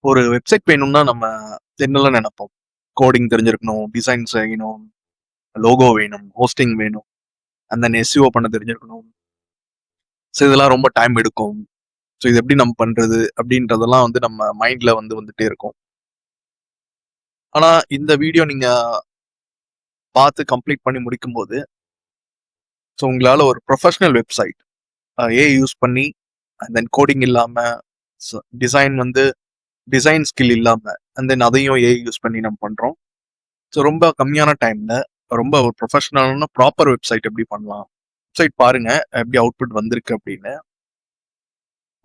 ஒரு வெப்சைட் வேணும்னா நம்ம என்னெல்லாம் நினைப்போம்? கோடிங் தெரிஞ்சிருக்கணும், டிசைன் செய்யணும், லோகோ வேணும், ஹோஸ்டிங் வேணும், அண்ட் தென் எஸ்இஓ பண்ண தெரிஞ்சிருக்கணும். ஸோ இதெல்லாம் ரொம்ப டைம் எடுக்கும். ஸோ இது எப்படி நம்ம பண்றது? அப்படின்றதெல்லாம் வந்து நம்ம மைண்ட்ல வந்துட்டே இருக்கும். ஆனா இந்த வீடியோ நீங்க பார்த்து கம்ப்ளீட் பண்ணி முடிக்கும்போது, ஸோ உங்களால ஒரு ப்ரொஃபஷனல் வெப்சைட் ஏஐ யூஸ் பண்ணி அண்ட் தென் கோடிங் இல்லாம, டிசைன் டிசைன் ஸ்கில் இல்லாம அண்ட் தென் அதையும் ஏஐ யூஸ் பண்ணி நம்ம பண்றோம். ஸோ ரொம்ப கம்மியான டைம்ல ரொம்ப ஒரு ப்ரொஃபஷனலான ப்ராப்பர் வெப்சைட் எப்படி பண்ணலாம்? வெப்சைட் பாருங்க எப்படி அவுட்புட் வந்திருக்கு அப்படின்னு.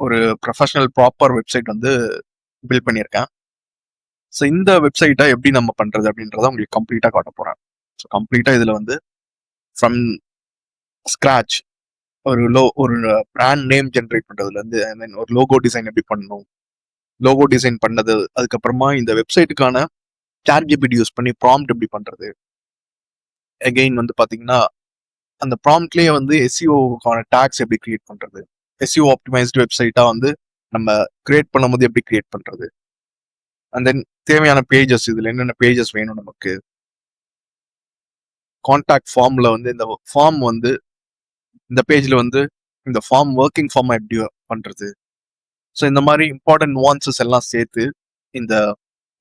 ஒரு ப்ரொஃபஷனல் ப்ராப்பர் வெப்சைட் பில்ட் பண்ணியிருக்கேன். ஸோ இந்த வெப்சைட்டை எப்படி நம்ம பண்றது அப்படின்றத உங்களுக்கு கம்ப்ளீட்டா காட்ட போறேன். ஸோ கம்ப்ளீட்டா இதுல ஃப்ரம் ஸ்கிராச் ஒரு பிராண்ட் நேம் ஜென்ரேட் பண்றதுல இருந்து ஐ மீன் ஒரு லோகோ டிசைன் எப்படி பண்ணணும், லோகோ டிசைன் பண்ணது, அதுக்கப்புறமா இந்த வெப்சைட்டுக்கான ChatGPT யூஸ் பண்ணி ப்ராம்ப்ட் எப்படி பண்றது, அகெயின் பாத்தீங்கன்னா அந்த ப்ராம்ப்ட்லயே எஸ்இஓக்கான டேக்ஸ் எப்படி கிரியேட் பண்றது, எஸ்இஓ ஆப்டிமைஸ்டு வெப்சைட்டா நம்ம கிரியேட் பண்ணும்போது எப்படி கிரியேட் பண்றது, அண்ட் தென் தேவையான பேஜஸ் இதுல என்னென்ன பேஜஸ் வேணும் நமக்கு, கான்டாக்ட் ஃபார்ம்ல இந்த ஃபார்ம் இந்த பேஜ்ல இந்த ஃபார்ம் ஒர்க்கிங் ஃபார்ம் எப்படி பண்றது. ஸோ இந்த மாதிரி இம்பார்ட்டன்ட் nuances எல்லாம் சேர்த்து இந்த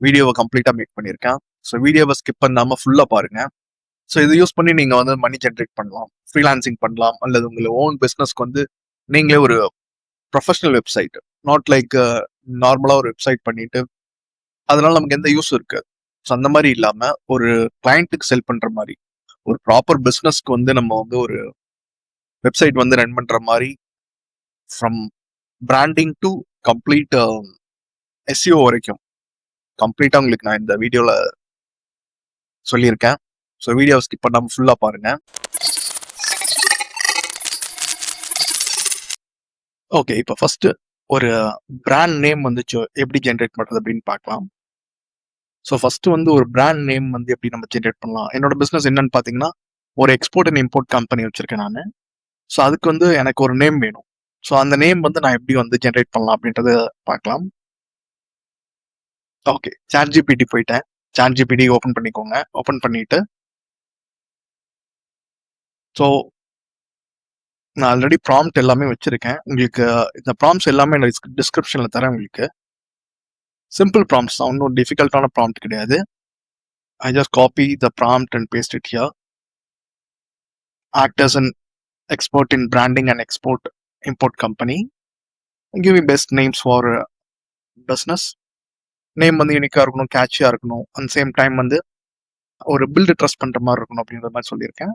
வீடியோவை கம்ப்ளீட்டா மேக் பண்ணியிருக்கேன். ஸோ வீடியோவை ஸ்கிப் பண்ணாம ஃபுல்லா பாருங்க. ஸோ இதை யூஸ் பண்ணி நீங்க மணி ஜென்ரேட் பண்ணலாம், ஃப்ரீலான்சிங் பண்ணலாம், அல்லது உங்களை ஓன் பிஸ்னஸ்க்கு நீங்களே ஒரு ப்ரொஃபஷனல் வெப்சைட், நாட் லைக் நார்மலா ஒரு வெப்சைட் பண்ணிட்டு அதனால நமக்கு எந்த யூஸ் இருக்கு. ஸோ அந்த மாதிரி இல்லாம ஒரு கிளையண்ட்டுக்கு செல் பண்ற மாதிரி ஒரு ப்ராப்பர் பிஸ்னஸ்க்கு நம்ம ஒரு வெப்சைட் ரன் பண்ற மாதிரி from branding to complete SEO வரைக்கும் கம்ப்ளீட்டா உங்களுக்கு நான் இந்த வீடியோல சொல்லியிருக்கேன். ஸோ வீடியோவை ஸ்கிப் பண்ணாம ஃபுல்லா பாருங்க. ஓகே, இப்போ ஃபர்ஸ்ட் ஒரு பிராண்ட் நேம் எப்படி ஜென்ரேட் பண்றது அப்படின்னு பார்க்கலாம். ஸோ ஃபர்ஸ்ட் ஒரு பிராண்ட் நேம் எப்படி நம்ம ஜென்ரேட் பண்ணலாம். என்னோட பிஸ்னஸ் என்னன்னு பார்த்தீங்கன்னா ஒரு எக்ஸ்போர்ட் அண்ட் இம்போர்ட் கம்பெனி வச்சிருக்கேன் நான். ஸோ அதுக்கு எனக்கு ஒரு நேம் வேணும். ஸோ அந்த நேம் நான் எப்படி ஜென்ரேட் பண்ணலாம் அப்படின்றத பார்க்கலாம். ஓகே, ChatGPT போயிட்டேன். ChatGPT ஓப்பன் பண்ணிக்கோங்க. ஓப்பன் பண்ணிட்டு ஸோ நான் ஆல்ரெடி ப்ராம்ப்ட் எல்லாமே வச்சிருக்கேன். உங்களுக்கு இந்த ப்ராம்ப்ட்ஸ் எல்லாமே நான் டிஸ்கிரிப்ஷன்ல தரேன். உங்களுக்கு சிம்பிள் ப்ராம்ப்ட்ஸ் தான், ஒன்றும் டிஃபிகல்ட்டான ப்ராம்ப்ட் கிடையாது. I just copy the prompt and paste it here. Act as an expert in branding and export import company. Give me best names for business. Name யூனிக்கா இருக்கணும், கேட்சியா இருக்கணும், அண்ட் சேம் டைம் ஒரு build trust பண்ற மாதிரி இருக்கணும் அப்படின்ற மாதிரி சொல்லியிருக்கேன்.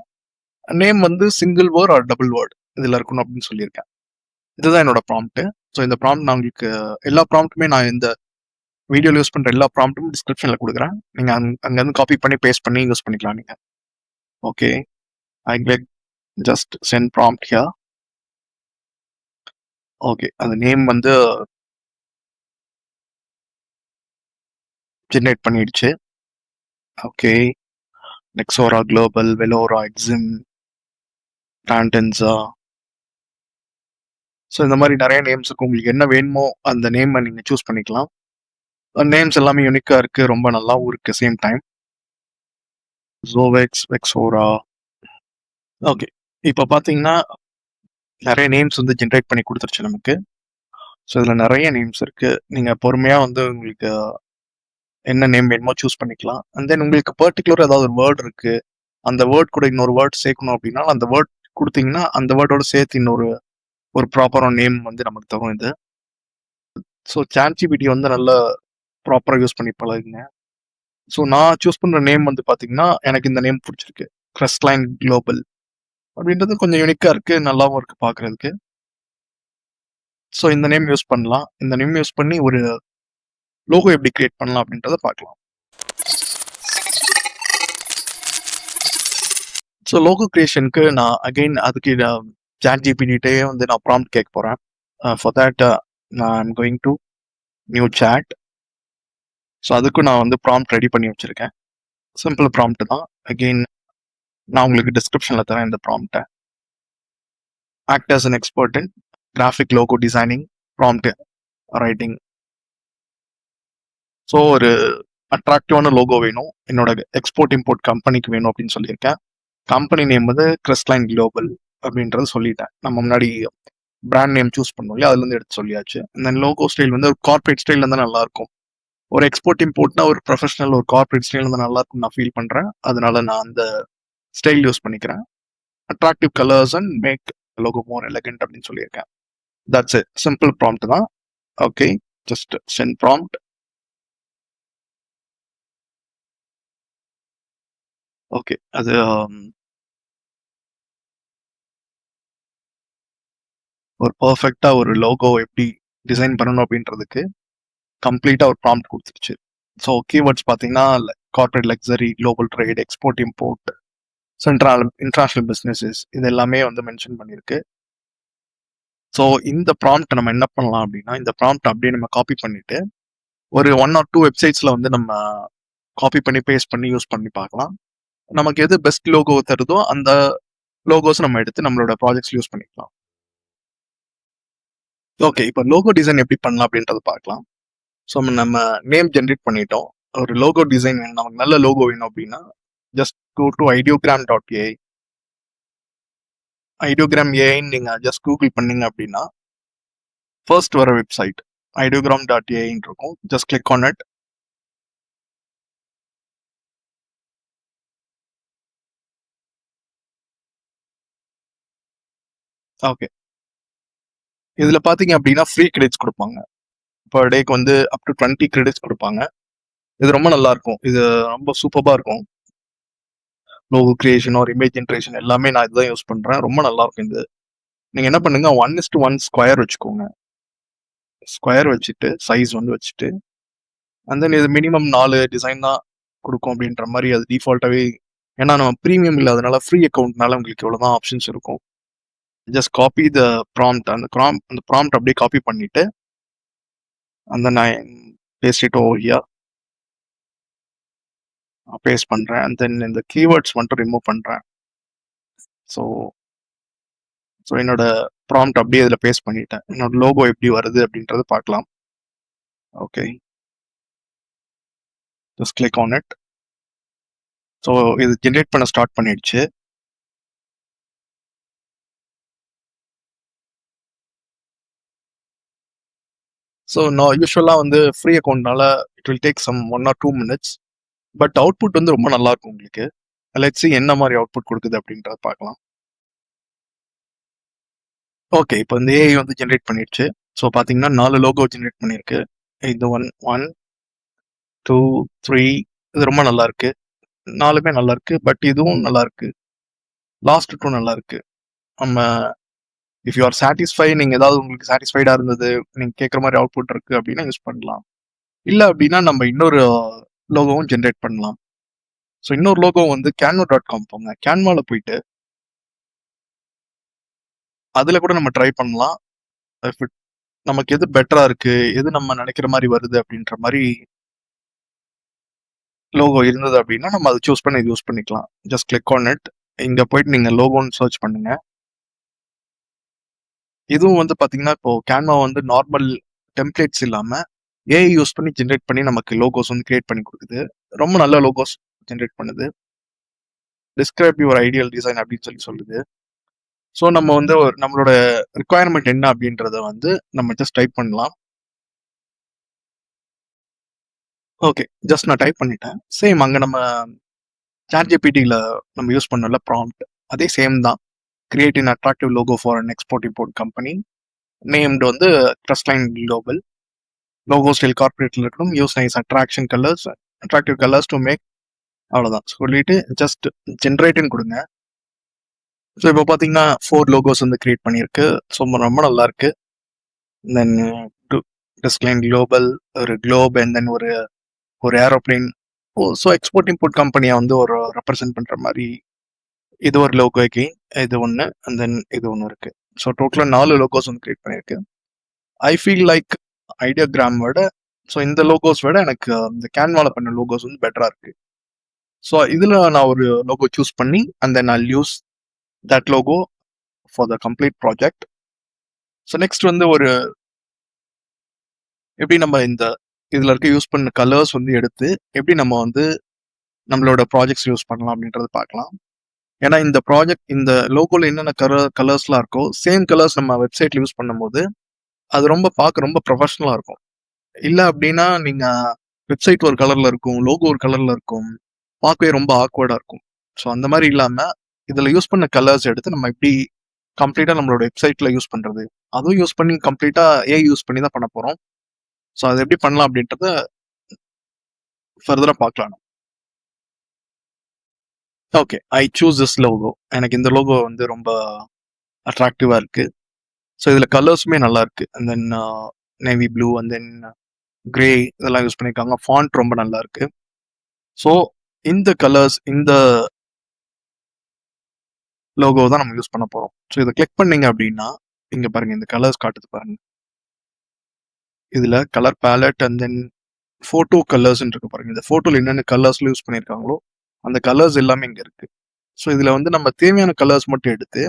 Name single word or double word இதுல இருக்கணும் அப்படின்னு சொல்லியிருக்கேன். இதுதான் என்னோட ப்ராம்ப்ட். ஸோ இந்த ப்ராம்ப்ட் நான் உங்களுக்கு எல்லா ப்ராம்ப்ட்டுமே நான் இந்த வீடியோவில் யூஸ் பண்ற எல்லா ப்ராம்ப்ட்டும் டிஸ்கிரிப்ஷன்ல கொடுக்குறேன். நீங்க அங்கேருந்து காப்பி பண்ணி பேஸ்ட் பண்ணி யூஸ் பண்ணிக்கலாம் நீங்க. Okay, I click just send prompt here. Okay, அந்த நேம் ஜென்ரேட் பண்ணிடுச்சு. Okay, Nexora Global, Velora, Exim, Tandanza. So இந்த மாதிரி நிறைய நேம்ஸ் இருக்கு. உங்களுக்கு என்ன வேணுமோ அந்த நேம் நீங்க சூஸ் பண்ணிக்கலாம். நேம்ஸ் எல்லாமே யூனிக்கா இருக்கு, ரொம்ப நல்லாவும் இருக்கு சேம் டைம். ஜோவெக்ஸ், வெக்ஸோரா. ஓகே, இப்போ பார்த்தீங்கன்னா நிறைய நேம்ஸ் ஜென்ரேட் பண்ணி கொடுத்துருச்சு நமக்கு. ஸோ இதில் நிறைய நேம்ஸ் இருக்கு. நீங்கள் பொறுமையாக உங்களுக்கு என்ன நேம் வேணுமோ சூஸ் பண்ணிக்கலாம். அண்ட் தென் உங்களுக்கு பர்டிகுலர் ஏதாவது ஒரு வேர்ட் இருக்கு, அந்த வேர்ட் கூட இன்னொரு வேர்ட் சேர்க்கணும் அப்படின்னா அந்த வேர்ட் கொடுத்தீங்கன்னா அந்த வேர்டோட சேர்த்து இன்னொரு ப்ராப்பரான நேம் நமக்கு தரும் இது. ஸோ ChatGPT நல்ல ப்ராப்பராக யூஸ் பண்ணி பழகுங்க. ஸோ நான் சூஸ் பண்ணுற நேம் பார்த்தீங்கன்னா எனக்கு இந்த நேம் பிடிச்சிருக்கு, கிரஸ்ட்லைன் குளோபல் அப்படின்றது கொஞ்சம் யூனிக்காக இருக்கு, நல்லாவும் இருக்கு பார்க்குறதுக்கு. ஸோ இந்த நேம் யூஸ் பண்ணலாம். இந்த நேம் யூஸ் பண்ணி ஒரு லோகோ எப்படி கிரியேட் பண்ணலாம் அப்படின்றத பார்க்கலாம். ஸோ லோகோ கிரியேஷனுக்கு நான் அகெயின் அதுக்கு ChatGPT நான் ப்ராம்ப்ட் கேட்க போகிறேன். ஃபார் தேட் நான் I'm going to new chat. So அதுக்கும் நான் ப்ராம்ப்ட் ரெடி பண்ணி வச்சுருக்கேன். சிம்பிள் ப்ராம்ப்ட் தான். அகெயின் நான் உங்களுக்கு டிஸ்கிரிப்ஷனில் தரேன் இந்த ப்ராம்ப்டை. Act as an expert in graphic logo designing, prompt writing. So ஒரு அட்ராக்டிவான லோகோ வேணும், என்னோட எக்ஸ்போர்ட் இம்போர்ட் கம்பெனிக்கு வேணும் அப்படின்னு சொல்லியிருக்கேன். கம்பெனி நேம் வந்து கிறிஸ்ட்லைன் குளோபல் அப்படின்றது சொல்லிட்டேன். நம்ம முன்னாடி பிராண்ட் நேம் சூஸ் பண்ணோம் இல்லையா, அதுலேருந்து எடுத்து சொல்லியாச்சு. இந்த லோகோ ஸ்டைல் வந்து ஒரு கார்பரேட் ஸ்டைல் இருந்தால் நல்லா இருக்கும். ஒரு எக்ஸ்போர்ட் இம்போர்ட்னா ஒரு ப்ரொஃபஷனல் ஒரு கார்பரேட் ஸ்டைல் இருந்தால் நல்லா இருக்கும் நான் ஃபீல் பண்றேன். அதனால நான் அந்த ஸ்டைல் யூஸ் பண்ணிக்கிறேன். Attractive colours and make logo more elegant அப்படின்னு சொல்லியிருக்கேன். That's it. சிம்பிள் ப்ராம்ப்ட் தான். Okay, just send prompt. Okay, அது ஒரு பர்ஃபெக்டா ஒரு லோகோ எப்படி டிசைன் பண்ணணும் அப்படின்றதுக்கு கம்ப்ளீட்டா ஒரு ப்ராம்ப்ட் கொடுத்துருச்சு. ஸோ கீவேர்ட்ஸ் பார்த்தீங்கன்னா corporate luxury, global trade, export import, central international businesses, இது எல்லாமே வந்து மென்ஷன் பண்ணியிருக்கு. ஸோ இந்த ப்ராம்ப்ட் நம்ம என்ன பண்ணலாம் அப்படின்னா, இந்த ப்ராம்ப்ட் அப்படியே நம்ம காப்பி பண்ணிட்டு ஒரு 1 or 2 வெப்சைட்ஸ்ல வந்து நம்ம காப்பி பண்ணி பேஸ்ட் பண்ணி யூஸ் பண்ணி பார்க்கலாம். நமக்கு எது பெஸ்ட் லோகோ தருதோ அந்த லோகோஸ் நம்ம எடுத்து நம்மளோட ப்ராஜெக்ட்ஸ் யூஸ் பண்ணிக்கலாம். ஓகே, இப்போ லோகோ டிசைன் எப்படி பண்ணலாம் அப்படின்றத பார்க்கலாம். ஸோ நம்ம நேம் ஜென்ரேட் பண்ணிட்டோம். ஒரு லோகோ டிசைன் வேணும், நமக்கு நல்ல லோகோ வேணும் அப்படின்னா just go to ideogram.ai. ideogram ஏஐன்னு நீங்கள் ஜஸ்ட் கூகுள் பண்ணீங்க அப்படின்னா ஃபர்ஸ்ட் வர வெப்சைட் ideogram.ai இருக்கும். Just click on it. Okay, இதுல பாத்தீங்க அப்படின்னா ஃப்ரீ கிரெடிட்ஸ் கொடுப்பாங்க. பர் டேக்கு வந்து அப் டு 20 கிரெடிட்ஸ் கொடுப்பாங்க. இது ரொம்ப நல்லா இருக்கும். இது ரொம்ப சூப்பரா இருக்கும். லோகோ கிரியேஷன் ஒரு இமேஜ் ஜென்ரேஷன் எல்லாமே நான் இதுதான் யூஸ் பண்றேன். ரொம்ப நல்லா இருக்கும் இது. நீங்க என்ன பண்ணுங்க, 1:1 ஸ்கொயர் வச்சுக்கோங்க. ஸ்கொயர் வச்சுட்டு சைஸ் வந்து வச்சுட்டு அண்ட் தென் இது மினிமம் 4 டிசைன் தான் கொடுக்கும் அப்படின்ற மாதிரி அது டிஃபால்ட்டாவே. ஏன்னா நம்ம ப்ரீமியம் இல்லாதனால ஃப்ரீ அக்கௌண்ட்னால உங்களுக்கு இவ்வளவுதான் ஆப்ஷன்ஸ் இருக்கும். Just copy the prompt. அந்த ப்ராம்ப்ட் அப்படியே காப்பி பண்ணிட்டு அந்த நான் பேசிட்டு ஓவியா பேஸ்ட் பண்றேன். அண்ட் தென் இந்த கீவேர்ட்ஸ் மட்டும் ரிமூவ் பண்றேன். ஸோ என்னோட ப்ராம்ப்ட் அப்படியே இதில் பேஸ்ட் பண்ணிட்டேன். என்னோட லோகோ எப்படி வருது அப்படின்றத பார்க்கலாம். Okay, just click on it. So இது ஜென்ரேட் பண்ண ஸ்டார்ட் பண்ணிடுச்சு. ஸோ நான் யூஸ்வலாக வந்து ஃப்ரீ அக்கௌண்ட்னால it will take some 1 or 2 minutes. But output வந்து ரொம்ப நல்லா இருக்கும் உங்களுக்கு. லெட்ஸ் see என்ன மாதிரி அவுட்புட் கொடுக்குது அப்படின்றத பார்க்கலாம். ஓகே, இப்போ இந்த ஏஐ வந்து ஜென்ரேட் பண்ணிடுச்சு. ஸோ பார்த்தீங்கன்னா 4 லோகோ ஜென்ரேட் பண்ணியிருக்கு. இது 1, 2, 3. இது ரொம்ப நல்லா இருக்கு. 4மே நல்லா இருக்கு. பட் இதுவும் நல்லா இருக்கு. லாஸ்ட் 2 நல்லா இருக்கு. நம்ம இஃப் யூ ஆர் சாட்டிஸ்ஃபை, நீங்க ஏதாவது உங்களுக்கு சாட்டிஸ்ஃபைடா இருந்தது, நீங்க கேட்குற மாதிரி அவுட்புட் இருக்கு அப்படின்னா யூஸ் பண்ணலாம். இல்லை அப்படின்னா நம்ம இன்னொரு லோகோவும் ஜென்ரேட் பண்ணலாம். ஸோ இன்னொரு லோகோ வந்து canva.com போங்க. கேன்வால போயிட்டு அதுல கூட நம்ம ட்ரை பண்ணலாம். If it- நமக்கு எது பெட்டரா இருக்கு, எது நம்ம நினைக்கிற மாதிரி வருது அப்படின்ற மாதிரி லோகோ இருந்தது அப்படின்னா நம்ம அதை சூஸ் பண்ணி யூஸ் பண்ணிக்கலாம். Just click on it. இங்க போயிட்டு நீங்க லோகோன்னு சர்ச் பண்ணுங்க. இதுவும் வந்து பாத்தீங்கன்னா இப்போ கேன்வா வந்து நார்மல் டெம்ப்ளேட்ஸ் இல்லாம ஏஐ யூஸ் பண்ணி ஜென்ரேட் பண்ணி நமக்கு லோகோஸ் வந்து கிரியேட் பண்ணி கொடுக்குது. ரொம்ப நல்ல லோகோஸ் ஜென்ரேட் பண்ணுது. டிஸ்கிரைப் யுவர் ஐடியல் டிசைன் அப்படின்னு சொல்லுது. ஸோ நம்ம வந்து நம்மளோட ரிக்குவயர்மெண்ட் என்ன அப்படின்றத வந்து நம்ம ஜஸ்ட் டைப் பண்ணலாம். ஓகே, ஜஸ்ட் நான் டைப் பண்ணிட்டேன். சேம் அங்கே நம்ம ChatGPT-ல நம்ம யூஸ் பண்ணல ப்ராம்ப்ட், அதே சேம் தான். Create an attractive logo for an export import company named வந்து கிறிஸ்ட்லைன் குளோபல். லோகோ ஸ்டைல் கார்பரேட்ல இருக்கணும். Use nice attractive colours to make. அவ்வளோதான் சொல்லிட்டு ஜஸ்ட் ஜென்ரேட்னு கொடுங்க. ஸோ இப்போ பார்த்தீங்கன்னா 4 லோகோஸ் வந்து கிரியேட் பண்ணியிருக்கு. ஸோ ரொம்ப நல்லா இருக்கு. தென் கிறிஸ்ட்லைன் குளோபல், ஒரு குளோப் அண்ட் தென் ஒரு ஏரோப்ளைன். ஸோ எக்ஸ்போர்ட் இம்போர்ட் கம்பெனியை வந்து ஒரு ரெப்ரசென்ட் பண்ற மாதிரி இது ஒரு லோகோக்கு. இது ஒன்று அண்ட் தென் இது ஒன்று இருக்கு. ஸோ டோட்டலாக 4 லோகோஸ் வந்து கிரியேட் பண்ணியிருக்கு. ஐ ஃபீல் லைக் ஐடியோகிராம் விட, ஸோ இந்த லோகோஸ் விட எனக்கு இந்த கேன்வால பண்ண லோகோஸ் வந்து பெட்டரா இருக்கு. ஸோ இதில் நான் ஒரு லோகோ சூஸ் பண்ணி and then I'll use that logo for the complete project. So next வந்து எப்படி நம்ம இந்த இதில் இருக்க யூஸ் பண்ண கலர்ஸ் வந்து எடுத்து எப்படி நம்ம வந்து நம்மளோட ப்ராஜெக்ட்ஸ் யூஸ் பண்ணலாம் அப்படின்றத பார்க்கலாம். ஏன்னா இந்த லோகோவில் என்னென்ன கலர்ஸ்லாம் இருக்கோ சேம் கலர்ஸ் நம்ம வெப்சைட்ல யூஸ் பண்ணும்போது அது பார்க்க ரொம்ப ப்ரொஃபஷனலாக இருக்கும். இல்லை அப்படின்னா நீங்கள் வெப்சைட் ஒரு கலரில் இருக்கும், லோகோ ஒரு கலரில் இருக்கும், பார்க்கவே ரொம்ப ஆக்வர்டாக இருக்கும். ஸோ அந்த மாதிரி இல்லாமல் இதில் யூஸ் பண்ண கலர்ஸ் எடுத்து நம்ம எப்படி கம்ப்ளீட்டாக நம்மளோட வெப்சைட்டில் யூஸ் பண்ணுறது, அதுவும் யூஸ் பண்ணி கம்ப்ளீட்டாக யூஸ் பண்ணி தான் பண்ண போகிறோம். ஸோ அது எப்படி பண்ணலாம் அப்படின்றத ஃபர்தராக பார்க்கலாம். Okay, I choose this logo. எனக்கு இந்த லோகோ வந்து ரொம்ப அட்ராக்டிவாக இருக்குது. ஸோ இதில் கலர்ஸுமே நல்லா இருக்குது. And then navy blue and then grey இதெல்லாம் யூஸ் பண்ணியிருக்காங்க. ஃபாண்ட் ரொம்ப நல்லா இருக்குது. ஸோ இந்த கலர்ஸ், இந்த லோகோ தான் நம்ம யூஸ் பண்ண போகிறோம். ஸோ இதை கிளிக் பண்ணீங்க அப்படின்னா இங்கே பாருங்கள், இந்த கலர்ஸ் காட்டுது பாருங்கள். இதில் colour palette and then photo கலர்ஸ்ன்னு இருக்கு பாருங்கள். இந்த ஃபோட்டோவில் என்னென்ன கலர்ஸில் யூஸ் பண்ணியிருக்காங்களோ அந்த கலர்ஸ் எல்லாமே இங்கே இருக்குது. ஸோ இதில் வந்து நம்ம தேவையான கலர்ஸ் மட்டும் எடுத்து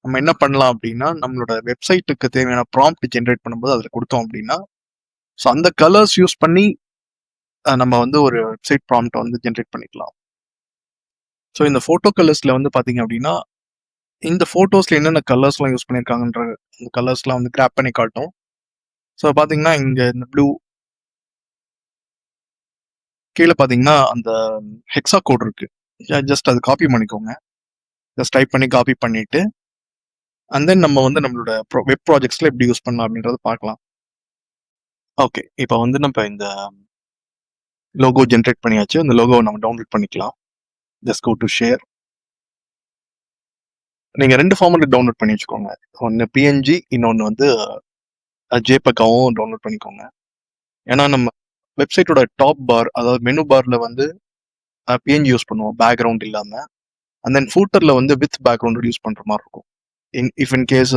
நம்ம என்ன பண்ணலாம் அப்படின்னா நம்மளோட வெப்சைட்டுக்கு தேவையான ப்ராம்ப்ட் ஜென்ரேட் பண்ணும்போது அதில் கொடுத்தோம் அப்படின்னா ஸோ அந்த கலர்ஸ் யூஸ் பண்ணி நம்ம வந்து ஒரு வெப்சைட் ப்ராம்ப்டை வந்து ஜென்ரேட் பண்ணிக்கலாம். ஸோ இந்த ஃபோட்டோ கலர்ஸில் வந்து பார்த்தீங்க அப்படின்னா இந்த ஃபோட்டோஸில் என்னென்ன கலர்ஸ்லாம் யூஸ் பண்ணியிருக்காங்கன்ற அந்த கலர்ஸ்லாம் வந்து கிராப் பண்ணி காட்டும். ஸோ பார்த்தீங்கன்னா இங்கே இந்த ப்ளூ கீழே பார்த்தீங்கன்னா அந்த ஹெக்ஸா கோட் இருக்கு. ஜஸ்ட் அது காப்பி பண்ணிக்கோங்க. ஜஸ்ட் டைப் பண்ணி காப்பி பண்ணிட்டு அண்ட் தென் நம்ம வந்து நம்மளோட வெப் ப்ராஜெக்ட்ஸில் எப்படி யூஸ் பண்ணலாம் அப்படின்றத பார்க்கலாம். ஓகே, இப்போ வந்து நம்ம இந்த லோகோ ஜென்ரேட் பண்ணியாச்சு. அந்த லோகோவை நம்ம டவுன்லோட் பண்ணிக்கலாம். Just go to share. நீங்கள் 2 ஃபார்மெட்டில் டவுன்லோட் பண்ணி வச்சுக்கோங்க. ஒன்று பிஎன்ஜி, இன்னொன்று வந்து ஜேபக்காவும் டவுன்லோட் பண்ணிக்கோங்க. ஏன்னா நம்ம வெப்சைட்டோட டாப் பார், அதாவது மெனு பார்ல வந்து பிஎன்ஜி யூஸ் பண்ணுவோம் பேக்ரவுண்ட் இல்லாமல். அண்ட் தென் ஃபூட்டரில் வந்து வித் பேக்ரவுண்ட் யூஸ் பண்ணுற மாதிரி இருக்கும். இன் கேஸ்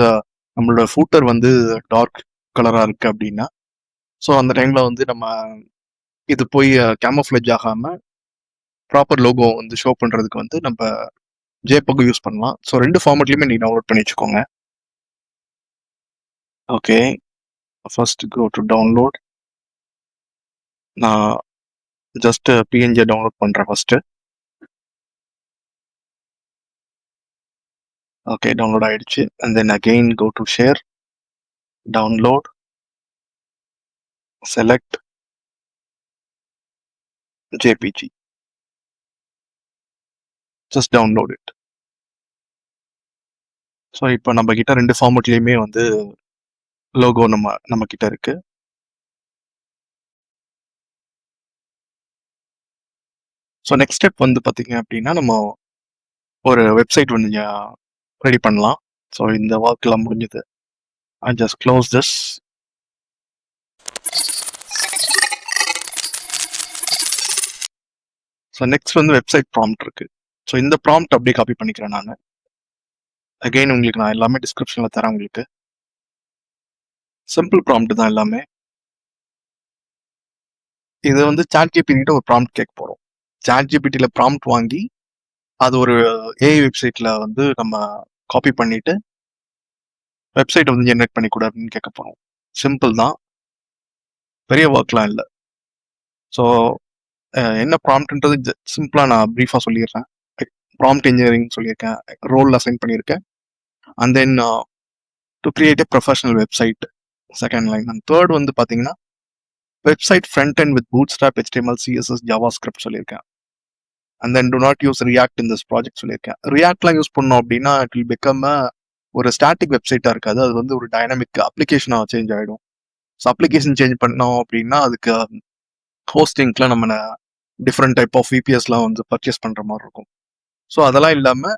நம்மளோட ஃபூட்டர் வந்து டார்க் கலராக இருக்குது அப்படின்னா ஸோ அந்த டைமில் வந்து நம்ம இது போய் கேமோஃப்ளேஜ் ஆகாமல் ப்ராப்பர் லோகோ வந்து ஷோ பண்ணுறதுக்கு வந்து நம்ம ஜேபக் யூஸ் பண்ணலாம். ஸோ 2 ஃபார்மெட்லையுமே நீங்கள் டவுன்லோட் பண்ணி வச்சுக்கோங்க. Okay, first go to download. நான் ஜஸ்ட் பிஎன்ஜியை டவுன்லோட் பண்ணுறேன் ஃபர்ஸ்ட்டு. ஓகே, டவுன்லோட் ஆகிடுச்சு. And then again go to share, download, select JPG, just download it. So இப்போ நம்ம கிட்ட 2 ஃபார்மெட்லேயுமே வந்து லோகோ நம்ம கிட்ட இருக்கு. ஸோ நெக்ஸ்ட் ஸ்டெப் வந்து பார்த்தீங்க அப்படின்னா நம்ம ஒரு வெப்சைட் வந்து ரெடி பண்ணலாம். ஸோ இந்த ஒர்க்லாம் முடிஞ்சது. I just close this. So next வந்து வெப்சைட் ப்ராம்ப்ட் இருக்கு. ஸோ இந்த ப்ராம்ப்ட் அப்படியே காப்பி பண்ணிக்கிறேன் நான். அகெயின் உங்களுக்கு நான் எல்லாமே டிஸ்கிரிப்ஷனில் தரேன். உங்களுக்கு சிம்பிள் ப்ராம்ப்ட் தான் எல்லாமே. இது வந்து சாட்ஜிபிடி ஒரு ப்ராம்ப்ட் கேட்க போகிறோம். சாட்ஜிபிடியில் ப்ராம்ப்ட் வாங்கி அது ஒரு ஏஐ வெப்சைட்டில் வந்து நம்ம காப்பி பண்ணிட்டு வெப்சைட்டை வந்து ஜென்ரேட் பண்ணி கொடு அப்படின்னு கேட்க போகிறோம். சிம்பிள் தான், பெரிய ஒர்க்லாம் இல்லை. ஸோ என்ன ப்ராம்ப்ட்ன்றது சிம்பிளாக நான் ப்ரீஃபாக சொல்லிடுறேன். ப்ராம்ப்ட் இன்ஜினியரிங் சொல்லியிருக்கேன், ரோல் அசைன் பண்ணியிருக்கேன். And then to create a professional website, second line. And third வந்து பார்த்தீங்கன்னா website front end with Bootstrap, HTML, CSS, JavaScript சொல்லியிருக்கேன். And then to not use React in this project சொல்லியிருக்கேன். ரியாக்ட்லாம் use பண்ணோம் அப்படின்னா it will become ஒரு static வெப்சைட்டாக இருக்காது, அது வந்து ஒரு டைனமிக் அப்ளிகேஷனாக சேஞ்ச் ஆகிடும். ஸோ அப்ளிகேஷன் சேஞ்ச் பண்ணோம் அப்படின்னா அதுக்கு ஹோஸ்டிங்க்குலாம் நம்ம டிஃப்ரெண்ட் டைப் ஆஃப் VPSலாம் வந்து பர்ச்சேஸ் பண்ணுற மாதிரி இருக்கும். ஸோ அதெல்லாம் இல்லாமல்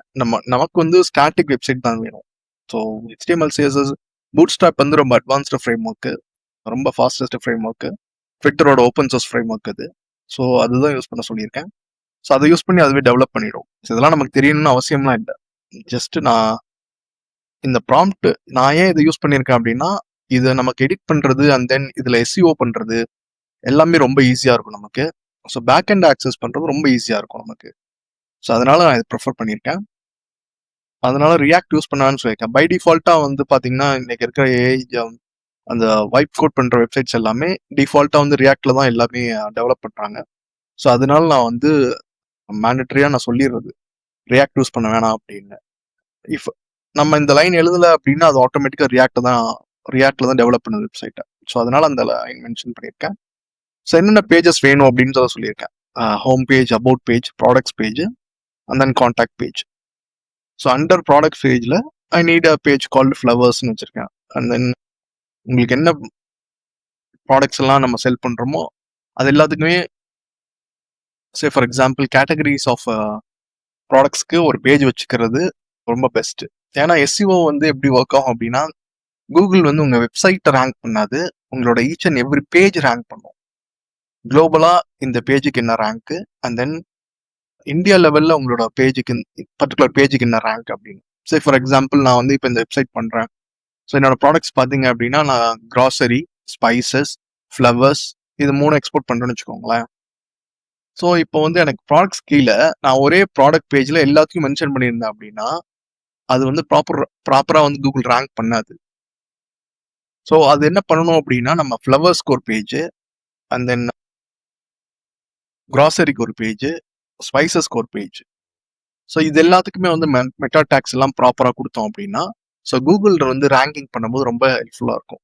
நமக்கு வந்து ஸ்டாட்டிக் வெப்சைட் தான் வேணும். ஸோ HTML, CSS, பூட்ஸ்ட்ராப் வந்து ரொம்ப அட்வான்ஸ்டு ஃப்ரேம் ஒர்க்கு, ரொம்ப ஃபாஸ்டஸ்ட் ஃப்ரேம் ஒர்க்கு, ட்விட்டரோட ஓப்பன் சோர்ஸ் ஃப்ரேம் ஒர்க் அது. ஸோ அதுதான் யூஸ் பண்ண சொல்லியிருக்கேன். ஸோ அதை யூஸ் பண்ணி அதுவே டெவலப் பண்ணிடும். இதெல்லாம் நமக்கு தெரியணும்னு அவசியம்லாம் இல்லை. ஜஸ்ட் நான் இந்த ப்ராம்ப்ட் நான் ஏன் இதை யூஸ் பண்ணியிருக்கேன் அப்படின்னா இதை நமக்கு எடிட் பண்ணுறது அண்ட் தென் இதில் SEO பண்ணுறது எல்லாமே ரொம்ப ஈஸியாக இருக்கும் நமக்கு. ஸோ பேக் அண்ட் ஆக்சஸ் பண்ணுறது ரொம்ப ஈஸியாக இருக்கும் நமக்கு. ஸோ அதனால நான் இதை ப்ரிஃபர் பண்ணியிருக்கேன். அதனால ரியாக்ட் யூஸ் பண்ணான்னு சொல்லியிருக்கேன். பை டிஃபால்ட்டாக வந்து பார்த்தீங்கன்னா இன்னைக்கு இருக்கிற ஏஐ அந்த வைப் கோட் பண்ற வெப்சைட்ஸ் எல்லாமே டிஃபால்ட்டா வந்து ரியாக்ட்ல தான் எல்லாமே டெவலப் பண்றாங்க. ஸோ அதனால நான் வந்து மேண்டட்டரியா நான் சொல்லிடுறது ரியாக்ட் யூஸ் பண்ண வேணாம் அப்படின்னு. இஃப் நம்ம இந்த லைன் எழுதல அப்படின்னா அது ஆட்டோமேட்டிக்கா ரியாக்ட்ல தான் டெவலப் பண்ண வெப்சைட்டை. ஸோ அதனால அந்த லைன் மென்ஷன் பண்ணியிருக்கேன். ஸோ என்னென்ன பேஜஸ் வேணும் அப்படின்னு சொல்லியிருக்கேன். Home page, about page, products page and then contact page. So under product பேஜ்ல I need a page called ஃப்ளவர்ஸ்னு வச்சிருக்கேன். அண்ட் தென் உங்களுக்கு என்ன ப்ராடக்ட்ஸ் எல்லாம் நம்ம செல் பண்றோமோ அது எல்லாத்துக்குமே say for example categories of ப்ராடக்ட்ஸ்க்கு ஒரு பேஜ் வச்சுக்கிறது ரொம்ப பெஸ்ட். ஏன்னா எஸ்இஓ வந்து எப்படி ஒர்க் ஆகும் அப்படின்னா, கூகுள் வந்து உங்க வெப்சைட்டை ரேங்க் பண்ணாது, உங்களோட each and every page rank பண்ணும். குளோபலா இந்த பேஜுக்கு என்ன ரேங்க், அண்ட் தென் இந்தியா லெவல்ல உங்களோட பேஜுக்கு பர்டிகுலர் பேஜுக்கு என்ன ரேங்க் அப்படின்னு. சே ஃபார் எக்ஸாம்பிள் நான் வந்து இப்போ இந்த வெப்சைட் பண்றேன். ஸோ என்னோட ப்ராடக்ட்ஸ் பார்த்தீங்க அப்படின்னா நான் கிராசரி, ஸ்பைசஸ், ஃப்ளவர்ஸ் இது 3 எக்ஸ்போர்ட் பண்றேன்னு வச்சுக்கோங்களேன். ஸோ இப்போ வந்து எனக்கு ப்ராடக்ட்ஸ் கீழே நான் ஒரே ப்ராடக்ட் பேஜ்ல எல்லாத்தையும் மென்ஷன் பண்ணியிருந்தேன் அப்படின்னா அது வந்து ப்ராப்பரா வந்து கூகுள் ரேங்க் பண்ணாது. ஸோ அது என்ன பண்ணணும் அப்படின்னா நம்ம ஃப்ளவர்ஸ்க்கு ஒரு பேஜ், அண்ட் தென் கிராசரிக்கு ஒரு பேஜ், ஸ்பைசஸ்க்கு ஒரு பேஜ். ஸோ இது எல்லாத்துக்குமே வந்து மெட்டா டேக்ஸ் எல்லாம் ப்ராப்பராக கொடுத்தோம் அப்படின்னா ஸோ கூகுள் வந்து ரேங்கிங் பண்ணும்போது ரொம்ப ஹெல்ப்ஃபுல்லாக இருக்கும்.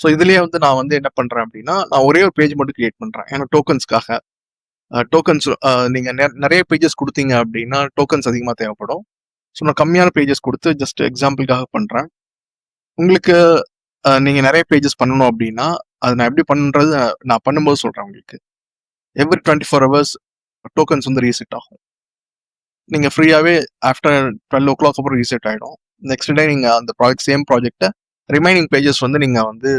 ஸோ இதுலேயே வந்து நான் வந்து என்ன பண்ணுறேன் அப்படின்னா நான் ஒரே ஒரு பேஜ் மட்டும் கிரியேட் பண்ணுறேன். ஏன்னா டோக்கன்ஸ்க்காக டோக்கன்ஸ் நீங்கள் நிறைய பேஜஸ் கொடுத்தீங்க அப்படின்னா டோக்கன்ஸ் அதிகமாக தேவைப்படும். ஸோ நான் கம்மியான பேஜஸ் கொடுத்து ஜஸ்ட் எக்ஸாம்பிளுக்காக பண்ணுறேன். உங்களுக்கு நீங்கள் நிறைய பேஜஸ் பண்ணணும் அப்படின்னா அது நான் எப்படி பண்ணுறது நான் பண்ணும்போது சொல்கிறேன் உங்களுக்கு. எவ்ரி 24 hours டோக்கன்ஸ் வந்து ரீசெட் ஆகும். நீங்கள் ஃப்ரீயாகவே ஆஃப்டர் 12 o'clock அப்புறம் ரீசெட் ஆகிடும். நெக்ஸ்ட் டே நீங்கள் அந்த சேம் ப்ராஜெக்டை ரிமைனிங் பேஜஸ் வந்து நீங்கள் வந்து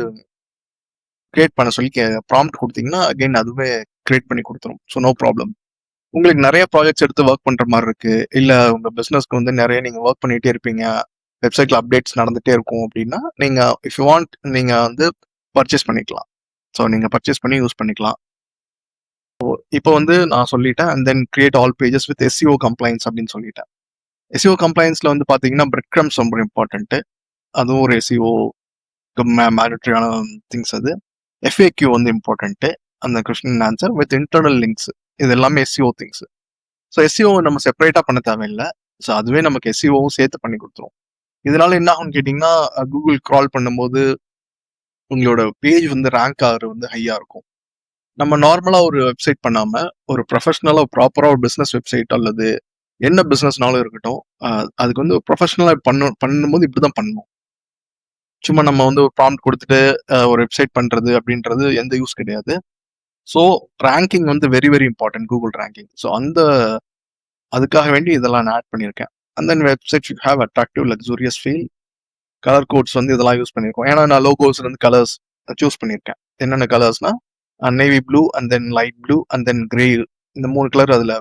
கிரியேட் பண்ண சொல்லி ப்ராம்ப்ட் கொடுத்தீங்கன்னா அகைன் அதுவே கிரியேட் பண்ணி கொடுத்துரும். So no problem. உங்களுக்கு நிறைய ப்ராஜெக்ட்ஸ் எடுத்து ஒர்க் பண்ணுற மாதிரி இருக்கு, இல்லை உங்கள் பிஸ்னஸ்க்கு வந்து நிறைய நீங்கள் ஒர்க் பண்ணிகிட்டே இருப்பீங்க, வெப்சைட்ல அப்டேட்ஸ் நடந்துகிட்டே இருக்கும் அப்படின்னா நீங்கள் இஃப் யூ வாண்ட் நீங்கள் வந்து பர்ச்சேஸ் பண்ணிக்கலாம். ஸோ நீங்கள் பர்ச்சேஸ் பண்ணி யூஸ் பண்ணிக்கலாம். இப்போ வந்து நான் சொல்லிட்டேன் and then create all pages with SEO compliance அப்படின்னு சொல்லிட்டேன். எஸ்இஓ கம்ப்ளைன்ஸ்ல வந்து பார்த்தீங்கன்னா பிரெட் கிரம்ஸ் ரொம்ப இம்பார்ட்டன்ட்டு. அதுவும் ஒரு எஸ்இஓ மேண்டட்டரியான திங்ஸ். அது எஃப்ஏக்யூ வந்து இம்பார்ட்டன்ட்டு, அந்த question and answer with internal links, இது எல்லாமே எஸ்இஓ திங்ஸ். ஸோ எஸ்இஓ நம்ம செப்பரேட்டாக பண்ண தேவையில்லை. ஸோ அதுவே நமக்கு எஸ்இஓவும் சேர்த்து பண்ணி கொடுத்துரும். இதனால என்ன ஆகும்னு கேட்டிங்கன்னா கூகுள் க்ரால் பண்ணும்போது உங்களோட பேஜ் வந்து ரேங்க் ஆகிறது வந்து ஹையாக இருக்கும். நம்ம நார்மலாக ஒரு வெப்சைட் பண்ணாமல் ஒரு ப்ரொஃபஷனலாக ப்ராப்பராக ஒரு பிஸ்னஸ் வெப்சைட் அல்லது என்ன பிஸ்னஸ்னாலும் இருக்கட்டும், அதுக்கு வந்து ப்ரொஃபஷனலாக பண்ணும்போது இப்படி தான் பண்ணணும். சும்மா நம்ம வந்து ஒரு ப்ராம்ப்ட் கொடுத்துட்டு ஒரு வெப்சைட் பண்ணுறது அப்படின்றது எந்த யூஸ் கிடையாது. ஸோ ரேங்கிங் வந்து very very important, Google ranking. So அதுக்காக வேண்டி இதெல்லாம் நான் ஆட் பண்ணியிருக்கேன். And then website should have attractive luxurious feel. Colour codes வந்து இதெல்லாம் யூஸ் பண்ணியிருக்கோம். ஏன்னா நான் லோகோஸ்ல இருந்து கலர்ஸ் சூஸ் பண்ணியிருக்கேன். என்னென்ன கலர்ஸ்னா navy blue and then light blue and then grey, இந்த 3 கலர் அதில்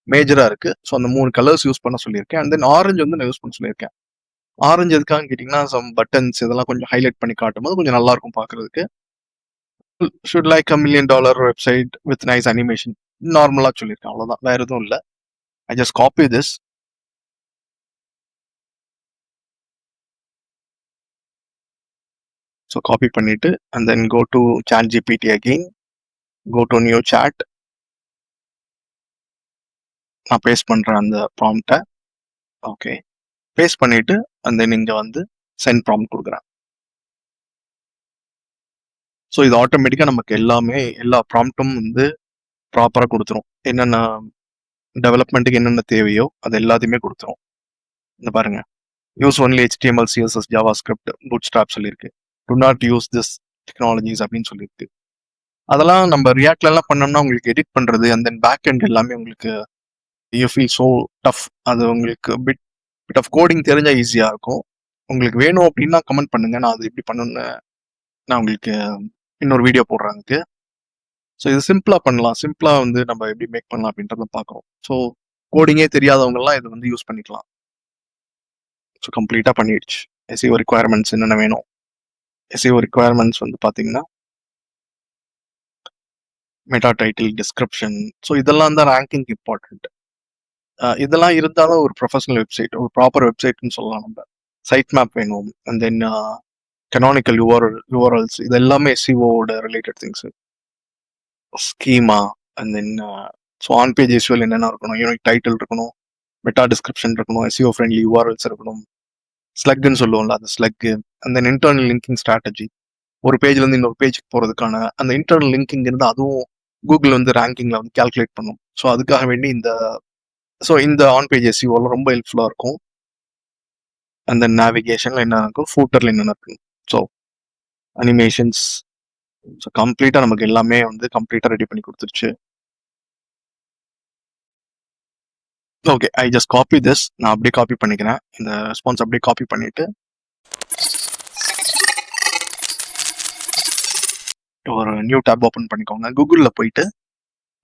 மேஜராக இருக்கு. ஸோ அந்த 3 கலர்ஸ் யூஸ் பண்ண சொல்லியிருக்கேன். அண்ட் தென் ஆரஞ்சு வந்து நான் யூஸ் பண்ண சொல்லியிருக்கேன். ஆரஞ்சு எதுக்காக கேட்டிங்கன்னா சம் பட்டன்ஸ் இதெல்லாம் கொஞ்சம் ஹைலைட் பண்ணி காட்டும்போது கொஞ்சம் நல்லா இருக்கும் பார்க்கறதுக்கு. Should like $1 million website with nice animation, நார்மலாக சொல்லியிருக்கேன், அவ்வளோதான், வேற எதுவும் இல்லை. I just copy this. So copy பண்ணிட்டு and then go to ChatGPT again, go to new chat. நான் பேஸ்ட் பண்ணுறேன் அந்த ப்ராம்ப்டை. ஓகே, பேஸ்ட் பண்ணிட்டு அண்ட் தென் இங்கே வந்து சென்ட் ப்ராம்ப்ட் கொடுக்குறேன். ஸோ இது ஆட்டோமேட்டிக்காக நமக்கு எல்லா ப்ராம்ப்டும் வந்து ப்ராப்பராக கொடுத்துரும். என்னென்ன டெவலப்மெண்ட்டுக்கு என்னென்ன தேவையோ அது எல்லாத்தையுமே கொடுத்துரும். இந்த பாருங்க, use only HTML, CSS, JavaScript, Bootstrap சொல்லியிருக்கு. To not use this technologies அப்படின்னு சொல்லியிருக்கு. அதெல்லாம் நம்ம ரியாக்ட்லாம் பண்ணோம்னா உங்களுக்கு எடிட் பண்ணுறது அண்ட் தென் பேக் எண்ட் எல்லாமே உங்களுக்கு யூ ஃபீல் ஸோ டஃப். அது உங்களுக்கு பிட் ஆஃப் கோடிங் தெரிஞ்சால் ஈஸியாக இருக்கும். உங்களுக்கு வேணும் அப்படின்னா கமெண்ட் பண்ணுங்க, நான் அது எப்படி பண்ணணும்னு நான் உங்களுக்கு இன்னொரு வீடியோ போடுறேன் அதுக்கு. ஸோ இது சிம்பிளாக பண்ணலாம், சிம்பிளாக வந்து நம்ம எப்படி மேக் பண்ணலாம் அப்படின்றத பார்க்குறோம். ஸோ கோடிங்கே தெரியாதவங்கலாம் இது வந்து யூஸ் பண்ணிக்கலாம். ஸோ கம்ப்ளீட்டாக பண்ணிடுச்சு. எஸ்இஓ ரிக்குவயர்மெண்ட்ஸ் என்னென்ன வேணும். எஸ்இஓ ரிக்குவயர்மெண்ட்ஸ் வந்து பார்த்தீங்கன்னா மெட்டா டைட்டில், டிஸ்கிரிப்ஷன். ஸோ இதெல்லாம் தான் ரேங்கிங் இம்பார்ட்டன்ட். இதெல்லாம் இருந்தாலும் ஒரு ப்ரொஃபஷனல் வெப்சைட், ஒரு ப்ராப்பர் வெப்சைட்னு சொல்லலாம். நம்ம சைட் மேப் வேணும், அண்ட் தென் கனானிக்கல் யூஆர்எல்ஸ் இது எல்லாமே எஸ்இஓட related things. Schema and then so on page SUL என்னென்ன இருக்கணும், யூனிக் டைட்டில் இருக்கணும், மெட்டா டிஸ்கிரிப்ஷன் இருக்கணும், எஸ்இஓ ஃப்ரெண்ட்லி யூஆர்எல்ஸ் இருக்கணும், ஸ்லக்னு சொல்லுவோம்ல அந்த slug, and then internal linking strategy. ஒரு பேஜ்ல இருந்து இன்னொரு பேஜுக்கு போறதுக்கான அந்த இன்டர்னல் லிங்கிங் இருந்து அதுவும் கூகுள் வந்து ரேங்கிங்ல வந்து கால்குலேட் பண்ணும். ஸோ அதுக்காக வேண்டி இந்த ஆன் பேஜ் எஸ்இஓல ரொம்ப ஹெல்ப்ஃபுல்லா இருக்கும். அந்த நேவிகேஷன்ல என்ன இருக்கும், ஃபூட்டர்ல என்னென்ன இருக்கும், ஸோ அனிமேஷன்ஸ், ஸோ கம்ப்ளீட்டா நமக்கு எல்லாமே வந்து கம்ப்ளீட்டா ரெடி பண்ணி கொடுத்துருச்சு. Okay, I just copy this. நான் அப்படியே காப்பி பண்ணிக்கிறேன். இந்த ரெஸ்பான்ஸ் அப்படியே காப்பி பண்ணிட்டு ஒரு நியூ டேப் ஓப்பன் பண்ணிக்கோங்க. கூகுள்ல போயிட்டு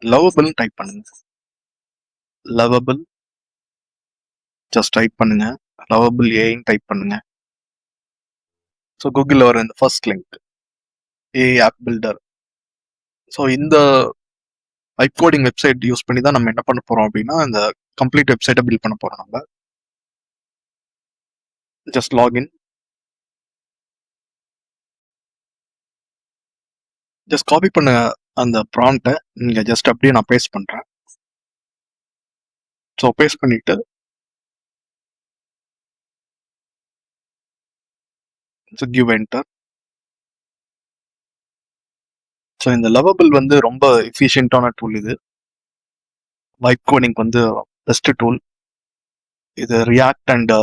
லவபிள் டைப் பண்ணுங்க. லவபிள் ஜஸ்ட் டைப் பண்ணுங்க. லவபிள் ஏன்னு டைப் பண்ணுங்க. ஸோ கூகுளில் வர இந்த ஃபர்ஸ்ட் லிங்க் ஏ ஆப் பில்டர். ஸோ இந்த வைப் கோடிங் வெப்சைட் யூஸ் பண்ணி தான் நம்ம என்ன பண்ண போறோம் அப்படின்னா இந்த கம்ப்ளீட் வெப்சைட்டை பில்ட் பண்ண போறோம். நம்ம ஜஸ்ட் லாகின், ஜஸ்ட் காப்பி பண்ண அந்த ப்ராம்ப்டை நீங்க ஜஸ்ட் அப்படியே நான் பேஸ்ட் பண்றேன். ஸோ பேஸ்ட் பண்ணிட்டு கிவ் என்டர். ஸோ இந்த லவபிள் வந்து ரொம்ப எஃபிஷியன்டான டூல். இது வைப் கோடிங் வந்து பெஸ்ட் டூல். இது ரியாக்ட் அண்ட்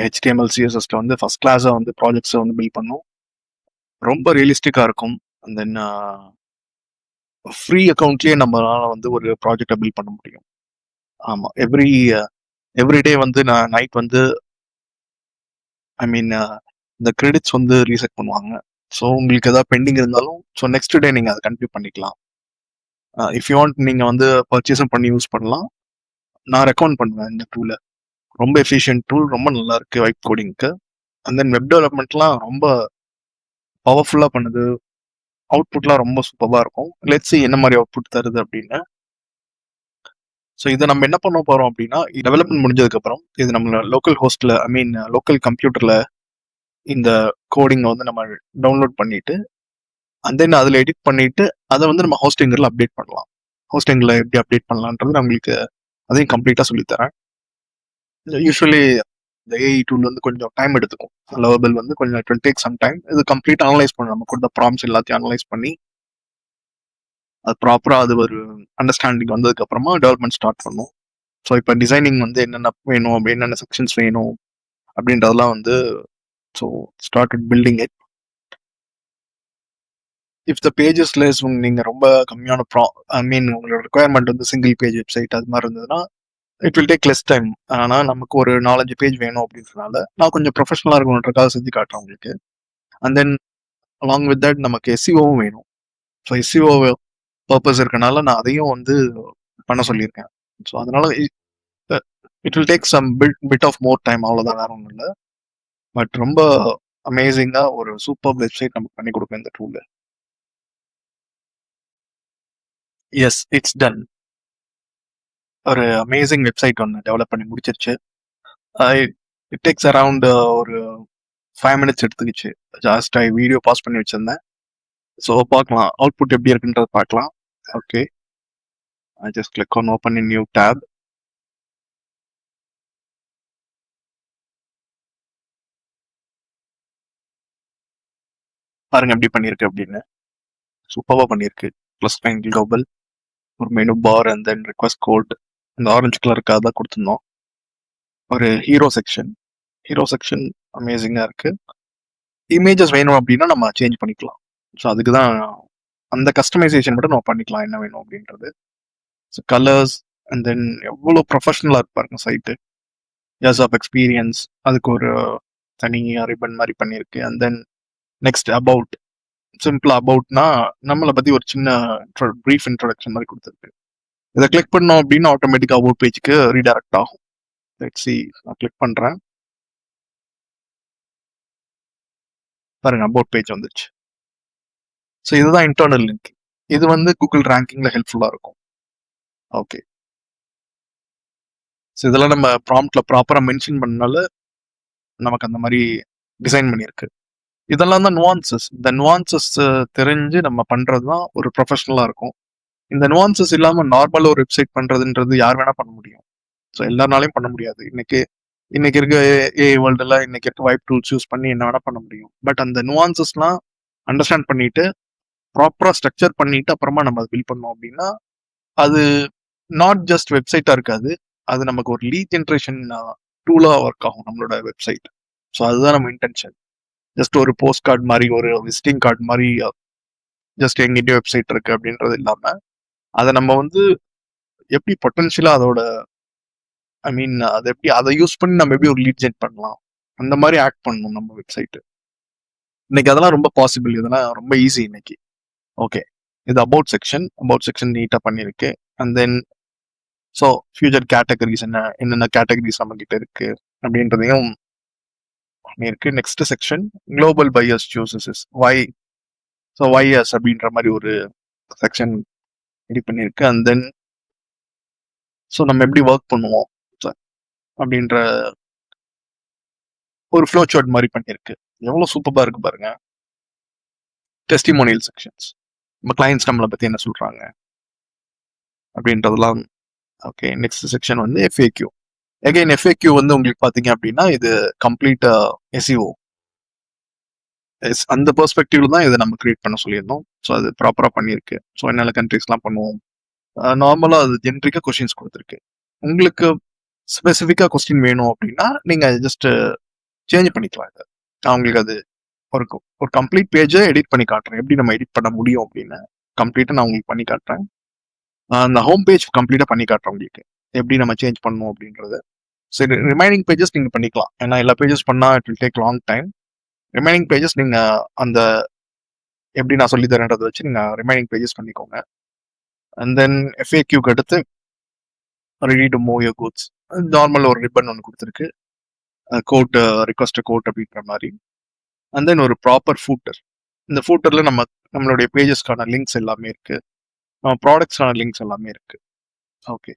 ஹெச்டிஎம்எல் சிஎஸ்எஸ்ல வந்து ஃபர்ஸ்ட் கிளாஸாக வந்து ப்ராஜெக்ட்ஸை வந்து பில்ட் பண்ணும். ரொம்ப ரியலிஸ்டிக்காக இருக்கும். அண்ட் தென் ஃப்ரீ அக்கௌண்ட்லேயே நம்மளால வந்து ஒரு ப்ராஜெக்டை பில்ட் பண்ண முடியும். ஆமாம், எவ்ரிடே வந்து நான் நைட் வந்து ஐ மீன் இந்த கிரெடிட்ஸ் வந்து ரீசெட் பண்ணுவாங்க. ஸோ உங்களுக்கு எதாவது பெண்டிங் இருந்தாலும் ஸோ நெக்ஸ்ட் டே நீங்கள் அதை கண்டினியூ பண்ணிக்கலாம். இஃப் யூ வாண்ட் நீங்கள் வந்து பர்ச்சேஸும் பண்ணி யூஸ் பண்ணலாம். நான் ரெக்கமெண்ட் பண்ணுவேன் இந்த டூலை. ரொம்ப எஃபிஷியன்ட் டூல், ரொம்ப நல்லா இருக்கு வைப் கோடிங்க்கு. அண்ட் தென் வெப் டெவலப்மெண்ட்லாம் ரொம்ப பவர்ஃபுல்லாக பண்ணுது. அவுட்புட்லாம் ரொம்ப சூப்பராக இருக்கும். லெட்ஸ் see என்ன மாதிரி அவுட்புட் தருது அப்படின்னு. ஸோ இதை நம்ம என்ன பண்ண போறோம் அப்படின்னா, டெவலப்மெண்ட் முடிஞ்சதுக்கப்புறம் இது நம்ம லோக்கல் ஹோஸ்ட்ல ஐ மீன் லோக்கல் கம்ப்யூட்டர்ல இந்த கோடிங்கை வந்து நம்ம டவுன்லோட் பண்ணிட்டு அண்ட் தென் அதில் எடிட் பண்ணிட்டு அதை வந்து நம்ம ஹோஸ்டிங்கில் அப்டேட் பண்ணலாம். ஹோஸ்டிங்கில் எப்படி அப்டேட் பண்ணலான்றது நான் உங்களுக்கு அதையும் கம்ப்ளீட்டாக சொல்லித்தரேன். யூஸ்வலி இந்த ஏஐ டூல் வந்து கொஞ்சம் டைம் எடுத்துக்கும். லவபிள் வந்து கொஞ்சம் it will take some time. இது கம்ப்ளீட் அனலைஸ் பண்ணணும். நம்ம கொடுத்த ப்ராம்ப்ட்ஸ் எல்லாத்தையும் அனலைஸ் பண்ணி அது ப்ராப்பராக அது ஒரு அண்டர்ஸ்டாண்டிங் வந்ததுக்கு அப்புறமா டெவலப்மெண்ட் ஸ்டார்ட் பண்ணும். ஸோ இப்போ டிசைனிங் வந்து என்னென்ன வேணும், என்னென்ன செக்ஷன்ஸ் வேணும் அப்படின்றதெல்லாம் வந்து so started building it. If the pages less நீங்கள் ரொம்ப கம்மியான ஐ மீன் உங்களோட ரெக்குயர்மெண்ட் வந்து சிங்கிள் பேஜ் வெப்சைட் அது மாதிரி இருந்ததுன்னா it will take less time. ஆனால் நமக்கு ஒரு 4-5 பேஜ் வேணும் அப்படின்றதுனால நான் கொஞ்சம் ப்ரொஃபஷனலாக இருக்கணுன்றக்காக செஞ்சு காட்டுறேன் உங்களுக்கு. And then along with that நமக்கு எஸ்இஓவும் வேணும். ஸோ எஸ்இஓ பர்பஸ் இருக்கனால நான் அதையும் வந்து பண்ண சொல்லியிருக்கேன். ஸோ அதனால it will take some bit of more time, அவ்வளோதான், வேற ஒன்றும் இல்லை. பட் ரொம்ப அமேசிங்காக ஒரு சூப்பர் வெப்சைட் நமக்கு பண்ணி கொடுக்கும் இந்த டூல். Yes, it's done. ஒரு அமேசிங் வெப்சைட் ஒன்று டெவலப் பண்ணி முடிச்சிருச்சு. இட் டேக்ஸ் அரவுண்ட் ஒரு 5 minutes எடுத்துக்கிச்சு. ஜாஸ்ட் வீடியோ பாஸ் பண்ணி வச்சிருந்தேன். ஸோ பார்க்கலாம் அவுட்புட் எப்படி இருக்குன்றது பார்க்கலாம். Okay, I just click on open in new tab. பாருங்க எப்படி பண்ணியிருக்கு அப்படின்னு. சூப்பராக பண்ணியிருக்கு. ப்ளஸ் லைன் குளோபல், ஒரு menu bar and then request quote, இந்த ஆரஞ்சு கலருக்காக தான் கொடுத்துருந்தோம். ஒரு ஹீரோ செக்ஷன் அமேசிங்காக இருக்கு. இமேஜஸ் வேணும் அப்படின்னா நம்ம சேஞ்ச் பண்ணிக்கலாம். ஸோ அதுக்கு தான் அந்த கஸ்டமைசேஷன் மட்டும் நம்ம பண்ணிக்கலாம் என்ன வேணும் அப்படின்றது. ஸோ கலர்ஸ் அண்ட் தென் எவ்வளோ ப்ரொஃபஷ்னலாக இருப்பாருங்க சைட்டு. இயர்ஸ் ஆஃப் எக்ஸ்பீரியன்ஸ், அதுக்கு ஒரு தனி ரிப்பன் மாதிரி பண்ணியிருக்கு. And then next about, simple அபவுட்னா நம்மளை பற்றி ஒரு சின்ன ப்ரீஃப் இன்ட்ரோடக்ஷன் மாதிரி கொடுத்துருக்கு. இதை கிளிக் பண்ணோம் அப்படின்னா ஆட்டோமேட்டிக்காக அபவுட் பேஜுக்கு ரீடைரக்ட் ஆகும். லெட்ஸ் see, நான் கிளிக் பண்ணுறேன். பாருங்க அபவுட் பேஜ் வந்துச்சு. ஸோ இதுதான் இன்டர்னல் லிங்க். இது வந்து கூகுள் ரேங்கிங்கில் ஹெல்ப்ஃபுல்லாக இருக்கும். ஓகே, ஸோ இதெல்லாம் நம்ம ப்ராம்ப்ட்ல ப்ராப்பராக மென்ஷன் பண்ணனால நமக்கு அந்த மாதிரி டிசைன் பண்ணியிருக்கு. இதெல்லாம் தான் nuances. இந்த nuances தெரிஞ்சு நம்ம பண்றது தான் ஒரு ப்ரொஃபஷனலா இருக்கும். இந்த nuances இல்லாம நார்மல் ஒரு வெப்சைட் பண்றதுன்றது யார் வேணா பண்ண முடியும். ஸோ எல்லாருனாலையும் பண்ண முடியாது. இன்னைக்கு இருக்க ஏஐ வேர்ல்டுல இன்னைக்கு இருக்க வைப் டூல்ஸ் யூஸ் பண்ணி என்ன வேணா பண்ண முடியும். பட் அந்த nuancesலாம் அண்டர்ஸ்டாண்ட் பண்ணிட்டு ப்ராப்பரா ஸ்ட்ரக்சர் பண்ணிட்டு அப்புறமா நம்ம அதை பில்ட் பண்ணோம் அப்படின்னா அது நாட் ஜஸ்ட் வெப்சைட்டா இருக்காது. அது நமக்கு ஒரு லீட் ஜென்ரேஷன் டூலா ஒர்க் ஆகும் நம்மளோட வெப்சைட். ஸோ அதுதான் நம்ம இன்டென்ஷன். ஜஸ்ட் ஒரு போஸ்ட் கார்டு மாதிரி ஒரு விசிட்டிங் கார்டு மாதிரி ஜஸ்ட் எங்கிட்ட வெப்சைட் இருக்கு அப்படின்றது இல்லாம அதை நம்ம வந்து எப்படி பொட்டன்ஷியலா அதோட ஐ மீன் அதை எப்படி அதை யூஸ் பண்ணி நம்ம எப்படி ஒரு லீட் ஜென் பண்ணலாம் அந்த மாதிரி ஆக்ட் பண்ணணும் நம்ம வெப்சைட். இன்னைக்கு அதெல்லாம் ரொம்ப பாசிபிள், இதெல்லாம் ரொம்ப ஈஸி இன்னைக்கு. ஓகே, இது அபவுட் செக்ஷன் நீட்டாக பண்ணியிருக்கு. And then so future categories என்னென்ன கேட்டகரிஸ் நம்ம கிட்ட இருக்கு அப்படின்றதையும் பண்ணியிருக்கு. Next section global buyers choose us why. So why us அப்படின்ற மாதிரி ஒரு செக்ஷன் ரெடி பண்ணியிருக்கு. அண்ட் தென் ஸோ நம்ம எப்படி ஒர்க் பண்ணுவோம் அப்படின்ற ஒரு ஃப்ளோ சார்ட் மாதிரி பண்ணியிருக்கு. எவ்வளோ சூப்பராக இருக்கு பாருங்க. டெஸ்டிமோனியல் செக்ஷன்ஸ், நம்ம கிளைண்ட்ஸ் நம்மளை பற்றி என்ன சொல்கிறாங்க அப்படின்றதெல்லாம். ஓகே, நெக்ஸ்ட் செக்ஷன் வந்து எஃப்ஏக்யூ. அகைன் எஃப்ஏக்யூ வந்து உங்களுக்கு பார்த்தீங்க அப்படின்னா இது கம்ப்ளீட் எஸ்இஓ அந்த பெர்ஸ்பெக்டிவ்ல தான் இதை நம்ம கிரியேட் பண்ண சொல்லியிருந்தோம். ஸோ அது ப்ராப்பராக பண்ணியிருக்கு. ஸோ என்னென்ன கண்ட்ரிஸ்லாம் பண்ணுவோம், நார்மலாக அது ஜென்ரிக்காக கொஸ்டின்ஸ் கொடுத்துருக்கு. உங்களுக்கு ஸ்பெசிஃபிக்காக கொஸ்டின் வேணும் அப்படின்னா நீங்கள் ஜஸ்ட் சேஞ்ச் பண்ணிக்கலாம். இது அவங்களுக்கு அது ஒரு கம்ப்ளீட் பேஜை எடிட் பண்ணி காட்டுறேன், எப்படி நம்ம எடிட் பண்ண முடியும் அப்படின்னு கம்ப்ளீட்டாக நான் உங்களுக்கு பண்ணி காட்டுறேன். அந்த ஹோம் பேஜ் கம்ப்ளீட்டாக பண்ணி காட்டுறேன் உங்களுக்கு எப்படி நம்ம சேஞ்ச் பண்ணணும் அப்படின்றது. சரி, ரிமைனிங் பேஜஸ் நீங்கள் பண்ணிக்கலாம், ஏன்னா எல்லா பேஜஸ் பண்ணால் it will take long time. Remaining pages நீங்கள் அந்த எப்படி நான் சொல்லி தரேன்றதை வச்சு நீங்கள் ரிமைனிங் பேஜஸ் பண்ணிக்கோங்க. அண்ட் தென் எஃப்ஏக்யூக்கு அடுத்து ready to move your goods, normal ஒரு ரிப்பன் ஒன்று கொடுத்துருக்கு, கோட் ரிக்வஸ்ட் கோட் அப்படின்ற மாதிரி. அண்ட் தென் ஒரு ப்ராப்பர் ஃபூட்டர். இந்த ஃபூட்டரில் நம்மளுடைய பேஜஸ்க்கான லிங்க்ஸ் எல்லாமே இருக்கு, நம்ம ப்ராடக்ட்ஸ்க்கான லிங்க்ஸ் எல்லாமே இருக்கு. ஓகே,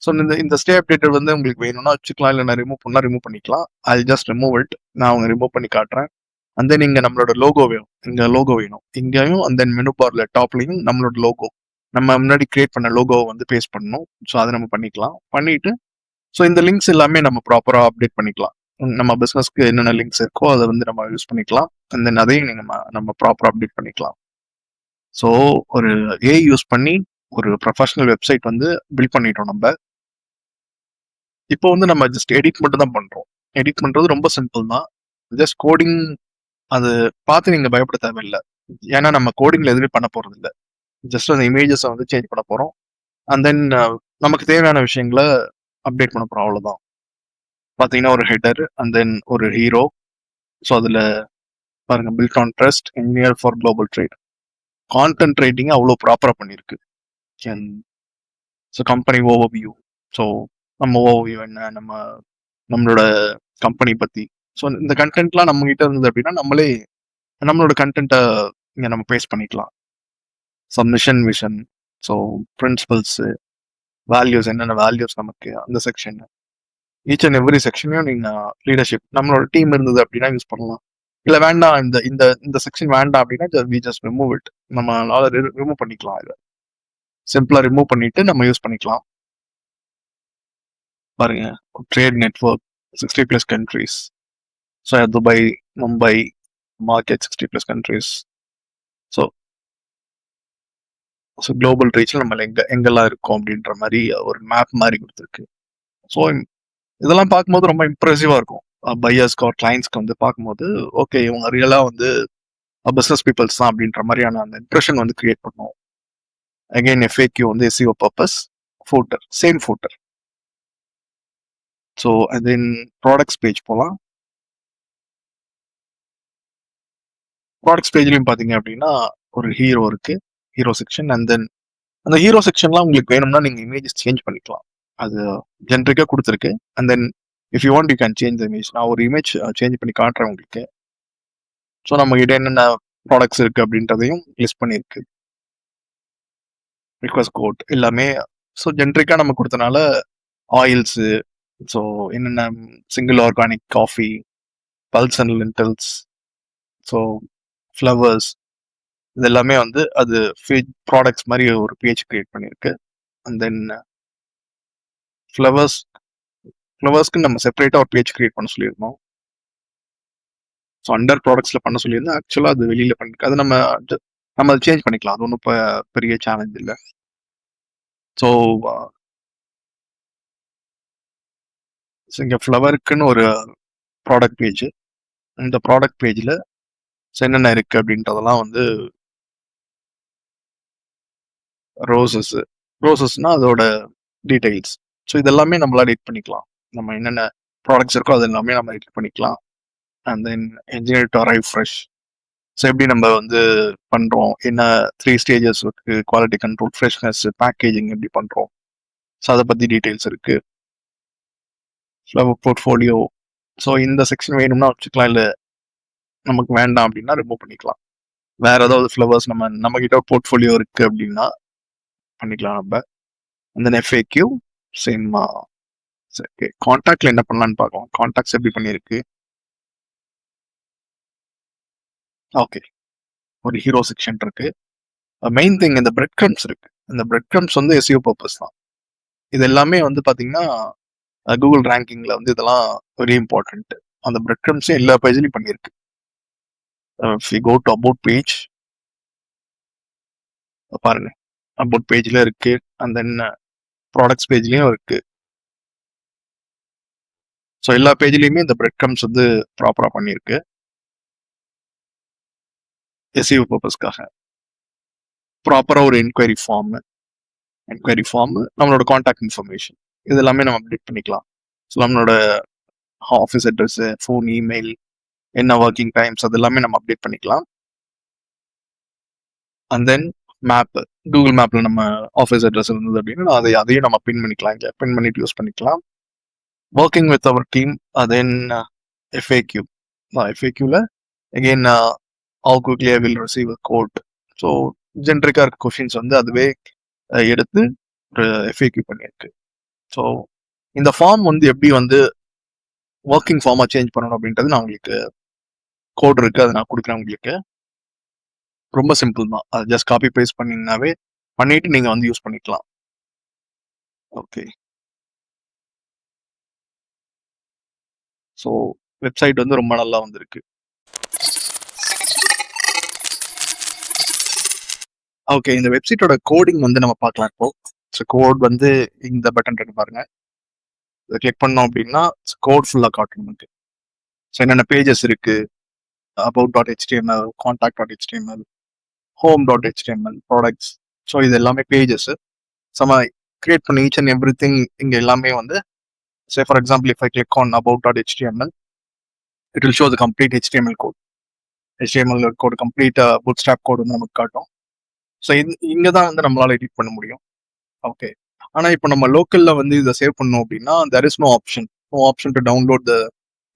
ஸோ இந்த ஸ்டே அப்டேட்டட் வந்து உங்களுக்கு வேணும்னா வச்சுக்கலாம், இல்லை நான் ரிமூவ் பண்ணிக்கலாம். I just remove it. நான் அவங்க ரிமூவ் பண்ணி காட்டுறேன். அண்ட் தென் இங்கே நம்மளோட லோகோ வேணும், இங்கே லோகோ வேணும் இங்கேயும். அண்ட் தென் மெனு பார்ல டாப்லையும் நம்மளோட லோகோ, நம்ம முன்னாடி கிரியேட் பண்ண லோகோவை வந்து பேஸ்ட் பண்ணணும். ஸோ அதை நம்ம பண்ணிக்கலாம். பண்ணிட்டு ஸோ இந்த லிங்க்ஸ் எல்லாமே நம்ம ப்ராப்பராக அப்டேட் பண்ணிக்கலாம். நம்ம பிஸ்னஸ்க்கு என்னென்ன லிங்க்ஸ் இருக்கோ அதை வந்து நம்ம யூஸ் பண்ணிக்கலாம். அண்ட் தென் அதையும் நம்ம ப்ராப்பராக அப்டேட் பண்ணிக்கலாம். ஸோ ஒரு ஏஐ யூஸ் பண்ணி ஒரு ப்ரொஃபஷனல் வெப்சைட் வந்து பில்ட் பண்ணிட்டோம் நம்ம. இப்போ வந்து நம்ம ஜஸ்ட் எடிட் மட்டும் தான் பண்ணுறோம். எடிட் பண்ணுறது ரொம்ப சிம்பிள் தான். ஜஸ்ட் கோடிங் அது பார்த்து நீங்கள் பயப்பட தேவையில்லை, ஏன்னா நம்ம கோடிங்கில் எதுவுமே பண்ண போகிறது இல்லை. ஜஸ்ட் அந்த இமேஜஸை வந்து சேஞ்ச் பண்ண போகிறோம். அண்ட் தென் நமக்கு தேவையான விஷயங்களை அப்டேட் பண்ண போகிறோம், அவ்வளோதான். பார்த்தீங்கன்னா ஒரு ஹெடர் அண்ட் தென் ஒரு ஹீரோ. ஸோ அதில் பாருங்க, built on trust, engineer for global trade. Content writing அவ்வளோ ப்ராப்பராக பண்ணியிருக்கு. So company overview. ஸோ நம்ம ஓவர்வியூ என்ன, நம்மளோட கம்பெனி பற்றி. ஸோ இந்த கண்டென்ட்லாம் நம்ம கிட்ட இருந்தது அப்படின்னா நம்மளே நம்மளோட கண்டென்ட்டை இங்கே நம்ம பேஸ்ட் பண்ணிக்கலாம். So mission vision, so principles, values, என்னென்ன வேல்யூஸ் நமக்கு அந்த செக்ஷன், ஈச் அண்ட் எவ்ரி செக்ஷனையும் நீங்கள் லீடர்ஷிப் நம்மளோட டீம் இருந்தது அப்படின்னா யூஸ் பண்ணலாம். இல்லை வேண்டாம், இந்த இந்த இந்த செக்ஷன் வேண்டாம் அப்படின்னா வி ஜஸ்ட் ரிமூவ் இட். நம்மளால ரிமூவ் பண்ணிக்கலாம். இதை சிம்பிளாக ரிமூவ் பண்ணிட்டு நம்ம யூஸ் பண்ணிக்கலாம். பாருங்க, trade network 60+ countries. So Dubai, Mumbai market 60+ countries. So global ரீச்சில் நம்ம எங்கெல்லாம் இருக்கோம் அப்படின்ற மாதிரி ஒரு மேப் மாதிரி கொடுத்துருக்கு. ஸோ இதெல்லாம் பார்க்கும்போது ரொம்ப இம்ப்ரெசிவாக இருக்கும். பையர்ஸ்க்கு ஒரு கிளைண்ட்ஸ்க்கு வந்து பார்க்கும்போது ஓகே, இவங்க ரியலாக வந்து பிஸ்னஸ் பீப்புள்ஸ் தான் அப்படின்ற மாதிரியான அந்த இம்ப்ரெஷன் வந்து கிரியேட் பண்ணுவோம். அகெயின் எஃப்ஏக்யூ வந்து SEO purpose, footer same footer. So and then products page போகலாம். ப்ராடக்ட்ஸ் பேஜ்லையும் பார்த்தீங்க அப்படின்னா ஒரு ஹீரோ இருக்கு, ஹீரோ செக்ஷன். அண்ட் தென் அந்த ஹீரோ செக்ஷன்லாம் உங்களுக்கு வேணும்னா நீங்கள் இமேஜஸ் சேஞ்ச் பண்ணிக்கலாம், அது ஜென்ரிக்காக கொடுத்துருக்கு. And then if you want you can change the image. நான் ஒரு இமேஜ் சேஞ்ச் பண்ணி காட்டுறேன் உங்களுக்கு. ஸோ நம்ம கிட்ட என்னென்ன ப்ராடக்ட்ஸ் இருக்கு அப்படின்றதையும் லிஸ்ட் பண்ணியிருக்கு, ரிக்வஸ்ட் கோட் எல்லாமே. ஸோ ஜென்ரிக்காக நம்ம கொடுத்தனால ஆயில்ஸு, ஸோ என்னென்ன single organic coffee, pulse and lentils, so flowers இது எல்லாமே வந்து அது ப்ராடக்ட்ஸ் மாதிரி ஒரு பேஜ் கிரியேட் பண்ணியிருக்கு. அண்ட் தென் ஃப்ளவர்ஸ் ஃப்ளவர்ஸ்க்கு நம்ம செப்பரேட்டாக ஒரு பேஜ் கிரியேட் பண்ண சொல்லியிருந்தோம். ஸோ அண்டர் ப்ராடக்ட்ஸில் பண்ண சொல்லியிருந்தோம். ஆக்சுவலாக அது வெளியில் பண்ணிருக்கு. அது நம்ம அதை சேஞ்ச் பண்ணிக்கலாம். அது ஒன்றும் இப்போ பெரிய சேலஞ்ச் இல்லை. ஸோ இங்கே ஃப்ளவருக்குன்னு ஒரு ப்ராடக்ட் பேஜ். இந்த ப்ராடக்ட் பேஜில் என்னென்ன இருக்குது அப்படின்றதெல்லாம் வந்து ரோசஸ்னால் அதோட டீடைல்ஸ். ஸோ இதெல்லாமே நம்மளால் எடிட் பண்ணிக்கலாம். நம்ம என்னென்ன ப்ராடக்ட்ஸ் இருக்கோ அது எல்லாமே நம்ம எடிட் பண்ணிக்கலாம். And then engineer to arrive fresh. So எப்படி நம்ம வந்து பண்ணுறோம், என்ன 3 ஸ்டேஜஸ் இருக்குது, குவாலிட்டி கண்ட்ரோல், ஃப்ரெஷ்னஸ், பேக்கேஜிங் எப்படி பண்ணுறோம், ஸோ அதை பற்றி டீட்டெயில்ஸ் இருக்குது. Flower portfolio. ஸோ இந்த செக்ஷன் வேணும்னா வச்சுக்கலாம், இல்லை நமக்கு வேண்டாம் அப்படின்னா ரிமூவ் பண்ணிக்கலாம். வேற ஏதாவது ஃப்ளவர்ஸ் நம்ம கிட்ட ஒரு போர்ட்ஃபோலியோ இருக்குது அப்படின்னா பண்ணிக்கலாம் நம்ம. அந்த எஃப்ஏக்யூ சேம். சரி, கான்டாக்ட்ல என்ன பண்ணலான்னு பார்க்கலாம். கான்டாக்ட்ஸ் எப்படி பண்ணியிருக்கு. ஓகே, ஒரு ஹீரோ செக்ஷன் இருக்கு. மெயின் திங் இந்த பிரெட் கிரம்ஸ் இருக்கு. இந்த பிரெட் கிரம்ஸ் வந்து எஸ்இஓ பர்பஸ் தான். இது எல்லாமே வந்து பாத்தீங்கன்னா கூகுள் ரேங்கிங்ல வந்து இதெல்லாம் வெரி இம்பார்ட்டன்ட். அந்த பிரெட் கிரம்ஸும் எல்லா பேஜ்லயும் பண்ணியிருக்கு. if you go to about page, பாருங்க அபவுட் பேஜ்ல இருக்கு. அண்ட் தென் ப்ராடக்ட்ஸ் பேஜ்லயும் இருக்கு. ஸோ எல்லா பேஜ்லயுமே இந்த பிரெட் கிரம்ஸ் வந்து ப்ராப்பரா பண்ணியிருக்கு எஸ்இஓ பர்பஸ்க்காக. ப்ராப்பரா ஒரு என்கொயரி ஃபார்ம், நம்மளோட கான்டாக்ட் இன்ஃபர்மேஷன் இது எல்லாமே நம்ம அப்டேட் பண்ணிக்கலாம். ஸோ நம்மளோட ஆஃபீஸ் அட்ரஸ், ஃபோன், இமெயில், என்ன ஒர்க்கிங் டைம்ஸ் அது எல்லாமே நம்ம அப்டேட் பண்ணிக்கலாம். அண்ட் தென் மேப், கூகுள் மேப்ல நம்ம ஆஃபீஸ் அட்ரஸ் இருந்தது அப்படின்னா அதையும் நம்ம பின் பண்ணிக்கலாம். இங்கே பின் பண்ணிட்டு யூஸ் பண்ணிக்கலாம். Working with our team. Then FAQ. எஃப்ஏக்யூல again how quickly I will receive a quote. So ஜென்ரிக்காக இருக்க கொஷின்ஸ் வந்து அதுவே எடுத்து ஒரு எஃப்ஏக்யூ பண்ணியிருக்கு. ஸோ இந்த ஃபார்ம் வந்து எப்படி வந்து ஒர்க்கிங் ஃபார்மாக சேஞ்ச் பண்ணணும் அப்படின்றது நான் உங்களுக்கு கோட் இருக்கு, அதை நான் கொடுக்குறேன் உங்களுக்கு. ரொம்ப சிம்பிள் தான். அது ஜஸ்ட் காப்பி பேஸ்ட் பண்ணிங்கனாவே பண்ணிட்டு நீங்கள் வந்து யூஸ் பண்ணிக்கலாம். ஓகே, ஸோ வெப்சைட் வந்து ரொம்ப நல்லா வந்திருக்கு. ஓகே, இந்த வெப்சைட்டோட கோடிங் வந்து நம்ம பார்க்கலாம் இப்போ. ஸோ கோட் வந்து இந்த பட்டன் இருக்கு பாருங்க, இதை கிளிக் பண்ணோம் அப்படின்னா கோட் ஃபுல்லாக காட்டும் நமக்கு. ஸோ என்னென்ன பேஜஸ் இருக்கு, about.html, contact.html, home.html, products. So இது எல்லாமே பேஜஸ் நம்ம கிரியேட் பண்ணி ஈச் அண்ட் எவ்ரி திங் இங்கே எல்லாமே வந்து. Say for example, if I click on about.html, it will show the complete HTML code. HTML code complete bootstrap code வந்து நமக்கு காட்டும். ஸோ இங்கே தான் வந்து நம்மளால எடிட் பண்ண முடியும். ஓகே, ஆனால் இப்போ நம்ம லோக்கலில் வந்து இதை சேவ் பண்ணோம் அப்படின்னா there is no option to download the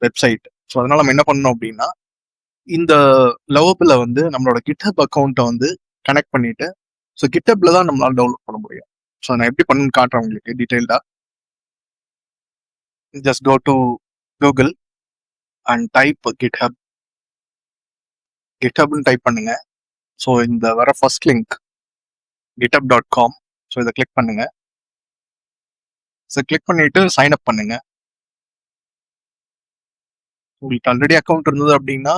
website. So அதனால நம்ம என்ன பண்ணோம் அப்படின்னா இந்த லவபில் வந்து நம்மளோட கிட்ஹப் அக்கௌண்ட்டை வந்து கனெக்ட் பண்ணிட்டு, ஸோ கிட்ஹப்ல தான் நம்மளால டவுன்லோட் பண்ண முடியும். ஸோ நான் எப்படி பண்ணணும்னு காட்டுறேன் உங்களுக்கு டீட்டெயில்டாக. Just go to Google and type கிட்ஹப்னு டைப் பண்ணுங்க. ஸோ இந்த வர ஃபர்ஸ்ட் லிங்க் github.com. ஸோ இதை கிளிக் பண்ணுங்க. ஸோ கிளிக் பண்ணிட்டு சைன் அப் பண்ணுங்க. உங்களுக்கு ஆல்ரெடி அக்கௌண்ட் இருந்தது அப்படின்னா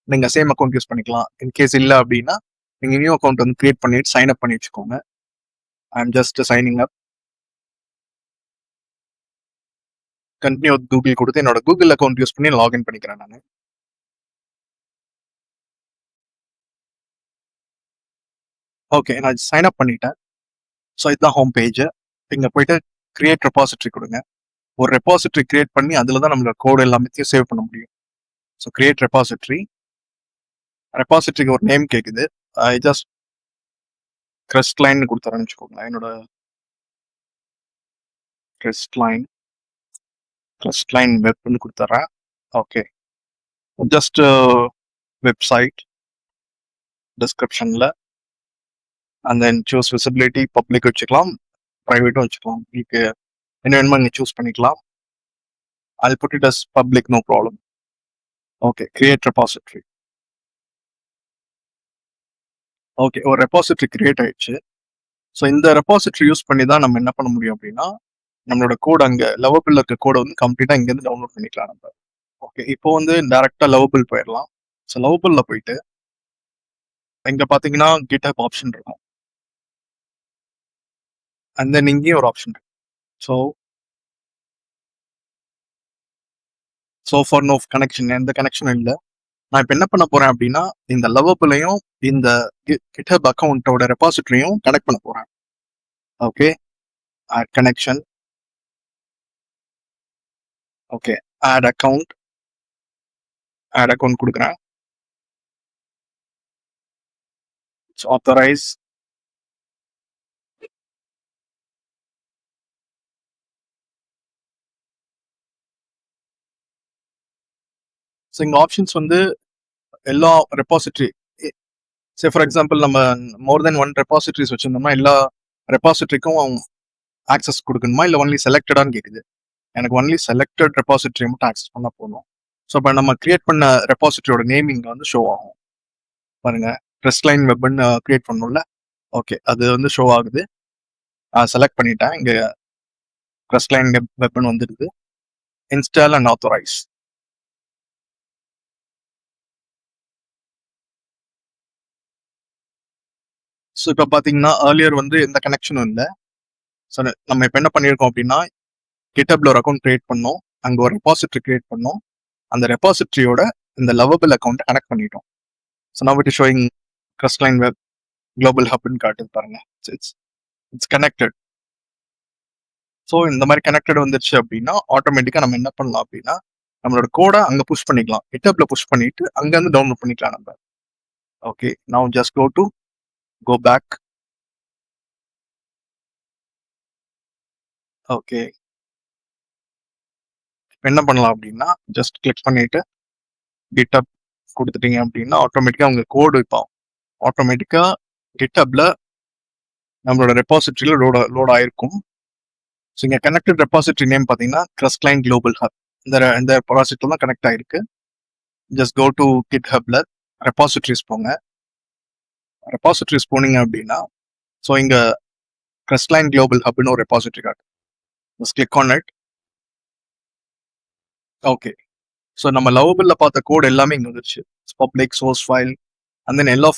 நீங்க சேம் அக்கௌண்ட் யூஸ் பண்ணிக்கலாம். இன்கேஸ் இல்லை அப்படின்னா நீங்க நியூ அக்கௌண்ட் வந்து கிரியேட் பண்ணிட்டு சைன் அப் பண்ணி வச்சுக்கோங்க. I am just signing up. Continue Google கொடுத்து என்னோட கூகுள் அக்கௌண்ட் யூஸ் பண்ணி லாகின் பண்ணிக்கிறேன் நான். ஓகே, நான் சைன் அப் பண்ணிட்டேன். ஸோ இதுதான் ஹோம் பேஜ். இங்கே போயிட்டு கிரியேட் ரெபாசிட்டரி கொடுங்க. ஒரு ரெபாசிட்டரி கிரியேட் பண்ணி அதில் தான் நம்மளோட கோடு எல்லாமே சேவ் பண்ண முடியும். ஸோ கிரியேட் ரெபாசிட்டரிக்கு ஒரு நேம் கேட்குது. ஐ ஜஸ்ட் கிரெஸ்ட்லைன் கொடுத்துறேன்னு வச்சுக்கோங்களேன். என்னோட கிரெஸ்ட்லைன் வெப்னு கொடுத்துட்றேன். ஓகே, ஜஸ்ட் வெப்சைட் டிஸ்கிரிப்ஷனில் and then choose visibility, public வச்சுக்கலாம், ப்ரைவேட்டும் வச்சுக்கலாம். உங்களுக்கு என்ன வேணுமோ நீங்கள் சூஸ் பண்ணிக்கலாம். I'll put it as public, no problem. Okay, create repository. Okay, ஒரு ரெபாசிட்டரி கிரியேட் ஆயிடுச்சு. ஸோ இந்த ரெபாசிட்டரி யூஸ் பண்ணி தான் நம்ம என்ன பண்ண முடியும் அப்படின்னா, நம்மளோட கோட் அங்கே லவபிள் இருக்க கோடை வந்து கம்ப்ளீட்டாக இங்கேருந்து டவுன்லோட் பண்ணிக்கலாம் நம்ம. ஓகே, இப்போ வந்து டைரக்டா லவபிள் போயிடலாம். ஸோ லவபிள்ல போயிட்டு இங்க பாத்தீங்கன்னா கிட்ஹப் ஆப்ஷன் இருக்கும். அண்ட் தென் இங்கேயும் ஒரு ஆப்ஷன் இருக்கு. ஸோ ஃபார் நோ கனெக்ஷன், எந்த கனெக்ஷனும் இல்லை. நான் இப்போ என்ன பண்ண போறேன் அப்படின்னா, இந்த லவபிளையும் இந்த கிட்ஹப் அக்கௌண்ட்டோட ரெபாசிட்டரியும் கனெக்ட் பண்ண போறேன். Okay, add connection. Okay, add account கொடுக்குறேன். ஆத்தரைஸ். ஸோ இங்க ஆப்ஷன்ஸ் வந்து எல்லா ரெபாசிட்டரி, சே ஃபார் எக்ஸாம்பிள் நம்ம மோர் தென் ஒன் ரெபாசிட்டரிஸ் வச்சிருந்தோம்னா எல்லா ரெபாசிட்டரிக்கும் ஆக்சஸ் கொடுக்கணுமா, இல்லை ஒன்லி செலக்டடான்னு கேட்குது. எனக்கு ஒன்லி செலக்டட் ரெபாசிட்டரி மட்டும் ஆக்சஸ் பண்ணால் போதும். ஸோ இப்போ நம்ம கிரியேட் பண்ண ரெபாசிட்டரியோட நேம் இங்கே வந்து ஷோ ஆகும். பாருங்க, ட்ரெஸ்ட்லைன் வெப்னு கிரியேட் பண்ணோம்ல. ஓகே, அது வந்து ஷோ ஆகுது. செலக்ட் பண்ணிட்டேன். இங்கே ட்ரெஸ்ட்லைன் வெப்னு வந்துடுது. Install and authorise. ஸோ இப்போ பார்த்தீங்கன்னா ஏர்லியர் வந்து எந்த கனெக்ஷனும் இல்லை. ஸோ நம்ம இப்போ என்ன பண்ணியிருக்கோம் அப்படின்னா, கிட்டப்ல ஒரு அக்கௌண்ட் கிரியேட் பண்ணோம், அங்கே ஒரு ரெபாசிட்டரி கிரியேட் பண்ணோம், அந்த ரெபாசிட்டரியோட இந்த லவபிள் அக்கௌண்ட்டை கனெக்ட் பண்ணிட்டோம். So now it is showing Crestline Web Global ஹப்னு காட்டுது பாருங்க. It's connected. ஸோ இந்த மாதிரி கனெக்டட் வந்துருச்சு அப்படின்னா ஆட்டோமேட்டிக்காக நம்ம என்ன பண்ணலாம் அப்படின்னா, நம்மளோட கோடை அங்கே புஷ் பண்ணிக்கலாம். கிட்டப்ல புஷ் பண்ணிட்டு அங்கேருந்து டவுன்லோட் பண்ணிக்கலாம் நம்ம. Okay, now just go back. Okay, என்ன பண்ணலாம் அப்படின்னா, ஜஸ்ட் கிளிக் பண்ணிட்டு கிட்டப் கொடுத்துட்டீங்க அப்படின்னா ஆட்டோமேட்டிக்காக உங்க கோடு இப்போ ஆட்டோமேட்டிக்காக கிட்டப்ல நம்மளோட ரெபாசிட்டரியில் லோட் ஆயிருக்கும். ஸோ இங்கே கனெக்டட் ரெபாசிட்டரி நேம் பார்த்தீங்கன்னா ட்ரெஸ்ட்லைன் குளோபல் ஹப், இந்த ரெபாசிட்டரி தான் கனெக்ட் ஆயிருக்கு. ஜஸ்ட் கோ டு கிட்ஹப்ல ரெபாசிட்டரிஸ் போங்க. ரெபாசிட்டரிஸ் போனீங்க அப்படின்னா, ஸோ இங்க ட்ரெஸ்ட்லைன் குளோபல் ஹப்னு ஒரு ரெபாசிட்டரி காட்டு. Just click on it. Okay, so நம்ம லவபிள்ல பார்த்த கோட் எல்லாமே இங்கே வந்துருச்சு. பப்ளிக் சோர்ஸ் ஃபைல் அண்ட் தென் எல்லா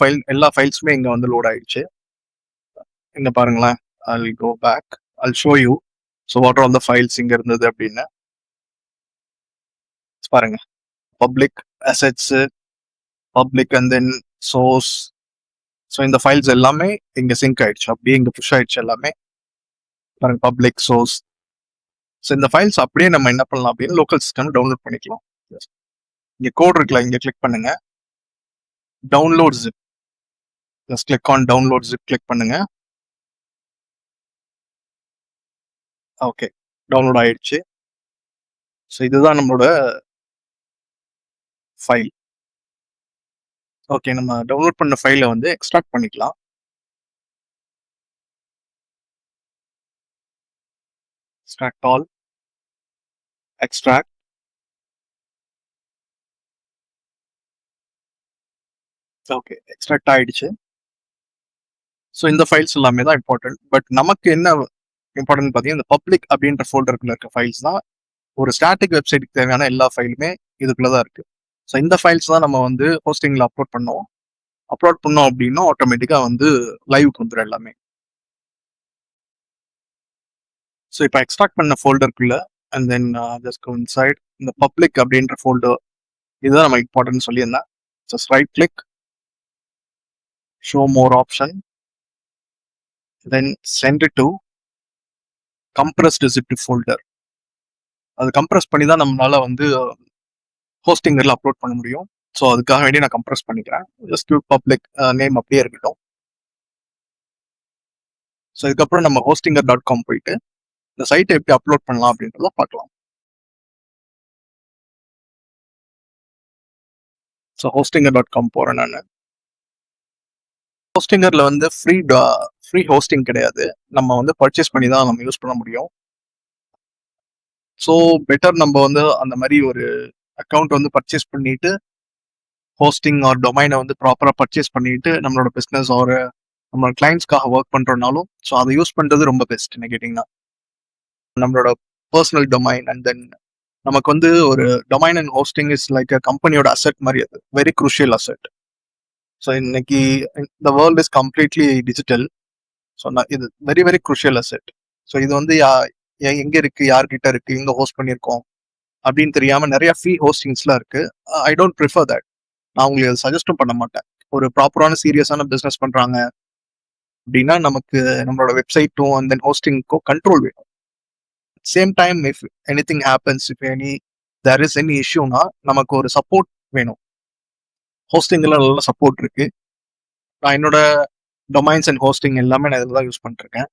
ஃபைல்ஸுமே இங்கே வந்து லோட் ஆயிடுச்சு. இங்க பாருங்களேன், I'll go back, I'll show you. So what are all the files இங்க இருந்தது அப்படின்னு பாருங்க. Public assets, public and then source. So இந்த ஃபைல்ஸ் எல்லாமே இங்க சிங்க் ஆயிடுச்சு, அப்படியே இங்க புஷ் ஆயிடுச்சு எல்லாமே. பாருங்க, பப்ளிக் சோர்ஸ். ஸோ இந்த ஃபைல்ஸ் அப்படியே நம்ம என்ன பண்ணலாம் அப்படின்னு லோக்கல் சிஸ்டம் டவுன்லோட் பண்ணிக்கலாம். இங்க கோட் இருக்குல்ல, இங்க கிளிக் பண்ணுங்க, download zip. Just click on download zip click பண்ணுங்க. ஓகே, டவுன்லோட் ஆயிடுச்சு. ஸோ இதுதான் நம்மளோட ஃபைல். ஓகே, நம்ம டவுன்லோட் பண்ண ஃபைலை வந்து எக்ஸ்ட்ராக்ட் பண்ணிக்கலாம். Extract all, extract. Okay, extract ஆயிடுச்சு. ஸோ இந்த ஃபைல்ஸ் எல்லாமே தான் இம்பார்ட்டன்ட். பட் நமக்கு என்ன இம்பார்ட்டன்ட் பார்த்தீங்கன்னா, இந்த பப்ளிக் அப்படின்ற ஃபோல்டருக்குள்ள இருக்க ஃபைல்ஸ் தான். ஒரு ஸ்டாட்டிக் வெப்சைட்டுக்கு தேவையான எல்லா ஃபைலுமே இதுக்குள்ள தான் இருக்கு. ஸோ இந்த ஃபைல்ஸ் தான் நம்ம வந்து ஹோஸ்டிங்ல அப்லோட் பண்ணோம் அப்படின்னா ஆட்டோமேட்டிக்காக வந்து லைவுக்கு வந்துடும் எல்லாமே. ஸோ இப்போ எக்ஸ்ட்ராக்ட் பண்ண ஃபோல்டருக்குள்ள and then just go inside இந்த பப்ளிக் அப்படின்ற ஃபோல்டர், இதுதான் நம்ம இம்பார்ட்டன்ட் சொல்லியிருந்தேன். Just right click, show more option, then send it to compressed zip folder. அது கம்ப்ரஸ் பண்ணி தான் நம்மளால வந்து ஹோஸ்டிங்கர்ல அப்லோட் பண்ண முடியும். ஸோ அதுக்காக வேண்டி நான் கம்ப்ரஸ் பண்ணிக்கிறேன். ஜஸ்ட் பப்ளிக் நேம் அப்படியே இருக்கட்டும். ஸோ இதுக்கப்புறம் நம்ம hostinger.com போயிட்டு இந்த சைட்டை எப்படி அப்லோட் பண்ணலாம் அப்படின்றத பார்க்கலாம். ஸோ hostinger.com போறேன் நான். ஹோஸ்டிங்கர்ல வந்து ஃப்ரீ ஹோஸ்டிங் கிடையாது. நம்ம வந்து பர்ச்சேஸ் பண்ணி தான் நம்ம யூஸ் பண்ண முடியும். ஸோ பெட்டர் நம்ம வந்து அந்த மாதிரி ஒரு அக்கௌண்ட் வந்து பர்ச்சேஸ் பண்ணிட்டு ஹோஸ்டிங் ஆர் டொமைனை வந்து ப்ராப்பராக பர்ச்சேஸ் பண்ணிட்டு நம்மளோட பிஸ்னஸ் ஒரு நம்ம கிளைண்ட்ஸ்க்காக ஒர்க் பண்ணுறோம்னாலும் ஸோ அதை யூஸ் பண்ணுறது ரொம்ப பெஸ்ட் என்ன கேட்டிங்கன்னா. நம்மளோட பர்சனல் டொமைன் அண்ட் தென் நமக்கு வந்து ஒரு domain and hosting is like கம்பெனியோட அசெட் மாதிரி, அது வெரி குரூஷியல் அசெட். ஸோ இன்னைக்கு the world is completely digital. So இது very very crucial asset. So இது வந்து எங்க இருக்கு, யார்கிட்ட இருக்கு, எங்க ஹோஸ்ட் பண்ணியிருக்கோம் அப்படின்னு தெரியாம நிறைய ஃப்ரீ ஹோஸ்டிங்ஸ்லாம் இருக்கு. I don't prefer that. நான் உங்களுக்கு சஜஸ்டும் பண்ண மாட்டேன். ஒரு ப்ராப்பரான சீரியஸான பிஸ்னஸ் பண்றாங்க அப்படின்னா நமக்கு நம்மளோட வெப்சைட்டும் அண்ட் தென் ஹோஸ்டிங்க்கும் கண்ட்ரோல் வேணும். Same time if anything happens, if any there is any இஷ்யூனா நமக்கு ஒரு சப்போர்ட் வேணும். ஹோஸ்டிங்ல நல்ல சப்போர்ட் இருக்கு. நான் என்னோட டொமைன்ஸ் அண்ட் ஹோஸ்டிங் எல்லாமே நான் இதில் தான் யூஸ் பண்ணிருக்கேன்.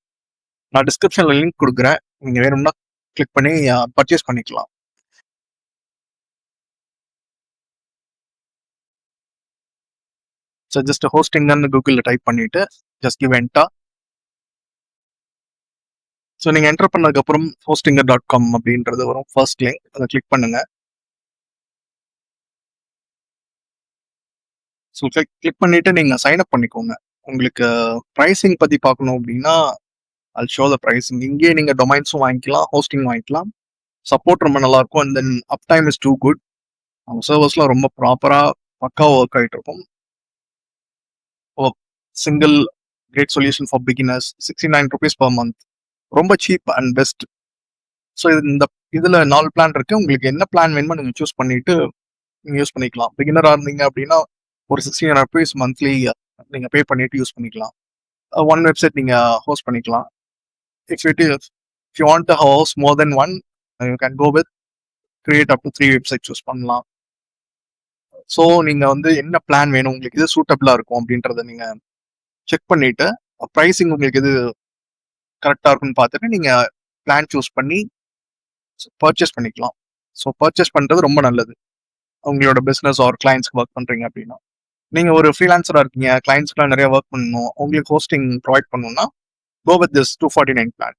நான் டிஸ்கிரிப்ஷன்ல லிங்க் கொடுக்குறேன், நீங்க வேணும்னா கிளிக் பண்ணி பர்ச்சேஸ் பண்ணிக்கலாம். ஸோ ஜஸ்ட் ஹோஸ்டிங்னு கூகுளில் டைப் பண்ணிட்டு ஜஸ்ட் கிவ் என்டா. ஸோ நீங்கள் என்டர் பண்ணதுக்கப்புறம் hostingr.com அப்படின்றது வரும், ஃபர்ஸ்ட் லிங்க், அதை கிளிக் பண்ணுங்க. ஸோ கிளிக் பண்ணிட்டு நீங்கள் சைன் அப் பண்ணிக்கோங்க. உங்களுக்கு ப்ரைஸிங் பற்றி பார்க்கணும் அப்படின்னா I'll show the pricing. இங்கேயே நீங்கள் டொமைன்ஸும் வாங்கிக்கலாம், ஹோஸ்டிங் வாங்கிக்கலாம். சப்போர்ட் ரொம்ப நல்லா இருக்கும். And then uptime is too good. அவங்க சர்வர்ஸ்லாம் ரொம்ப ப்ராப்பராக பக்காவாக ஒர்க் ஆகிட்டு இருக்கும். Single great solution for beginners, 69 rupees per month. ரொம்ப சீப் அண்ட் பெஸ்ட். ஸோ இந்த இதில் 4 பிளான் இருக்கு. உங்களுக்கு என்ன பிளான் வேணுமோ நீங்கள் சூஸ் பண்ணிட்டு நீங்கள் யூஸ் பண்ணிக்கலாம். பிகினராக இருந்தீங்க அப்படின்னா ஒரு 69 rupees மந்த்லி நீங்கள் பே பண்ணிட்டு யூஸ் பண்ணிக்கலாம். ஒன் வெப்சைட் நீங்கள் ஹோஸ்ட் பண்ணிக்கலாம். If you want to host more than one, you can go with create up to 3 websites use பண்ணலாம். ஸோ நீங்கள் வந்து என்ன பிளான் வேணும், உங்களுக்கு இது சூட்டபிளாக இருக்கும் அப்படின்றத நீங்கள் செக் பண்ணிட்டு ப்ரைஸிங் உங்களுக்கு எது கரெக்டாக இருக்குன்னு பார்த்துட்டு நீங்கள் பிளான் சூஸ் பண்ணி பர்ச்சேஸ் பண்ணிக்கலாம். ஸோ பர்ச்சேஸ் பண்ணுறது ரொம்ப நல்லது உங்களோட பிஸ்னஸ் ஆர் கிளைண்ட்ஸ்க்கு ஒர்க் பண்ணுறீங்க அப்படின்னா. நீங்கள் ஒரு ஃப்ரீலான்சராக இருக்கீங்க, கிளைண்ட்ஸ்க்குலாம் நிறைய ஒர்க் பண்ணணும், உங்களுக்கு ஹோஸ்டிங் ப்ரொவைட் பண்ணணும்னா go with this 249 plan.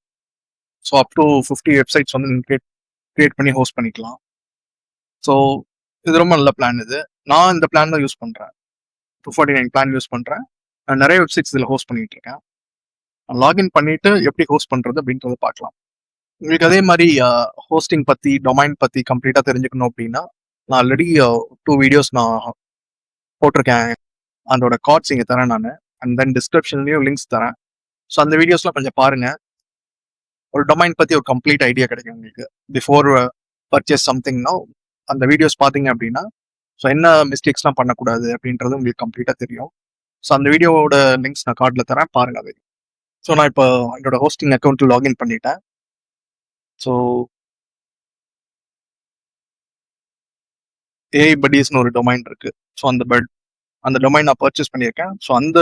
So up to 50 websites வந்து நீங்கள் கிரியேட் பண்ணி ஹோஸ்ட் பண்ணிக்கலாம். ஸோ இது ரொம்ப நல்ல பிளான். இது நான் இந்த பிளான் தான் யூஸ் பண்ணுறேன், 249 பிளான் யூஸ் பண்ணுறேன். நான் நிறைய வெப்சைட்ஸ் இதில் ஹோஸ்ட் பண்ணிட்டு இருக்கேன். லாகின் பண்ணிட்டு எப்படி ஹோஸ்ட் பண்ணுறது அப்படின்றத பார்க்கலாம். உங்களுக்கு அதே மாதிரி ஹோஸ்டிங் பற்றி, டொமைன் பற்றி கம்ப்ளீட்டாக தெரிஞ்சுக்கணும் அப்படின்னா நான் ஆல்ரெடி 2 வீடியோஸ் நான் போட்டிருக்கேன். அதோட கார்ட்ஸ் இங்கே தரேன் நான், அண்ட் தென் டிஸ்கிரிப்ஷன்லேயும் லிங்க்ஸ் தரேன். ஸோ அந்த வீடியோஸ்லாம் கொஞ்சம் பாருங்கள். ஒரு டொமைன் பற்றி ஒரு கம்ப்ளீட் ஐடியா கிடைக்கும் உங்களுக்கு. பிஃபோர் பர்ச்சேஸ் சம்திங்னா அந்த வீடியோஸ் பார்த்தீங்க அப்படின்னா ஸோ என்ன மிஸ்டேக்ஸ்லாம் பண்ணக்கூடாது அப்படின்றது உங்களுக்கு கம்ப்ளீட்டாக தெரியும். ஸோ அந்த வீடியோவோட லிங்க்ஸ் நான் கார்டில் தரேன், பாருங்கள் அது. ஸோ நான் இப்போ என்னோட ஹோஸ்டிங் அக்கௌண்ட்டில் லாகின் பண்ணிட்டேன். ஸோ ஏஐ பட்டீஸ்னு ஒரு டொமைன் இருக்கு. ஸோ அந்த டொமைன் நான் பர்ச்சேஸ் பண்ணியிருக்கேன். ஸோ அந்த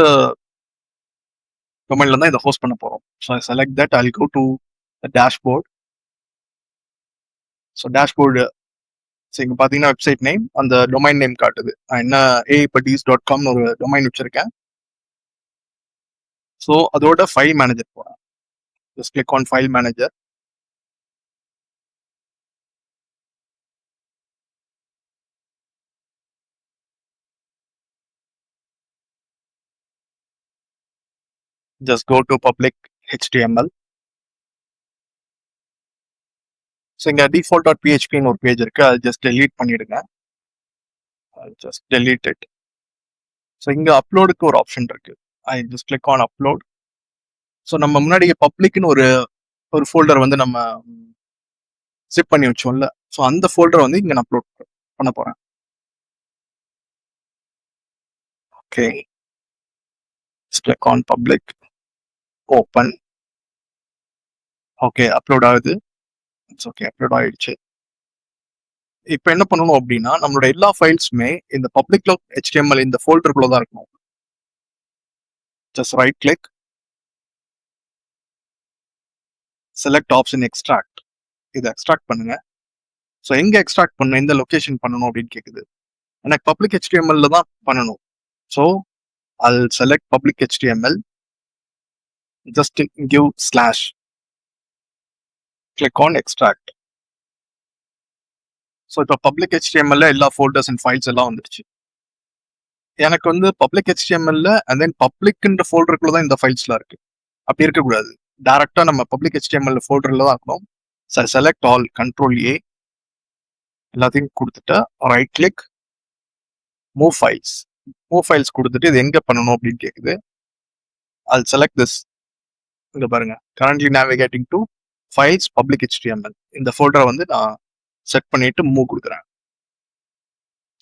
டொமைன்ல தான் இதை ஹோஸ்ட் பண்ண போகிறோம். So I select that. I go to the dashboard. So dashboard, so இங்கே பார்த்தீங்கன்னா வெப்சைட் நேம், அந்த டொமைன் நேம் காட்டுது. நான் என்ன aipattis.comனு ஒரு டொமைன் வச்சிருக்கேன். ஸோ அதோட ஃபைல் மேனேஜர் போகிறேன். Just click on file manager. Just go to public HTML. So இங்கே default.phpன்னு ஒரு பேஜ் இருக்கு, அது ஜஸ்ட் டெலீட் பண்ணிடுங்க. Just delete it. ஸோ இங்கே அப்லோடுக்கு ஒரு ஆப்ஷன் இருக்கு. I just click on upload. So நம்ம முன்னாடி பப்ளிக்னு ஒரு ஃபோல்டர் வந்து நம்ம ஜிப் பண்ணி வச்சோம்ல, ஸோ அந்த ஃபோல்டர் வந்து இங்கே நான் அப்லோட் பண்ண போகிறேன். Okay, click on public, open. Okay, upload ஆகுது. இட்ஸ் ஓகே, அப்லோட் ஆயிடுச்சு. இப்போ என்ன பண்ணணும் அப்படின்னா நம்மளோட எல்லா ஃபைல்ஸுமே இந்த பப்ளிக்ல HTML இந்த ஃபோல்டருக்குள்ள தான் இருக்கணும். Just right click, select option extract. இதை எக்ஸ்ட்ராக்ட் பண்ணுங்க. ஸோ எங்க எக்ஸ்ட்ராக்ட் பண்ணணும், எந்த லொகேஷன் பண்ணணும் அப்படின்னு கேட்குது. எனக்கு பப்ளிக் HTML தான் பண்ணணும். So I'll select public HTML, just give slash, click on extract. So இப்போ பப்ளிக் HTML எல்லா ஃபோல்டர்ஸ் அண்ட் ஃபைல்ஸ் எல்லாம் வந்துடுச்சு. எனக்கு வந்து பப்ளிக் HTML அண்ட் தென் பப்ளிக்ன்ற ஃபோல்டருக்குள்ள தான் இந்த ஃபைல்ஸ்லாம் இருக்கு. அப்படி இருக்கக்கூடாது. டைரக்டா நம்ம பப்ளிக் HTML ஃபோல்டர்ல தான் இருக்கணும். செலக்ட் ஆல், கண்ட்ரோல் ஏ எல்லாத்தையும் கொடுத்துட்டு right click, move files. Move files கொடுத்துட்டு இது எங்க பண்ணணும் அப்படின்னு கேக்குது. I'll select this. இங்க பாருங்க, currently navigating to files public HTML. இந்த ஃபோல்டரை வந்து நான் செட் பண்ணிட்டு மூவ் கொடுக்குறேன்.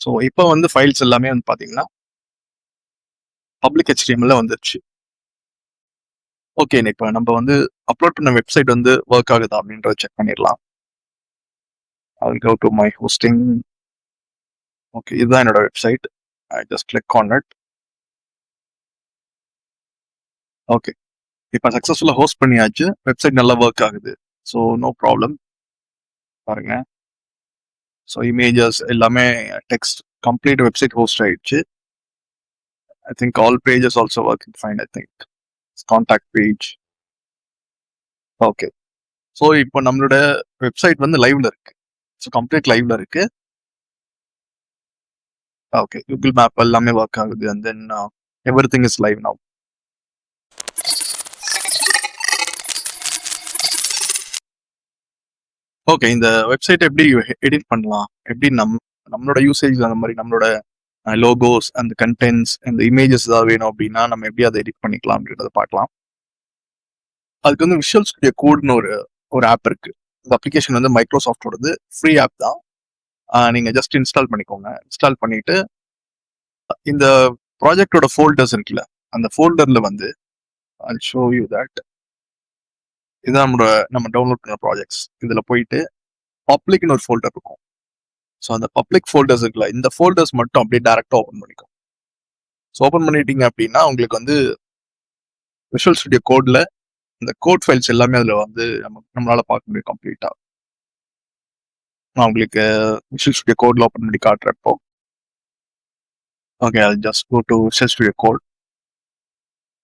ஸோ இப்போ வந்து ஃபைல்ஸ் எல்லாமே வந்து பாத்தீங்கன்னா பப்ளிக் HTML வந்துருச்சு. ஓகே, இப்போ நம்ம வந்து அப்லோட் பண்ண வெப்சைட் வந்து ஒர்க் ஆகுதா அப்படின்றத செக் பண்ணிடலாம். I'll go to my hosting. Okay, இதுதான் என்னோட website. I just click on it. Okay, இப்போ சக்ஸஸ்ஃபுல்லாக ஹோஸ்ட் பண்ணியாச்சு. வெப்சைட் நல்லா ஒர்க் ஆகுது. So no problem. பாருங்க, ஸோ இமேஜஸ் எல்லாமே டெக்ஸ்ட் கம்ப்ளீட் வெப்சைட் ஹோஸ்ட் ஆயிடுச்சு. I think all pages also working fine. I think contact page. Okay, so இப்போ நம்மளோட வெப்சைட் வந்து லைவ்ல இருக்கு. ஸோ கம்ப்ளீட் லைவ்ல இருக்கு. ஓகே, கூகுள் மேப் எல்லாமே ஒர்க் ஆகுது. And then every thing is live now. Okay, இந்த வெப்சைட் எப்படி எடிட் பண்ணலாம், எப்படி நம்மளோட யூசேஜ் அந்த மாதிரி நம்மளோட லோகோஸ் அந்த கண்டென்ட்ஸ் அந்த இமேஜஸ் ஏதாவது வேணும் அப்படின்னா நம்ம எப்படி அதை எடிட் பண்ணிக்கலாம் அப்படின்றத பார்க்கலாம். அதுக்கு வந்து விஷுவல் ஸ்டுடியோ கோட்னு ஒரு ஆப் இருக்கு. இந்த அப்ளிகேஷன் வந்து மைக்ரோசாஃப்டோடது ஃப்ரீ ஆப் தான். நீங்க ஜஸ்ட் இன்ஸ்டால் பண்ணிக்கோங்க. இன்ஸ்டால் பண்ணிட்டு இந்த ப்ராஜெக்டோட ஃபோல்டர்ஸ் இருக்குல்ல, அந்த ஃபோல்டர்ல வந்து I'll show you that. இதான் நம்ம டவுன்லோட் பண்ண ப்ராஜெக்ட்ஸ். இதுல போயிட்டு பப்ளிக்னு ஒரு ஃபோல்டர் இருக்கும். ஸோ அந்த பப்ளிக் ஃபோல்டர்ஸ் இருக்குல்ல, இந்த ஃபோல்டர்ஸ் மட்டும் அப்படியே டேரக்டா ஓப்பன் பண்ணிக்கும். ஸோ ஓப்பன் பண்ணிட்டீங்க அப்படின்னா உங்களுக்கு வந்து விஷுவல் ஸ்டுடியோ கோட்ல இந்த கோட் ஃபைல்ஸ் எல்லாமே அதுல வந்து நம்மளால பார்க்க முடியும் கம்ப்ளீட்டா. நான் உங்களுக்கு விஷுவல் ஸ்டுடியோ கோட்ல ஓப்பன் பண்ணி காட்டுறப்போ okay, I'll just go to Visual Studio Code.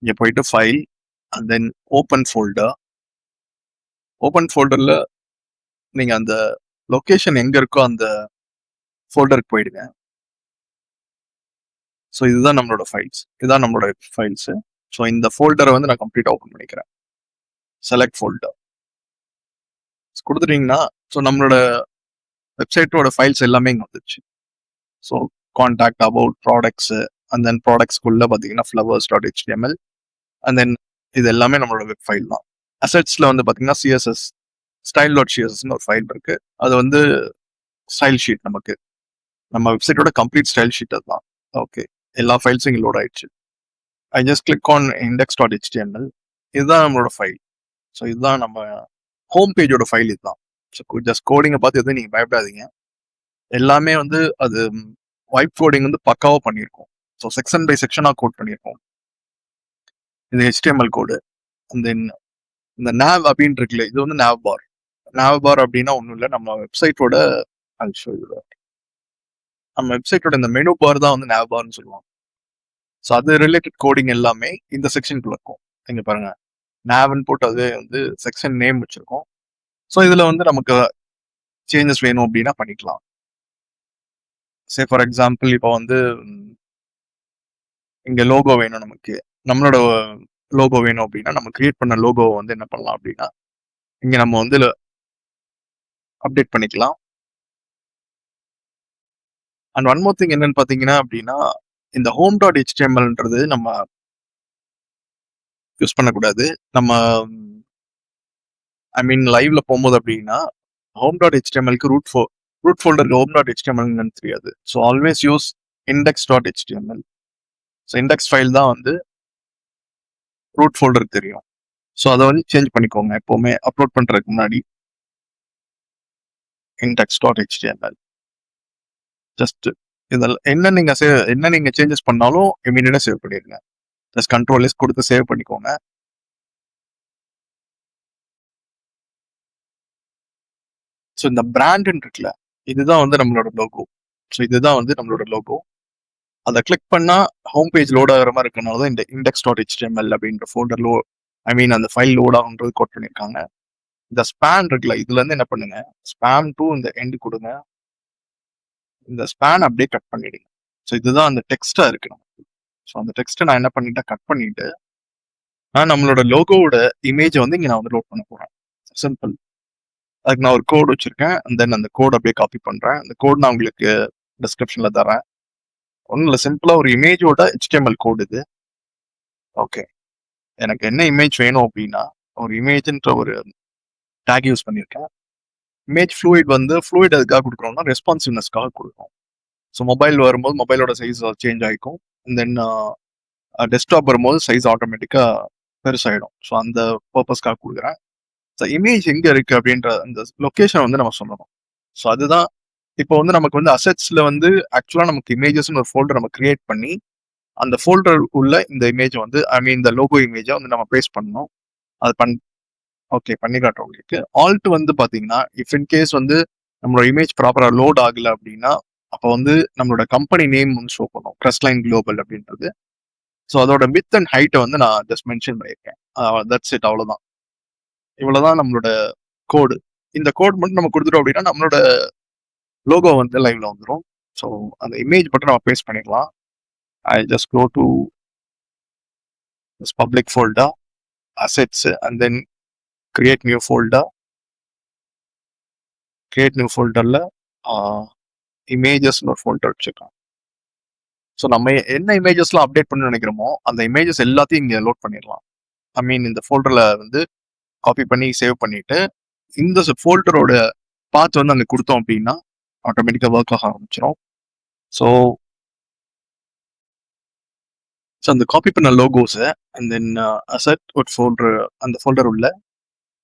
இங்க போயிட்டு file and then open folder. Open ஃபோல்டர்ல நீங்க அந்த லொகேஷன் எங்க இருக்கோ அந்த ஃபோல்டருக்கு போயிடுங்க. ஸோ இதுதான் நம்மளோட ஃபைல்ஸ். இதுதான் நம்மளோட ஃபைல்ஸ். ஸோ இந்த ஃபோல்டரை வந்து நான் கம்ப்ளீட்டா ஓப்பன் பண்ணிக்கிறேன். செலக்ட் ஃபோல்டர் கொடுத்துட்டீங்கன்னா ஸோ நம்மளோட வெப்சைட்டோட ஃபைல்ஸ் எல்லாமே இங்கே வந்துருச்சு. So contact, about, products and then ப்ராடக்ட்ஸ்குள்ள பார்த்தீங்கன்னா flowers.html அண்ட் தென் இது எல்லாமே நம்மளோட வெப் ஃபைல் தான். அசெட்ஸ்ல வந்து பார்த்தீங்கன்னா சிஎஸ்எஸ் style.cssன்னு ஒரு ஃபைல் இருக்கு. அது வந்து ஸ்டைல் ஷீட், நமக்கு நம்ம வெப்சைட்டோட கம்ப்ளீட் ஸ்டைல் ஷீட் அதுதான். ஓகே, எல்லா ஃபைல்ஸும் இங்கே லோட் ஆயிடுச்சு. ஐ ஜஸ்ட் கிளிக் ஆன் index.html. இதுதான் நம்மளோட ஃபைல். ஸோ இதுதான் நம்ம ஹோம் பேஜோட ஃபைல். இதுதான். ஸோ ஜஸ்ட் கோடிங்கை பார்த்து எதுவும் நீங்கள் பயப்படாதீங்க. எல்லாமே வந்து அது வைப் கோடிங் வந்து பக்காவாக பண்ணியிருக்கோம். ஸோ செக்ஷன் பை செக்ஷனாக கோட் பண்ணியிருக்கோம். இது HTML கோடு. அண்ட் தென் இந்த nav அப்படின்னு இருக்குல்ல, இது வந்து nav bar. nav bar அப்படின்னா ஒன்றும் இல்லை, நம்ம வெப்சைட்டோட நம்ம வெப்சைட்டோட இந்த மெனு பார் தான் வந்து nav barன்னு சொல்லுவாங்க. ஸோ அது ரிலேட்டட் கோடிங் எல்லாமே இந்த செக்ஷனுக்குள்ள இருக்கும். இங்க பாருங்க, navன்னு போட்டு அது வந்து செக்ஷன் நேம் வச்சிருக்கோம். ஸோ இதுல வந்து நமக்கு சேஞ்சஸ் வேணும் அப்படின்னா பண்ணிக்கலாம். சே ஃபார் எக்ஸாம்பிள் இப்போ வந்து இங்க லோகோ வேணும், நமக்கு நம்மளோட லோகோ வேணும் அப்படின்னா நம்ம கிரியேட் பண்ண லோகோவை வந்து என்ன பண்ணலாம் அப்படின்னா இங்க நம்ம வந்து அப்டேட் பண்ணிக்கலாம். அண்ட் ஒன் மோர் திங் என்னன்னு பாத்தீங்கன்னா அப்படின்னா இந்த home.htmlன்றது நம்ம யூஸ் பண்ணக்கூடாது. நம்ம ஐ மீன் லைவ்ல போகும்போது அப்படின்னா home.htmlக்கு ரூட் ஃபோல்டருக்கு home.html தெரியாது. So always use index.html. So index file தான் வந்து ரூட் ஃபோல்டருக்கு தெரியும். ஸோ அதை வந்து சேஞ்ச் பண்ணிக்கோங்க எப்போவுமே அப்லோட் பண்றதுக்கு முன்னாடி. index.html ஜஸ்ட் இதில் என்ன நீங்க சேஞ்சஸ் பண்ணாலும் இமீடியட்டா சேவ் பண்ணிடுங்க. ஜஸ்ட் கண்ட்ரோல் எஸ் கொடுத்து சேவ் பண்ணிக்கோங்க. ஸோ இந்த பிராண்டுன்னு இருக்குல்ல, இதுதான் வந்து நம்மளோட லோகோ. ஸோ இதுதான் வந்து நம்மளோட லோகோ. அதை கிளிக் பண்ணா ஹோம் பேஜ் லோட் ஆகிற மாதிரி இருக்கனால தான் இந்த index.html அப்படின்ற ஃபோல்டர் ஐ மீன் அந்த ஃபைல் லோட் ஆகுன்றது கோட் பண்ணியிருக்காங்க. இந்த ஸ்பேன் இருக்குல்ல, இதுல இருந்து என்ன பண்ணுங்க, ஸ்பேம் டு இந்த எண்ட் கொடுங்க. இந்த ஸ்பேன் அப்படியே கட் பண்ணிடுங்க. ஸோ இதுதான் அந்த டெக்ஸ்டா இருக்கு நமக்கு. ஸோ அந்த டெக்ஸ்ட்டை நான் என்ன பண்ணிட்டேன், கட் பண்ணிட்டு நான் நம்மளோட லோகோவோட இமேஜை வந்து இங்க நான் வந்து லோட் பண்ண போறேன். சிம்பிள். அதுக்கு நான் ஒரு கோட் வச்சிருக்கேன். அண்ட் தென் அந்த கோட் அப்படியே காப்பி பண்றேன். அந்த கோட் நான் உங்களுக்கு டிஸ்கிரிப்ஷன்ல தரேன். ஒன்றும் இல்லை, சிம்பிளா ஒரு இமேஜோட HTML கோட் இது. ஓகே, எனக்கு என்ன இமேஜ் வேணும் அப்படின்னா, ஒரு இமேஜ்ன்ற ஒரு டேக் யூஸ் பண்ணியிருக்கேன். இமேஜ் ஃப்ளூயிட் வந்து ஃப்ளூயிட் அதுக்காக கொடுக்குறோம்னா ரெஸ்பான்சிவ்னஸ்க்காக கொடுக்கும். ஸோ மொபைல் வரும்போது மொபைலோட சைஸ் சேஞ்ச் ஆகிக்கும். தென் டெஸ்க்டாப் வரும்போது சைஸ் ஆட்டோமேட்டிக்காக பெருசாகிடும். ஸோ அந்த பர்பஸ்க்காக கொடுக்குறேன். ஸோ இமேஜ் எங்கே இருக்குது அப்படின்ற அந்த லொக்கேஷன் வந்து நம்ம சொல்லணும். ஸோ அதுதான் இப்போ வந்து நமக்கு வந்து அசெட்ஸில் வந்து ஆக்சுவலாக நமக்கு இமேஜஸ்னு ஒரு ஃபோல்டர் நம்ம கிரியேட் பண்ணி அந்த ஃபோல்டர் உள்ள இந்த இமேஜை வந்து இந்த லோகோ இமேஜை வந்து நம்ம பேஸ்ட் பண்ணணும். அது ஓகே பண்ணி காட்டுறோம் உங்களுக்கு. ஆல்ட் வந்து பார்த்தீங்கன்னா இஃப் இன் கேஸ் வந்து நம்மளோட இமேஜ் ப்ராப்பராக லோட் ஆகலை அப்படின்னா அப்போ வந்து நம்மளோட கம்பெனி நேம் வந்து ஷோ பண்ணும், கிரஸ்ட்லைன் குளோபல் அப்படின்றது. ஸோ அதோட வித் அண்ட் ஹைட்டை வந்து நான் ஜஸ்ட் மென்ஷன் பண்ணியிருக்கேன். தட்ஸ் இட், அவ்வளோதான். இவ்வளோதான் நம்மளோட கோடு. இந்த கோட் மட்டும் நம்ம கொடுத்துட்டோம் அப்படின்னா நம்மளோட லோகோ வந்து லைவ்ல வந்துடும். ஸோ அந்த இமேஜ் மட்டும் நம்ம பேஸ்ட் பண்ணிக்கலாம். I just go to this public folder, assets, and then create new folder. Create new ஃபோல்டரில் இமேஜஸ்னு ஒரு ஃபோல்டர் வச்சுக்கலாம். ஸோ நம்ம என்ன இமேஜஸ்லாம் அப்டேட் பண்ண நினைக்கிறோமோ அந்த இமேஜஸ் எல்லாத்தையும் இங்கே லோட் பண்ணிடலாம். இந்த ஃபோல்டரில் வந்து காப்பி பண்ணி சேவ் பண்ணிட்டு இந்த ஃபோல்டரோட பாத் வந்து அங்கே கொடுத்தோம் அப்படின்னா ஆட்டோமேட்டிக்காக ஒர்க் ஆக ஆரம்பிச்சிடும். ஸோ அந்த காப்பி பண்ண லோகோஸை அண்ட் தென் அசெட் ஒரு ஃபோல்டர், அந்த ஃபோல்டர் உள்ள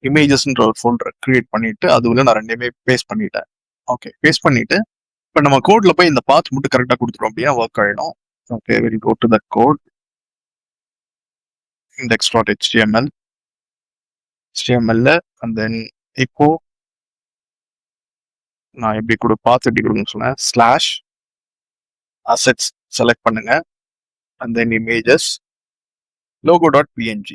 இமேஜஸ்ன்ற ஒரு ஃபோல்டர் கிரியேட் பண்ணிட்டு அது உள்ள நான் ரெண்டையுமே பேஸ்ட் பண்ணிட்டேன். ஓகே, பேஸ்ட் பண்ணிட்டு இப்போ நம்ம கோட்ல போய் இந்த பாத் மட்டும் கரெக்டாக கொடுத்துருவோம் அப்படின்னா ஒர்க் ஆகிடும். Okay, will go to that code, index.html, HTML, and then இப்போ நான் எப்படி பாத் எப்படி கொடுங்கன்னு சொன்னேன், ஸ்லாஷ் அசெட்ஸ் செலக்ட் பண்ணுங்க, அண்ட் தென் இமேஜஸ் logo.png.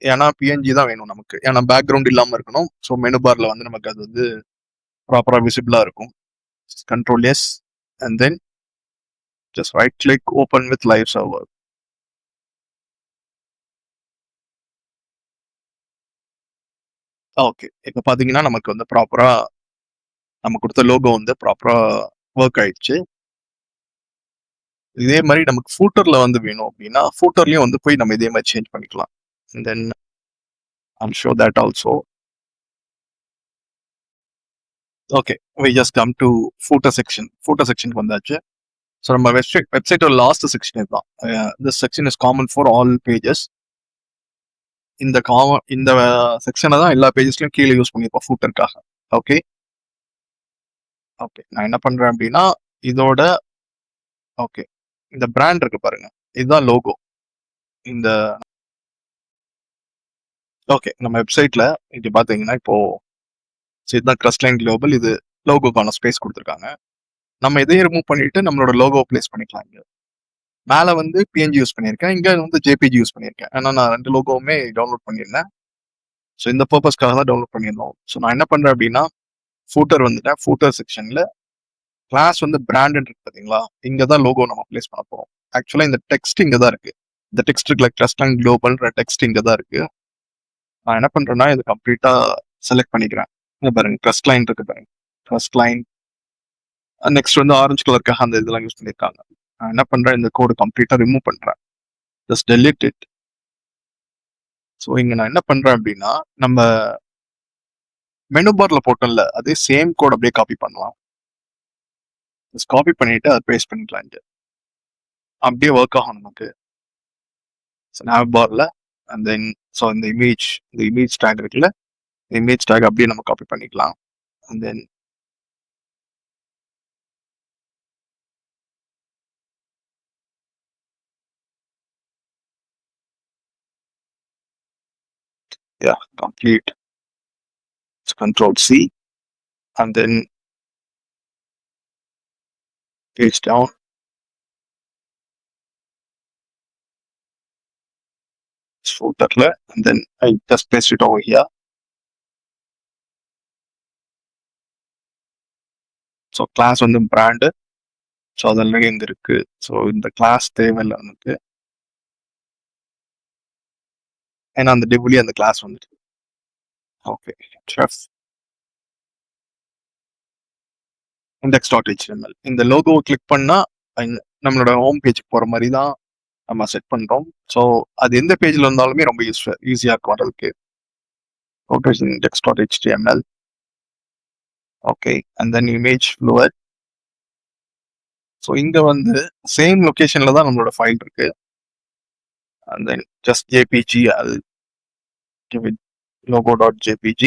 ஏன்னா பிஎன்ஜி தான் வேணும் நமக்கு, ஏன்னா பேக்ரவுண்ட் இல்லாமல் இருக்கணும். ஸோ மெனு பார்ல வந்து நமக்கு அது வந்து ப்ராப்பராக விசிபிளாக இருக்கும். Control S, and then just right click, open with live server. Okay, இப்போ பார்த்தீங்கன்னா நமக்கு வந்து ப்ராப்பராக நம்ம கொடுத்த லோகோ வந்து ப்ராப்பராக ஒர்க் ஆயிடுச்சு. இதே மாதிரி நமக்கு ஃபூட்டரில் வந்து வேணும் அப்படின்னா ஃபூட்டர்லையும் வந்து போய் நம்ம இதே மாதிரி சேஞ்ச் பண்ணிக்கலாம். And then I'll show that also. Okay, we just come to footer section. footer செக்ஷனுக்கு வந்தாச்சு. ஸோ நம்ம வெப்சைட்டோட லாஸ்ட் செக்ஷன் இதுதான். This section is common for all pages. இந்த செக்ஷனை தான் எல்லா பேஜஸ்லையும் கீழே யூஸ் பண்ணியிருப்போம் ஃபூட்டருக்காக. ஓகே ஓகே, நான் என்ன பண்ணுறேன் அப்படின்னா இதோட ஓகே இந்த பிராண்ட் இருக்கு பாருங்க, இதுதான் லோகோ. இந்த ஓகே நம்ம வெப்சைட்ல இங்கே பார்த்தீங்கன்னா இப்போ இதுதான் கிரஸ்ட்லைன் குளோபல், இது லோகோக்கான ஸ்பேஸ் கொடுத்துருக்காங்க. நம்ம இதையும் ரிமூவ் பண்ணிட்டு நம்மளோட லோகோ பிளேஸ் பண்ணிக்கலாம். இங்கே மேலே வந்து பிஎன்ஜி யூஸ் பண்ணியிருக்கேன், இங்கே வந்து ஜேபிஜி யூஸ் பண்ணியிருக்கேன். ஏன்னா நான் ரெண்டு லோகோவுமே டவுன்லோட் பண்ணியிருந்தேன். ஸோ இந்த பர்பஸ்க்காக தான் டவுன்லோட் பண்ணியிருந்தோம். ஸோ நான் என்ன பண்ணுறேன் அப்படின்னா ஃபூட்டர் வந்துட்டேன். ஃபூட்டர் செக்ஷனில் கிளாஸ் வந்து பிராண்டட் இருக்கு பார்த்தீங்களா, இங்கே தான் லோகோ நம்ம பிளேஸ் பண்ண போகிறோம். ஆக்சுவலாக இந்த டெக்ஸ்ட் இங்கே தான் இருக்குது. இந்த டெக்ஸ்ட் இருக்குல்ல, கிரஸ்ட்லைன் குளோபல்ன்ற டெக்ஸ்ட் இங்கே தான் இருக்குது. நான் என்ன பண்ணுறேன்னா இது கம்ப்ளீட்டாக செலக்ட் பண்ணிக்கிறேன். பாருங்க கிரஸ்ட்லைன் இருக்கு பாருங்க, கிரஸ்ட்லைன். நெக்ஸ்ட் வந்து ஆரஞ்சு கலருக்காக அந்த இதெல்லாம் யூஸ் பண்ணியிருக்காங்க. நான் என்ன பண்ணுறேன், இந்த கோடு கம்ப்ளீட்டாக ரிமூவ் பண்ணுறேன். Just delete it. ஸோ இங்கே நான் என்ன பண்ணுறேன் அப்படின்னா நம்ம மெனு பார்ல போட்டோம்ல அதே சேம் கோட் அப்படியே காப்பி பண்ணலாம். ஜஸ்ட் காப்பி பண்ணிட்டு அதை பேஸ்ட் பண்ணிக்கலாம். இங்கே அப்படியே ஒர்க் ஆகும் நமக்கு ஸ்னாப் பார்ல. அண்ட் தென் ஸோ இந்த இமேஜ் டேக் இருக்குல்ல, இமேஜ் டேக் அப்படியே நம்ம காப்பி பண்ணிக்கலாம். And then complete. It's Control C, and then page down. It's footer, and then I just paste it over here. So class on the brand, so அதெல்லாம் இங்க இருக்கு. So இந்த class தேவையில்லை நமக்கு. ஏன்னா அந்த டிவ்லயே அந்த கிளாஸ் வந்துட்டு. ஓகே. Chef index.html. இந்த லோகோவை கிளிக் பண்ணா நம்மளோட ஹோம் பேஜுக்கு போற மாதிரி தான் நம்ம செட் பண்றோம். ஸோ அது எந்த பேஜ்ல இருந்தாலுமே ரொம்ப ஈஸியா இருக்கும் வர்றதுக்கு. photos index.html. Okay. And then image flower. So இங்க வந்து சேம் லொகேஷன்ல தான் நம்மளோட ஃபைல் இருக்கு. அண்ட் தென் ஜஸ்ட் ஜேபிஜி அது give it logo.jpg.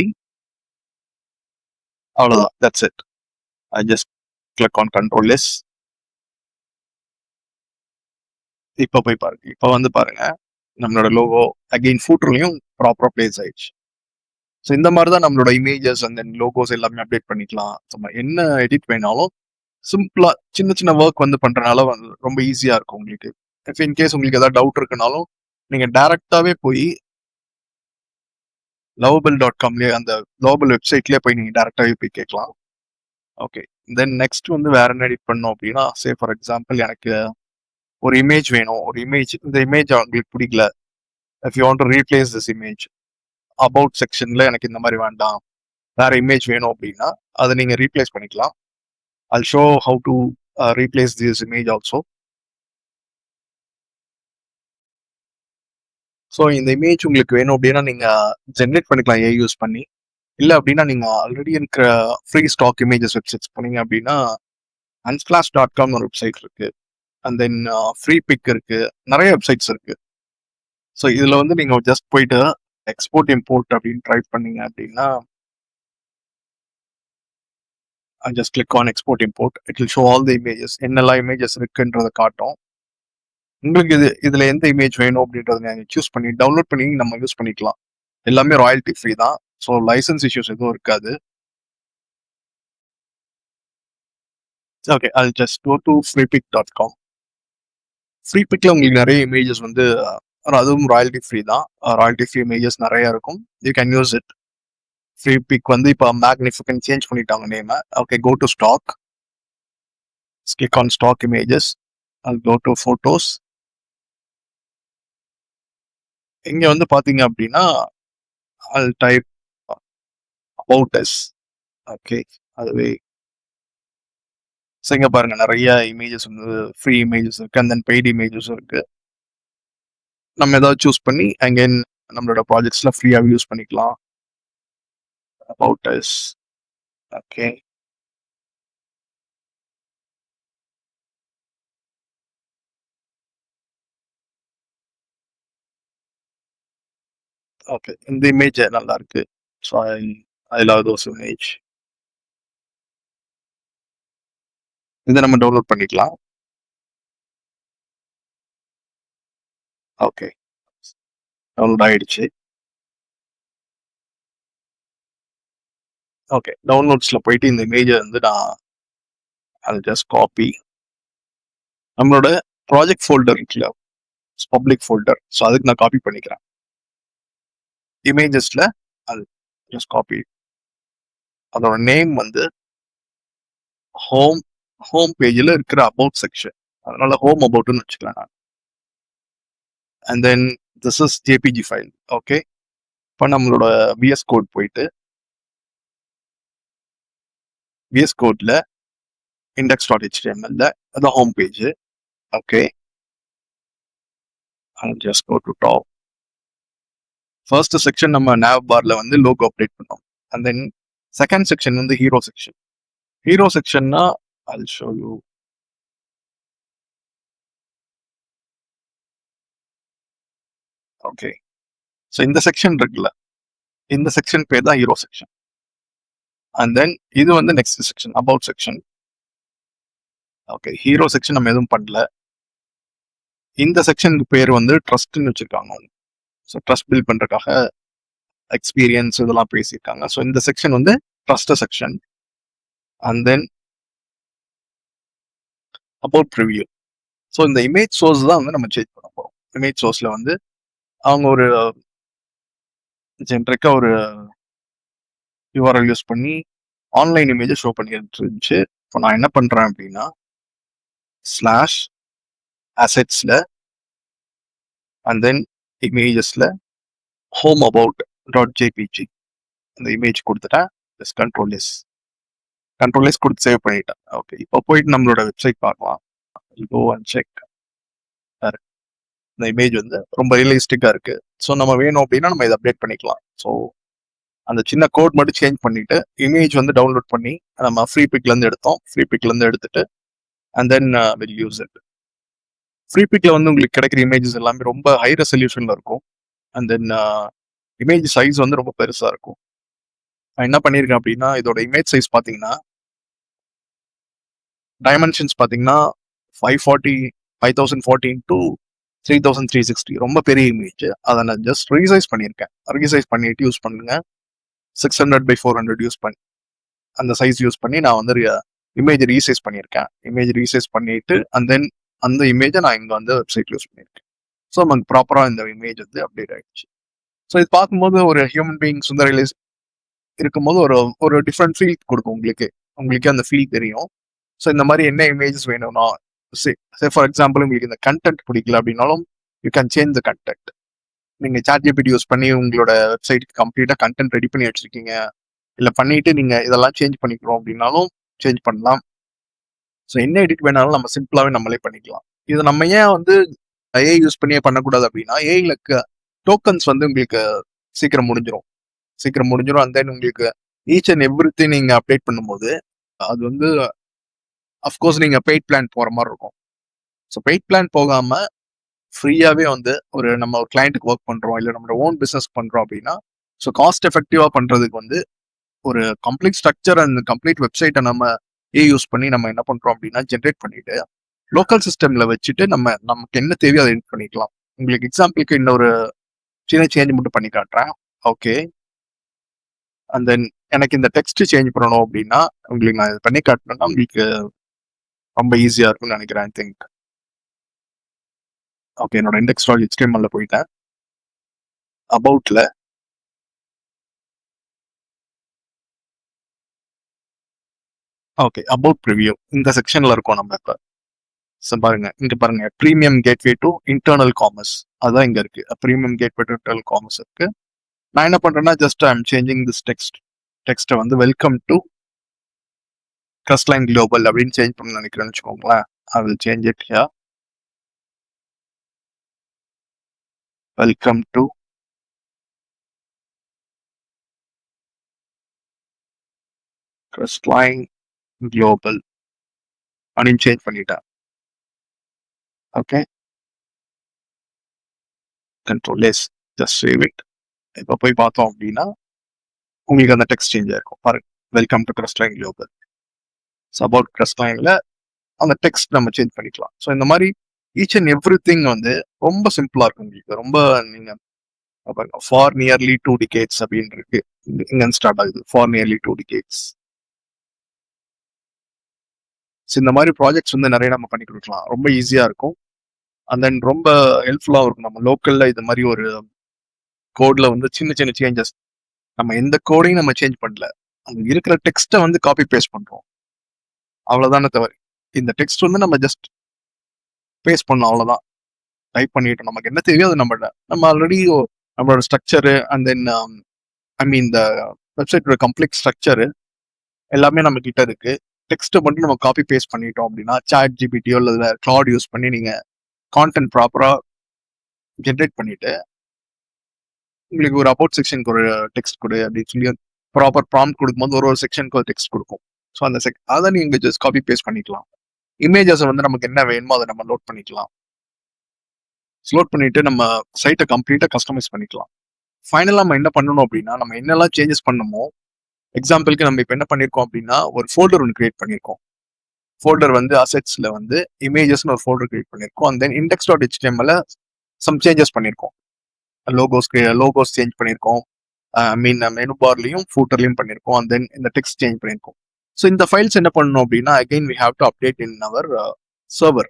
அவ்வளவுதான். That's it. I just click on control S. இப்போ போய் பாருங்க. இப்போ வந்து பாருங்க நம்மளோட லோகோ அகெயின் ஃபூட்டர்லையும் ப்ராப்பரா பிளேஸ் ஆயிடுச்சு. ஸோ இந்த மாதிரி தான் நம்மளோட இமேஜஸ் அண்ட் தென் லோகோஸ் எல்லாமே அப்டேட் பண்ணிக்கலாம். நம்ம என்ன எடிட் வேணாலும் சிம்பிளா சின்ன சின்ன ஒர்க் வந்து பண்றதுனால வந்து ரொம்ப ஈஸியா இருக்கும் உங்களுக்கு. இஃப் இன்கேஸ் உங்களுக்கு ஏதாவது டவுட் இருக்குனாலும் நீங்க டைரக்டாவே போய் lovable.comலயே அந்த லோபல் வெப்சைட்லயே போய் நீங்க டைரக்டாவே போய் கேட்கலாம். ஓகே. தென் நெக்ஸ்ட் வந்து வேற என்ன எடிட் பண்ணோம் அப்படின்னா, சே ஃபார் எக்ஸாம்பிள் எனக்கு ஒரு இமேஜ் வேணும். ஒரு இமேஜ் இந்த இமேஜ் உங்களுக்கு பிடிக்கல. If you want to replace this image about செக்ஷன்ல எனக்கு இந்த மாதிரி வேண்டாம், வேற இமேஜ் வேணும் அப்படின்னா அதை நீங்க ரீப்ளேஸ் பண்ணிக்கலாம். I'll show how to replace this image also. So இந்த இமேஜ் உங்களுக்கு வேணும் அப்படின்னா நீங்க ஜென்ரேட் பண்ணிக்கலாம் ஏஐ யூஸ் பண்ணி. இல்லை அப்படின்னா நீங்க ஆல்ரெடி இருக்கிற ஃப்ரீ ஸ்டாக் இமேஜஸ் வெப்சைட்ஸ் போனீங்க அப்படின்னா unsplash.com ஒரு வெப்சைட் இருக்கு. அண்ட் தென் ஃப்ரீ பிக் இருக்கு. நிறைய வெப்சைட்ஸ் இருக்கு. ஸோ இதுல வந்து நீங்க ஜஸ்ட் போயிட்டு எக்ஸ்போர்ட் இம்போர்ட் அப்படின்னு ட்ரை பண்ணீங்க அப்படின்னா just click on export import. It will show all the images. என்னெல்லாம் இமேஜஸ் இருக்குன்றதை காட்டும். உங்களுக்கு இதுல எந்த இமேஜ் வேணும் அப்படின்றத நீங்க சூஸ் பண்ணி டவுன்லோட் பண்ணி நம்ம யூஸ் பண்ணிக்கலாம். எல்லாமே ராயல்டி ஃப்ரீ தான். ஸோ லைசன்ஸ் இஷ்யூஸ் எதுவும் இருக்காது. Okay. I'll just go to freepic.com. ஃப்ரீபிக்ல உங்களுக்கு நிறைய இமேஜஸ் வந்து அதுவும் ராயல்டி ஃப்ரீ தான். ராயல்டி ஃப்ரீ இமேஜஸ் நிறைய இருக்கும். You can use it. Freepik வந்து இப்போ மேக்னிஃபிகன்ட் சேஞ்ச் பண்ணிட்டாங்க நேம். Okay. Go to stock. Click on stock images. I'll go to photos. இங்க வந்து பாத்தீங்க அப்படின்னா I'll type about us. Okay. அதுவே இங்க பாருங்க நிறைய இமேஜஸ் வந்து ஃப்ரீ இமேஜஸ் இருக்கு அண்ட் தென் பெய்டு இமேஜஸ் இருக்கு. நம்ம ஏதாவது சூஸ் பண்ணி அகைன் நம்மளோட ப்ராஜெக்ட்ஸ்ல ஃப்ரீயாக யூஸ் பண்ணிக்கலாம். about us. ஓகே. ஓகே. இந்த இமேஜ் நல்லா இருக்கு. So I love those image. இதை நம்ம டவுன்லோட் பண்ணிக்கலாம். ஓகே. டவுன்லோட் ஆயிடுச்சு. ஓகே. டவுன்லோட்ஸ்ல போயிட்டு இந்த இமேஜை வந்து நான் அது ஜஸ்ட் காப்பி நம்மளோட ப்ராஜெக்ட் ஃபோல்டர் இருக்குல்ல, பப்ளிக் ஃபோல்டர். ஸோ அதுக்கு நான் காப்பி பண்ணிக்கிறேன். இமேஜஸ்ல அது ஜஸ்ட் காப்பி. அதோட நேம் வந்து ஹோம் பேஜில் இருக்கிற அபவுட் செக்ஷன். அதனால ஹோம் அபவுட்னு வச்சுக்கலாம் நான். And then this is JPG file. Okay. இப்போ நம்மளோட விஎஸ் கோட் போயிட்டு விஎஸ் கோட்ல index.html அதான் home page. Okay. Just go to top. First section நம்ம nav பார்ல வந்து லோகோ அப்டேட் பண்ணோம். அண்ட் தென் செகண்ட் செக்ஷன் வந்து ஹீரோ செக்ஷன். ஹீரோ செக்ஷன்னா I'll show you. Okay. So இந்த செக்ஷன் இருக்குல்ல, இந்த செக்ஷன் பேர் தான் ஹீரோ செக்ஷன். அண்ட் தென் இது வந்து next section about section. Okay. Hero section நம்ம எதுவும் பண்ணல. இந்த செக்ஷனுக்கு பேர் வந்து ட்ரஸ்ட்னு வச்சிருக்காங்க. ஸோ ட்ரஸ்ட் பில்ட் பண்றதுக்காக எக்ஸ்பீரியன்ஸ் இதெல்லாம் பேசியிருக்காங்க. ஸோ இந்த செக்ஷன் வந்து trust section. And then about preview. So இந்த இமேஜ் சோர்ஸ் தான் வந்து நம்ம சேஞ்ச் பண்ண போறோம். இமேஜ் சோர்ஸ்ல வந்து அவங்க ஒரு ஜென்ரிக்கா ஒரு யூஆர்எல் யூஸ் பண்ணி ஆன்லைன் இமேஜை ஷோ பண்ணிட்டு இருந்துச்சு. இப்போ நான் என்ன பண்றேன் அப்படின்னா ஸ்லாஷ் அசெட்ஸ்ல அண்ட் தென் இமேஜஸ்ல ஹோம் அபவுட் டாட் ஜேபிஜி அந்த இமேஜ் கொடுத்துட்டேன். ஜஸ்ட் கண்ட்ரோல் எஸ் கொடுத்து சேவ் பண்ணிட்டேன். ஓகே, இப்போ போயிட்டு நம்மளோட வெப்சைட் பார்க்கலாம். Go and check. இந்த இமேஜ் வந்து ரொம்ப ரியலிஸ்டிக்கா இருக்கு. ஸோ நம்ம வேணும் அப்படின்னா நம்ம இதை அப்டேட் பண்ணிக்கலாம். ஸோ அந்த சின்ன கோட் மட்டும் சேஞ்ச் பண்ணிட்டு இமேஜ் வந்து டவுன்லோட் பண்ணி நம்ம ஃப்ரீ பிக்ல இருந்து எடுத்தோம். ஃப்ரீ பிக்ல இருந்து எடுத்துட்டு and then will use it. ஃப்ரீ பிக்ல வந்து உங்களுக்கு கிடைக்கிற இமேஜஸ் எல்லாமே ரொம்ப ஹை ரெசல்யூஷன்ல இருக்கும். அண்ட் தென் இமேஜ் சைஸ் வந்து ரொம்ப பெருசா இருக்கும். நான் என்ன பண்ணியிருக்கேன் அப்படின்னா, இதோட இமேஜ் சைஸ் பார்த்தீங்கன்னா டைமென்ஷன்ஸ் பார்த்தீங்கன்னா 5014 டு 3360 ரொம்ப பெரிய இமேஜ். அதை நான் ஜஸ்ட் ரீசைஸ் பண்ணியிருக்கேன். ரீசைஸ் பண்ணிட்டு யூஸ் பண்ணுங்க. 600x400 யூஸ் பண்ணி அந்த சைஸ் யூஸ் பண்ணி நான் வந்து இமேஜ் ரீசைஸ் பண்ணியிருக்கேன். இமேஜ் ரீசைஸ் பண்ணிட்டு அண்ட் தென் அந்த இமேஜை நான் இங்கே வந்து வெப்சைட்ல யூஸ் பண்ணியிருக்கேன். ஸோ நமக்கு ப்ராப்பராக இந்த இமேஜ் வந்து அப்டேட் ஆயிடுச்சு. ஸோ இது பார்க்கும்போது ஒரு ஹியூமன் பீயிங்ஸ் வந்து ரியலைஸ் இருக்கும்போது ஒரு டிஃப்ரெண்ட் ஃபீல் கொடுக்கும். உங்களுக்கே அந்த ஃபீல் தெரியும். ஸோ இந்த மாதிரி என்ன இமேஜஸ் வேணும்னா ஃபார் எக்ஸாம்பிள் உங்களுக்கு இந்த கண்டென்ட் பிடிக்கல அப்படின்னாலும் you can change the content. நீங்க ChatGPT யூஸ் பண்ணி உங்களோட வெப்சைட்டுக்கு கம்ப்ளீட்டா கண்டென்ட் ரெடி பண்ணி வச்சிருக்கீங்க, இல்லை பண்ணிட்டு நீங்க இதெல்லாம் சேஞ்ச் பண்ணிக்கிறோம் அப்படின்னாலும் சேஞ்ச் பண்ணலாம். ஸோ என்ன எடிட் வேணாலும் நம்ம சிம்பிளாவே நம்மளே பண்ணிக்கலாம். இது நம்ம ஏன் வந்து ஏஐ யூஸ் பண்ணியே பண்ணக்கூடாது அப்படின்னா, ஏஐல டோக்கன்ஸ் வந்து உங்களுக்கு சீக்கிரம் முடிஞ்சிடும். அண்ட் தென் உங்களுக்கு ஈச் அண்ட் எவ்ரி நீங்க அப்டேட் பண்ணும்போது அது வந்து அஃப்கோர்ஸ் நீங்க பெய்ட் பிளான் போற மாதிரி இருக்கும். ஸோ பெய்ட் பிளான் போகாம ஃப்ரீயாவே வந்து நம்ம ஒரு கிளைண்ட்டுக்கு ஒர்க் பண்றோம், இல்லை நம்மளோட ஓன் பிசினஸ் பண்றோம் அப்படின்னா, ஸோ காஸ்ட் எஃபெக்டிவா பண்றதுக்கு வந்து ஒரு கம்ப்ளீட் ஸ்ட்ரக்சர் அண்ட் கம்ப்ளீட் வெப்சைட்டை நம்ம யூஸ் பண்ணி நம்ம என்ன பண்றோம் அப்படின்னா ஜென்ரேட் பண்ணிட்டு லோக்கல் சிஸ்டம்ல வச்சுட்டு நமக்கு என்ன தேவையோ அதை எடிட் பண்ணிக்கலாம். உங்களுக்கு எக்ஸாம்பிளுக்கு இன்னொரு சின்ன சேஞ்ச் மட்டும் பண்ணி காட்டுறேன். ஓகே, அண்ட் தென் எனக்கு இந்த டெக்ஸ்ட் சேஞ்ச் பண்ணணும் அப்படின்னா உங்களுக்கு நான் இது பண்ணி காட்டணும்னா உங்களுக்கு ரொம்ப ஈஸியா இருக்கும்னு நினைக்கிறேன். I think. ஓகே, என்னோட இண்டெக்ஸ் டாட் HTML போயிட்டேன். அபவுட்ல ஓகே, அபவுட் ப்ரிவியூ இந்த செக்ஷன்ல இருக்கோம் நம்ம இப்ப. பாருங்க, இங்க பாருங்க, premium gateway to internal commerce அதான் இங்க இருக்கு. Premium gateway to internal commerce இருக்கு. நான் என்ன பண்றேன்னா just I am changing this டெக்ஸ்ட்டை வந்து வெல்கம் டு Crestline Global அப்படின்னு சேஞ்ச் பண்ண நினைக்கிறேன்னு வச்சுக்கோங்களேன். I will change it here. Welcome to Crestline Global அப்படின்னு சேஞ்ச் பண்ணிட்டேன். Okay, control S, just save it. இப்போ போய் பார்த்தோம் அப்படின்னா உங்களுக்கு அந்த டெக்ஸ்ட் சேஞ்ச் ஆயிருக்கும். பாருங்க, welcome to Crestline Global. So about Crestlineல அந்த டெக்ஸ்ட் நம்ம சேஞ்ச் பண்ணிக்கலாம். ஸோ இந்த மாதிரி ஈச் அண்ட் எவ்ரி திங் வந்து ரொம்ப சிம்பிளா இருக்கும் உங்களுக்கு. ரொம்ப நீங்க ஃபார் நியர்லி 2 decades அப்படின்னு இருக்கு. இங்க ஸ்டார்ட் ஆகுது ஃபார் நியர்லி 2 decades. ஸோ இந்த மாதிரி ப்ராஜெக்ட்ஸ் வந்து நிறைய நம்ம பண்ணி கொடுக்கலாம். ரொம்ப ஈஸியா இருக்கும். அண்ட் தென் ரொம்ப ஹெல்ப்ஃபுல்லாகவும் இருக்கும். நம்ம லோக்கல்ல இது மாதிரி ஒரு கோட்ல வந்து சின்ன சின்ன சேஞ்சஸ், நம்ம எந்த கோடையும் நம்ம சேஞ்ச் பண்ணல, அங்க இருக்கிற டெக்ஸ்ட்டை வந்து காப்பி பேஸ்ட் பண்றோம், அவ்வளவுதானே தவிர இந்த டெக்ஸ்ட் வந்து நம்ம ஜஸ்ட் பேஸ்ட் பண்ணோம், அவ்வளவுதான். டைப் பண்ணிட்டோம். நமக்கு என்ன தேவையோ அது நம்ம ஆல்ரெடி நம்மளோட ஸ்ட்ரக்சரு அண்ட் தென் இந்த வெப்சைட்டோட கம்ப்ளீட் ஸ்ட்ரக்சரு எல்லாமே நம்ம கிட்ட இருக்கு. டெக்ஸ்ட்டை மட்டும் நம்ம காப்பி பேஸ்ட் பண்ணிட்டோம் அப்படின்னா ChatGPTயோ இல்லை கிளவுட் யூஸ் பண்ணி நீங்க கான்டென்ட் ப்ராப்பரா ஜென்ரேட் பண்ணிட்டு உங்களுக்கு ஒரு அபவுட் செக்ஷனுக்கு ஒரு டெக்ஸ்ட் கொடு அப்படின்னு சொல்லி ப்ராப்பர் ப்ராம்ப்ட் கொடுக்கும்போது ஒரு செக்ஷனுக்கு ஒரு டெக்ஸ்ட் கொடுக்கும். ஸோ அந்த அதை நீங்க ஜஸ்ட் காப்பி பேஸ்ட் பண்ணிக்கலாம். இமேஜஸ் வந்து நமக்கு என்ன வேணுமோ அதை நம்ம லோட் பண்ணிக்கலாம். லோட் பண்ணிட்டு நம்ம சைட்டை கம்ப்ளீட்டா கஸ்டமைஸ் பண்ணிக்கலாம். ஃபைனலாக நம்ம என்ன பண்ணணும் அப்படின்னா, நம்ம என்னெல்லாம் சேஞ்சஸ் பண்ணணுமோ, எக்ஸாம்பிளுக்கு நம்ம இப்போ என்ன பண்ணியிருக்கோம் அப்படின்னா ஒரு ஃபோல்டர் ஒன்று கிரியேட் பண்ணியிருக்கோம். ஃபோல்டர் வந்து அசெட்ஸ்ல வந்து இமேஜஸ்னு ஒரு ஃபோல்டர் கிரியேட் பண்ணியிருக்கோம். And then index dot HTML some changes பண்ணியிருக்கோம். லோகோஸ் சேஞ்ச் பண்ணியிருக்கோம். மெனு பார்லையும் ஃபூட்டர்லையும் பண்ணியிருக்கோம். அண்ட் தென் இந்த டெக்ஸ்ட் சேஞ்ச் பண்ணியிருக்கோம். ஸோ இந்த ஃபைல்ஸ் என்ன பண்ணணும் அப்படின்னா again we have to update in our server.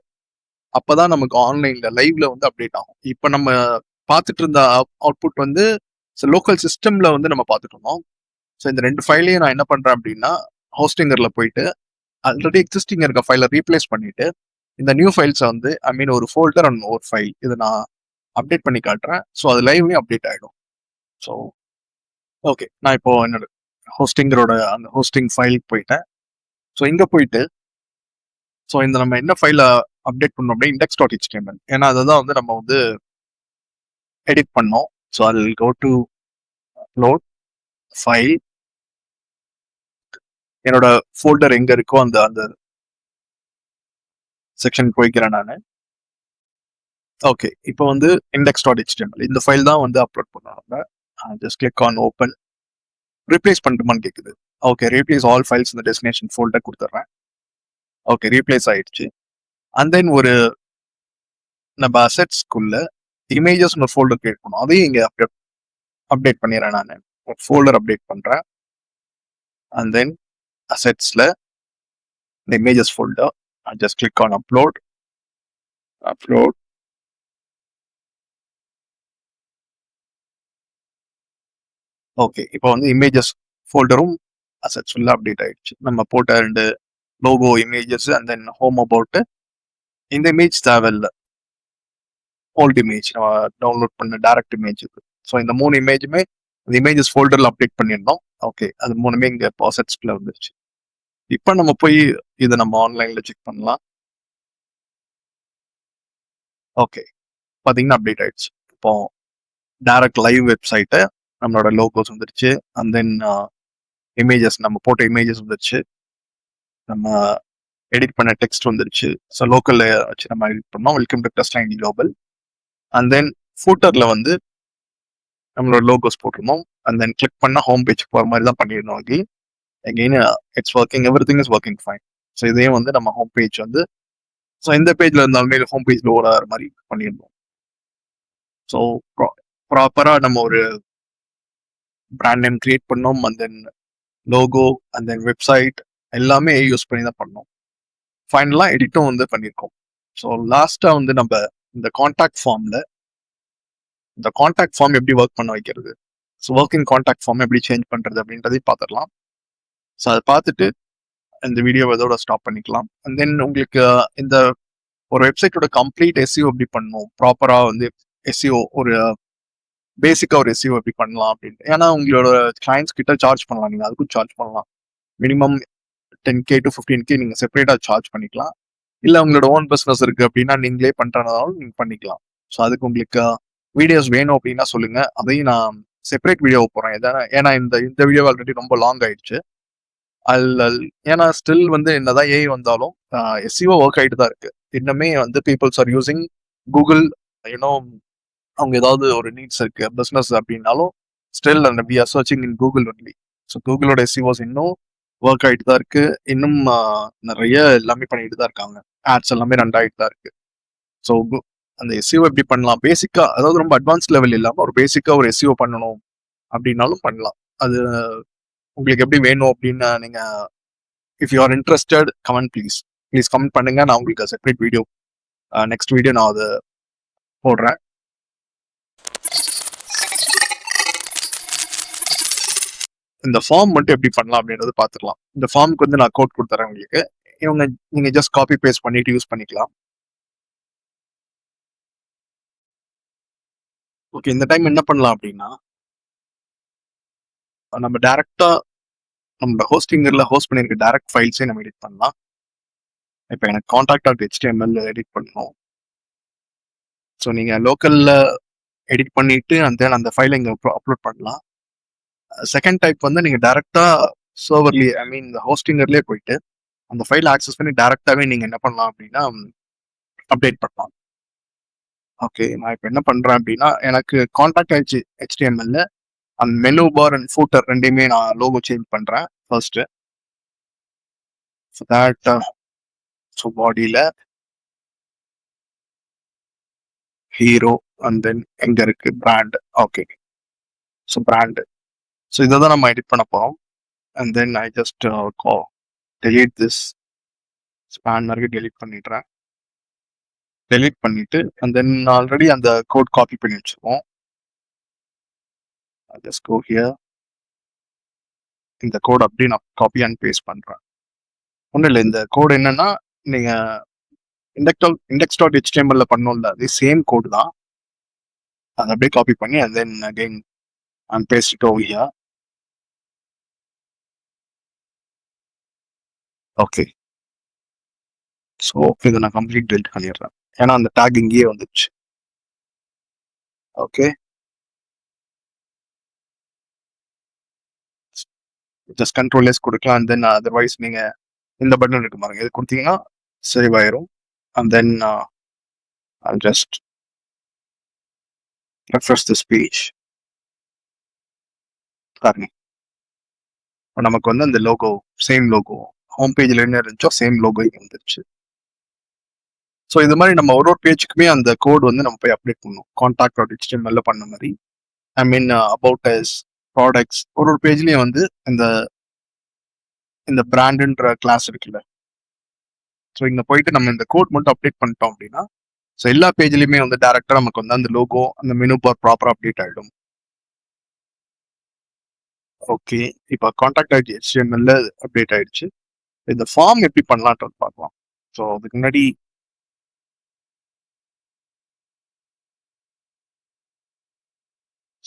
அப்பதான் நமக்கு ஆன்லைன்ல லைவ்ல வந்து அப்டேட் ஆகும். இப்போ நம்ம பார்த்துட்டு இருந்த அவுட்புட் வந்து லோக்கல் சிஸ்டம்ல வந்து நம்ம பார்த்துட்டு இருந்தோம். ஸோ இந்த 2 ஃபைலையும் நான் என்ன பண்றேன் அப்படின்னா ஹோஸ்டிங்கர்ல போயிட்டு ஆல்ரெடி எக்ஸிஸ்டிங் இருக்க ஃபைலை ரீப்ளேஸ் பண்ணிட்டு இந்த நியூ ஃபைல்ஸை வந்து ஐ மீன் ஒரு ஃபோல்டர் அண்ட் ஒரு ஃபைல் இதை நான் அப்டேட் பண்ணி காட்டுறேன். ஸோ அது லைவ்லயும் அப்டேட் ஆகிடும். ஸோ ஓகே, நான் இப்போ என்னோட ஹோஸ்டிங்கரோட அந்த ஹோஸ்டிங் ஃபைலுக்கு போயிட்டேன். ஸோ இங்கே போயிட்டு ஸோ இந்த நம்ம என்ன ஃபைலை அப்டேட் பண்ணோம் அப்படின்னா index.html, ஏன்னா அதை தான் வந்து நம்ம வந்து எடிட் பண்ணோம். ஸோ அது கோ டு அப்லோட் ஃபைல், என்னோட ஃபோல்டர் எங்க இருக்கோ அந்த அந்த செக்ஷன் போய்க்கிறேன் நான். ஓகே, இப்போ வந்து index.html இந்த ஃபைல் தான் வந்து அப்லோட் பண்ணோம். Just click on open. Replace பண்ணிட்டுமான்னு கேட்குது. ஓகே, ரீப்ளேஸ் ஆல் ஃபைல்ஸ் இந்த டெஸ்டினேஷன் ஃபோல்டர் கொடுத்துட்றேன். ஓகே, ரீப்ளேஸ் ஆயிடுச்சு. அண்ட் தென் ஒரு நம்ம அசெட்ஸ்க்குள்ள இமேஜஸ் ஒரு ஃபோல்டர் கிரியேட் பண்ணோம், அதையும் இங்கே அப்டேட் பண்ணிடுறேன். நான் ஒரு ஃபோல்டர் அப்டேட் பண்ணுறேன். அண்ட் தென் அசெட்ஸில் இந்த images folder just click on upload. Okay, இப்போ வந்து இமேஜஸ் ஃபோல்டரும் அசெட்ஸ் ஃபுல்லாக அப்டேட் ஆயிடுச்சு. நம்ம போட்ட 2 logo images and then home about. இந்த இமேஜ் தேவையில்லை, ஓல்ட் இமேஜ் நம்ம டவுன்லோட் பண்ண டைரக்ட் இமேஜ் இது. ஸோ இந்த 3 இமேஜுமே இந்த இமேஜஸ் ஃபோல்டரில் அப்டேட் பண்ணியிருந்தோம். ஓகே, அது 3மே இங்கே அசெட்ஸ்குள்ள வந்துருச்சு. இப்போ நம்ம போய் இதை நம்ம ஆன்லைனில் செக் பண்ணலாம். ஓகே, பார்த்தீங்கன்னா அப்டேட் ஆயிடுச்சு. இப்போ டைரக்ட் லைவ் வெப்சைட்டை நம்மளோட லோகோஸ் வந்துருச்சு. அண்ட் தென் இமேஜஸ் நம்ம போட்ட இமேஜஸ் வந்துருச்சு. நம்ம எடிட் பண்ண டெக்ஸ்ட் வந்துருச்சு. ஸோ லோக்கல்ல வச்சு நம்ம எடிட் பண்ணோம். Welcome to Crestline Global. And then ஃபூட்டர்ல வந்து நம்மளோட லோகோஸ் போட்டிருந்தோம். அண்ட் தென் கிளிக் பண்ணா ஹோம் பேஜ் போகிற மாதிரி தான் பண்ணியிருந்தோம். Again it's working, everything is working fine. So இதையும் வந்து நம்ம ஹோம் பேஜ் வந்து ஸோ எந்த பேஜ்ல இருந்தாலுமே ஹோம் பேஜ் லோட் ஆகிற மாதிரி பண்ணியிருந்தோம். ஸோ ப்ராப்பராக நம்ம ஒரு பிராண்ட் நேம் கிரியேட் பண்ணோம். And then logo and then website எல்லாமே யூஸ் பண்ணி தான் பண்ணோம். ஃபைனலாக எடிட்டும் வந்து பண்ணியிருக்கோம். ஸோ லாஸ்ட்டாக வந்து நம்ம இந்த காண்டாக்ட் ஃபார்மில் இந்த காண்டாக்ட் ஃபார்ம் எப்படி ஒர்க் பண்ண வைக்கிறது, ஸோ ஒர்க்கிங் காண்டாக்ட் ஃபார்ம் எப்படி சேஞ்ச் பண்ணுறது அப்படின்றதையும் பார்த்துடலாம். ஸோ அதை பார்த்துட்டு இந்த வீடியோ இதோட ஸ்டாப் பண்ணிக்கலாம். அண்ட் தென் உங்களுக்கு இந்த ஒரு வெப்சைட்டோட கம்ப்ளீட் எஸ்இஓ எப்படி பண்ணணும், ப்ராப்பராக வந்து எஸ்இஓ ஒரு பேசிக்காக ஒரு எஸ்இஓ எப்படி பண்ணலாம் அப்படின்ட்டு. ஏன்னா உங்களோட கிளைண்ட்ஸ் கிட்ட சார்ஜ் பண்ணலாம், நீங்கள் அதுக்கும் சார்ஜ் பண்ணலாம். மினிமம் 10K to 15K நீங்கள் செப்பரேட்டாக சார்ஜ் பண்ணிக்கலாம். இல்லை உங்களோட ஓன் பிஸ்னஸ் இருக்குது அப்படின்னா நீங்களே பண்ணுறதுனாலும் நீங்கள் பண்ணிக்கலாம். ஸோ அதுக்கு உங்களுக்கு வீடியோஸ் வேணும் அப்படின்னா சொல்லுங்க, அதையும் நான் செப்பரேட் வீடியோ போகிறேன். ஏன்னா இந்த இந்த வீடியோ ஆல்ரெடி ரொம்ப லாங் ஆயிடுச்சு. ஏன்னா ஸ்டில் வந்து என்னதான் ஏஐ வந்தாலும் எஸ்இஓ ஒர்க் ஆகிட்டு தான் இருக்கு. இன்னுமே வந்து peoples are using Google. You know அவங்க ஏதாவது ஒரு நீட்ஸ் இருக்கு பிஸ்னஸ் அப்படின்னாலும் ஸ்டில் அந்த we are searching in Google only. So கூகுளோட எஸ்இஓஸ் இன்னும் ஒர்க் ஆகிட்டு தான் இருக்கு. இன்னும் நிறைய எல்லாமே பண்ணிட்டு தான் இருக்காங்க. ஆட்ஸ் எல்லாமே ரன் ஆகிட்டு தான் இருக்கு. ஸோ அந்த எஸ்இஓ எப்படி பண்ணலாம் பேசிக்கா, அதாவது ரொம்ப அட்வான்ஸ் லெவல் இல்லாமல் ஒரு பேசிக்கா ஒரு எஸ்இஓ பண்ணணும் அப்படின்னாலும் பண்ணலாம். அது உங்களுக்கு எப்படி வேணும் அப்படின்னு நீங்க if you are interested comment please comment பண்ணுங்க. நான் உங்களுக்கு செப்பரேட் வீடியோ நெக்ஸ்ட் வீடியோ நான் அதை போடுறேன். இந்த ஃபார்ம் மட்டும் எப்படி பண்ணலாம் அப்படின்றது பார்த்துக்கலாம். இந்த ஃபார்முக்கு வந்து நான் கோட் கொடுத்துறேன் உங்களுக்கு. நீங்க ஜஸ்ட் காப்பி பேஸ்ட் பண்ணிட்டு யூஸ் பண்ணிக்கலாம். ஓகே, இந்த டைம் என்ன பண்ணலாம் அப்படின்னா நம்ம டைரக்டா நம்ம ஹோஸ்டிங்கர்ல ஹோஸ்ட் பண்ணிருக்க டைரக்ட் ஃபைல்ஸே நம்ம எடிட் பண்ணலாம். இப்போ எனக்கு contact.html எடிட் பண்ணணும். ஸோ நீங்க லோக்கல்ல எடிட் பண்ணிட்டு அந்த ஃபைலை இங்கே அப்லோட் பண்ணலாம். செகண்ட் டைப் வந்து நீங்க டைரக்டா சர்வர்லயே ஐ மீன் ஹோஸ்டிங்கர்லயே போயிட்டு அந்த ஃபைல் ஆக்சஸ் பண்ணி டைரக்டாவே நீங்க என்ன பண்ணலாம் அப்படின்னா அப்டேட் பண்ணலாம். ஓகே, நான் இப்போ என்ன பண்றேன் அப்படின்னா எனக்கு கான்டாக்ட் HTML அந்த மெனு பார் அண்ட் ஃபூட்டர் ரெண்டையுமே நான் லோகோ சேஞ்ச் பண்றேன் ஃபர்ஸ்ட். ஸோ பாடியில ஹீரோ அண்ட் தென் எங்க இருக்கு brand. Okay, so brand. So இதை தான் நம்ம எடிட் பண்ண போறோம். And then I just delete this ஸ்பேனருக்கு டெலிட் பண்ணிடுறேன். டெலிட் பண்ணிட்டு அண்ட் தென் ஆல்ரெடி அந்த கோட் காப்பி பண்ணி வச்சிருக்கோம். Just go here. இந்த கோட் அப்படியே நான் காப்பி அண்ட் பேஸ்ட் பண்றேன். ஒன்றும் இல்லை, இந்த கோட் என்னன்னா நீங்க index.html பண்ணோம்ல, அதே சேம் கோடு தான். அதை அப்படியே காப்பி பண்ணி and then again and paste it over here. Okay, so இதை நான் கம்ப்ளீட் டெலிட் பண்ணிடுறேன், ஏன்னா அந்த டேக் இங்கேயே வந்துச்சு. ஓகே, ஜஸ்ட் கண்ட்ரோல் எஸ் கொடுக்கலாம். அண்ட் தென் அதர்வைஸ் நீங்க இந்த பட்டன் இருக்கு பாருங்க, இது கொடுத்தீங்கன்னா சேவ் ஆயிரும். And then I'll just refresh this page. பாருங்க, நமக்கு வந்து அந்த லோகோ, சேம் லோகோ, ஹோம் பேஜ்ல என்ன இருந்துச்சோ சேம் லோகோ வந்துருச்சு. ஸோ இது மாதிரி நம்ம ஒரு பேஜுக்குமே அந்த கோட் வந்து நம்ம போய் அப்டேட் பண்ணணும். contact.html பண்ண மாதிரி, ஐ மீன் அபவுட் அஸ், ப்ராடக்ட்ஸ், ஒரு பேஜ்லயும் வந்து இந்த பிராண்டுன்ற கிளாஸ் இருக்குல்ல, ஸோ இங்க போயிட்டு நம்ம இந்த கோட் மட்டும் அப்டேட் பண்ணிட்டோம் அப்படின்னா, ஸோ எல்லா பேஜ்லயுமே வந்து டேரக்டா நமக்கு வந்து அந்த லோகோ, அந்த மெனு பார் ப்ராப்பரா அப்டேட் ஆயிடும். ஓகே, இப்போ contact.html அப்டேட் ஆயிடுச்சு. இந்த ஃபார்ம் எப்படி பண்ணலான்றது பார்க்கலாம். ஸோ அதுக்கு முன்னாடி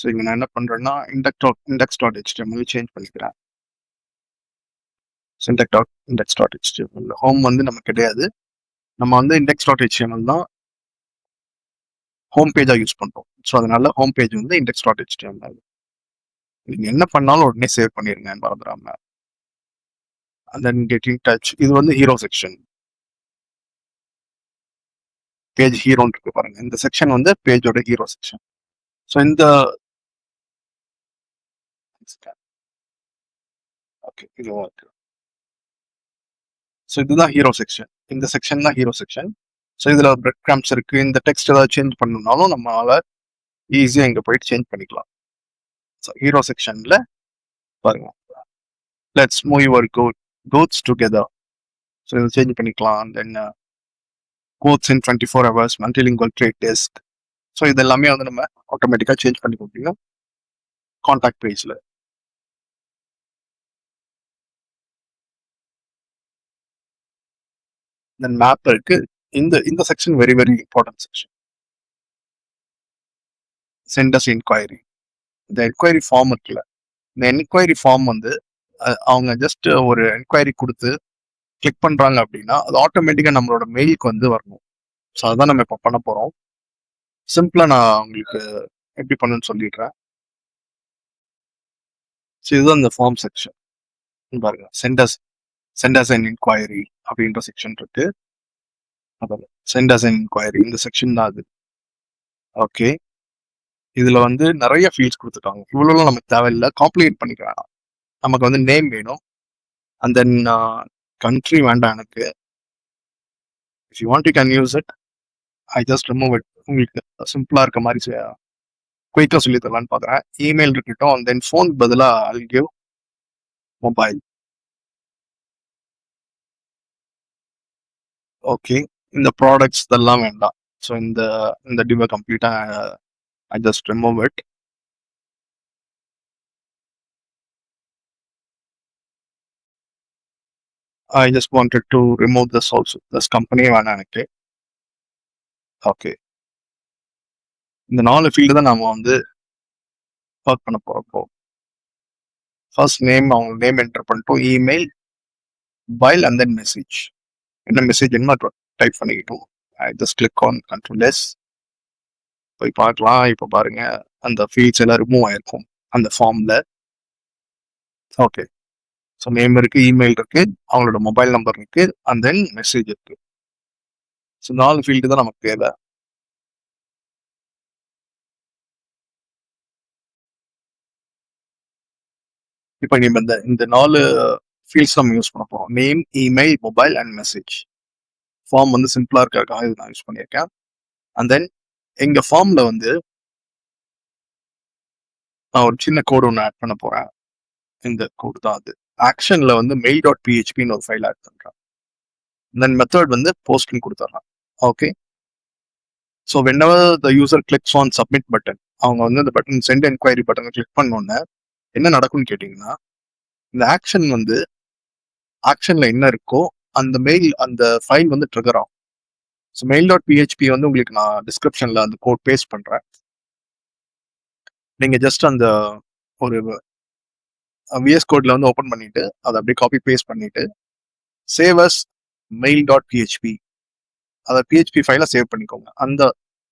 ஸோ இங்க நான் என்ன பண்றேன்னா index.html சேஞ்ச் பண்ணிக்கிறேன். index.html ஹோம் வந்து நமக்கு கிடையாது, நம்ம வந்து index.html தான் ஹோம் பேஜா யூஸ் பண்றோம். ஸோ அதனால ஹோம் பேஜ் வந்து index.html. நீங்க என்ன பண்ணாலும் உடனே சேவ் பண்ணிருங்க மறந்துடாம. and then get in touch. இது வந்து ஹீரோ செக்ஷன், பேஜ் ஹீரோன்னு இருக்கு பாருங்க, இந்த செக்ஷன் வந்து பேஜோட ஹீரோ செக்ஷன். ஸோ இந்த ஓகே, இதுவும் இருக்கு. ஸோ இதுதான் ஹீரோ செக்ஷன், இந்த செக்ஷன் தான் ஹீரோ செக்ஷன். ஸோ இதுல பிரெட் கிராம்ஸ் இருக்கு, இந்த டெக்ஸ்ட் ஏதாவது சேஞ்ச் பண்ணணும்னாலும் நம்மளால ஈஸியா இங்க போயிட்டு சேஞ்ச் பண்ணிக்கலாம். ஸோ ஹீரோ செக்ஷன்ல பாருங்க, let's move your quotes together. So இதை சேஞ்ச் பண்ணிக்கலாம். Then quotes in 24 hours, multilingual trade test. So இது எல்லாமே வந்து நம்ம ஆட்டோமேட்டிக்காக சேஞ்ச் பண்ணி கொடுப்பீங்க கான்டாக்ட் பேஜ்ல. தென் மேப் இருக்கு. இந்த section very very important section. Centres enquiry, இந்த என்கொயரி ஃபார்ம் இருக்குல்ல, இந்த என்கொயரி ஃபார்ம் வந்து அவங்க ஜஸ்ட் ஒரு என்கொயரி கொடுத்து கிளிக் பண்றாங்க அப்படின்னா அது ஆட்டோமேட்டிக்கா நம்மளோட மெயிலுக்கு வந்து வரணும். ஸோ அதான் நம்ம இப்போ பண்ண போறோம். சிம்பிளா நான் உங்களுக்கு எப்படி பண்ணுன்னு சொல்லிடுறேன். ஸோ இதுதான் இந்த ஃபார்ம் செக்ஷன் பாருங்க, சென்டர்ஸ் அண்ட் என்கொயரி அப்படின்ற செக்ஷன் இருக்கு. அதாவது சென்டர்ஸ் அண்ட் என்கொயரி இந்த செக்ஷன் தான் அது. ஓகே, இதுல வந்து நிறைய ஃபீல்ட்ஸ் கொடுத்துருக்காங்க, இவ்வளோலாம் நமக்கு தேவையில்லை, காம்ப்ளிகேட் பண்ணிக்க வேணாம். நமக்கு வந்து நேம் வேணும், அண்ட் தென் கண்ட்ரி வேண்டாம் எனக்கு. If you want you can use it, I just remove it. உங்களுக்கு சிம்பிளா இருக்க மாதிரி குயிக்கா சொல்லி தரலான்னு பாக்குறேன். இமெயில் இருக்கட்டும், அண்ட் தென் ஃபோன் பதிலா I'll give மொபைல். ஓகே, இந்த ப்ராடக்ட்ஸ் இதெல்லாம் வேண்டாம். ஸோ இந்த டிவை கம்ப்ளீட்டா I just remove it. I just wanted to remove this also. This company வேணாம் எனக்கு. ஓகே, இந்த 4 ஃபீல்டு தான் நாம வந்து ஒர்க் பண்ண போறோம். ஃபர்ஸ்ட் நேம், அவங்க நேம் என்டர் பண்ணிட்டோம், email, mobile and then message. என்ன மெசேஜ் என்ன டைப் பண்ணிக்கிட்டோம். I just click on control S, போய் பார்க்கலாம். இப்போ பாருங்க அந்த ஃபீல்ட்ஸ் எல்லாம் ரிமூவ் ஆயிருக்கும் அந்த ஃபார்ம்ல. ஓகே, ஸோ நேம் இருக்கு, இமெயில் இருக்கு, அவங்களோட மொபைல் நம்பர் இருக்கு, அண்ட் தென் மெசேஜ் இருக்கு. ஸோ 4 ஃபீல்டு தான் நமக்கு தேவை. இப்போ நீங்க இந்த 4 ஃபீல்ட்ஸ் நம்ம யூஸ் பண்ண போறோம், name, email, mobile and message. Form வந்து சிம்பிளா இருக்கிறதுக்காக இது நான் யூஸ் பண்ணியிருக்கேன். அண்ட் தென் எங்க ஃபார்ம்ல வந்து நான் ஒரு சின்ன கோடு ஒன்று ஆட் பண்ண போறேன். இந்த கோடு தான் அது. ஆக்ஷன்ல வந்து mail.phpன்னு ஒரு ஃபைல் ஆட் பண்றேன். தென் மெத்தட் வந்து போஸ்ட்னு கொடுத்துட்றேன். Okay, so whenever the user clicks on submit button, அவங்க வந்து அந்த பட்டன் சென்ட் என்கொயரி பட்டனை கிளிக் பண்ணோன்னே என்ன நடக்கும்னு கேட்டீங்கன்னா, இந்த ஆக்ஷன் வந்து ஆக்ஷன்ல என்ன இருக்கோ அந்த மெயில், அந்த ஃபைல் வந்து ட்ரிகர் ஆகும். ஸோ mail.php வந்து உங்களுக்கு நான் டிஸ்கிரிப்ஷன்ல அந்த கோட் பேஸ்ட் பண்றேன். நீங்க ஜஸ்ட் அந்த ஒரு விஎஸ் கோட்ல வந்து ஓப்பன் பண்ணிட்டு அதை அப்படியே காப்பி பேஸ்ட் பண்ணிட்டு சேவ் அஸ் mail.php அதை PHP ஃபைலை சேவ் பண்ணிக்கோங்க. அந்த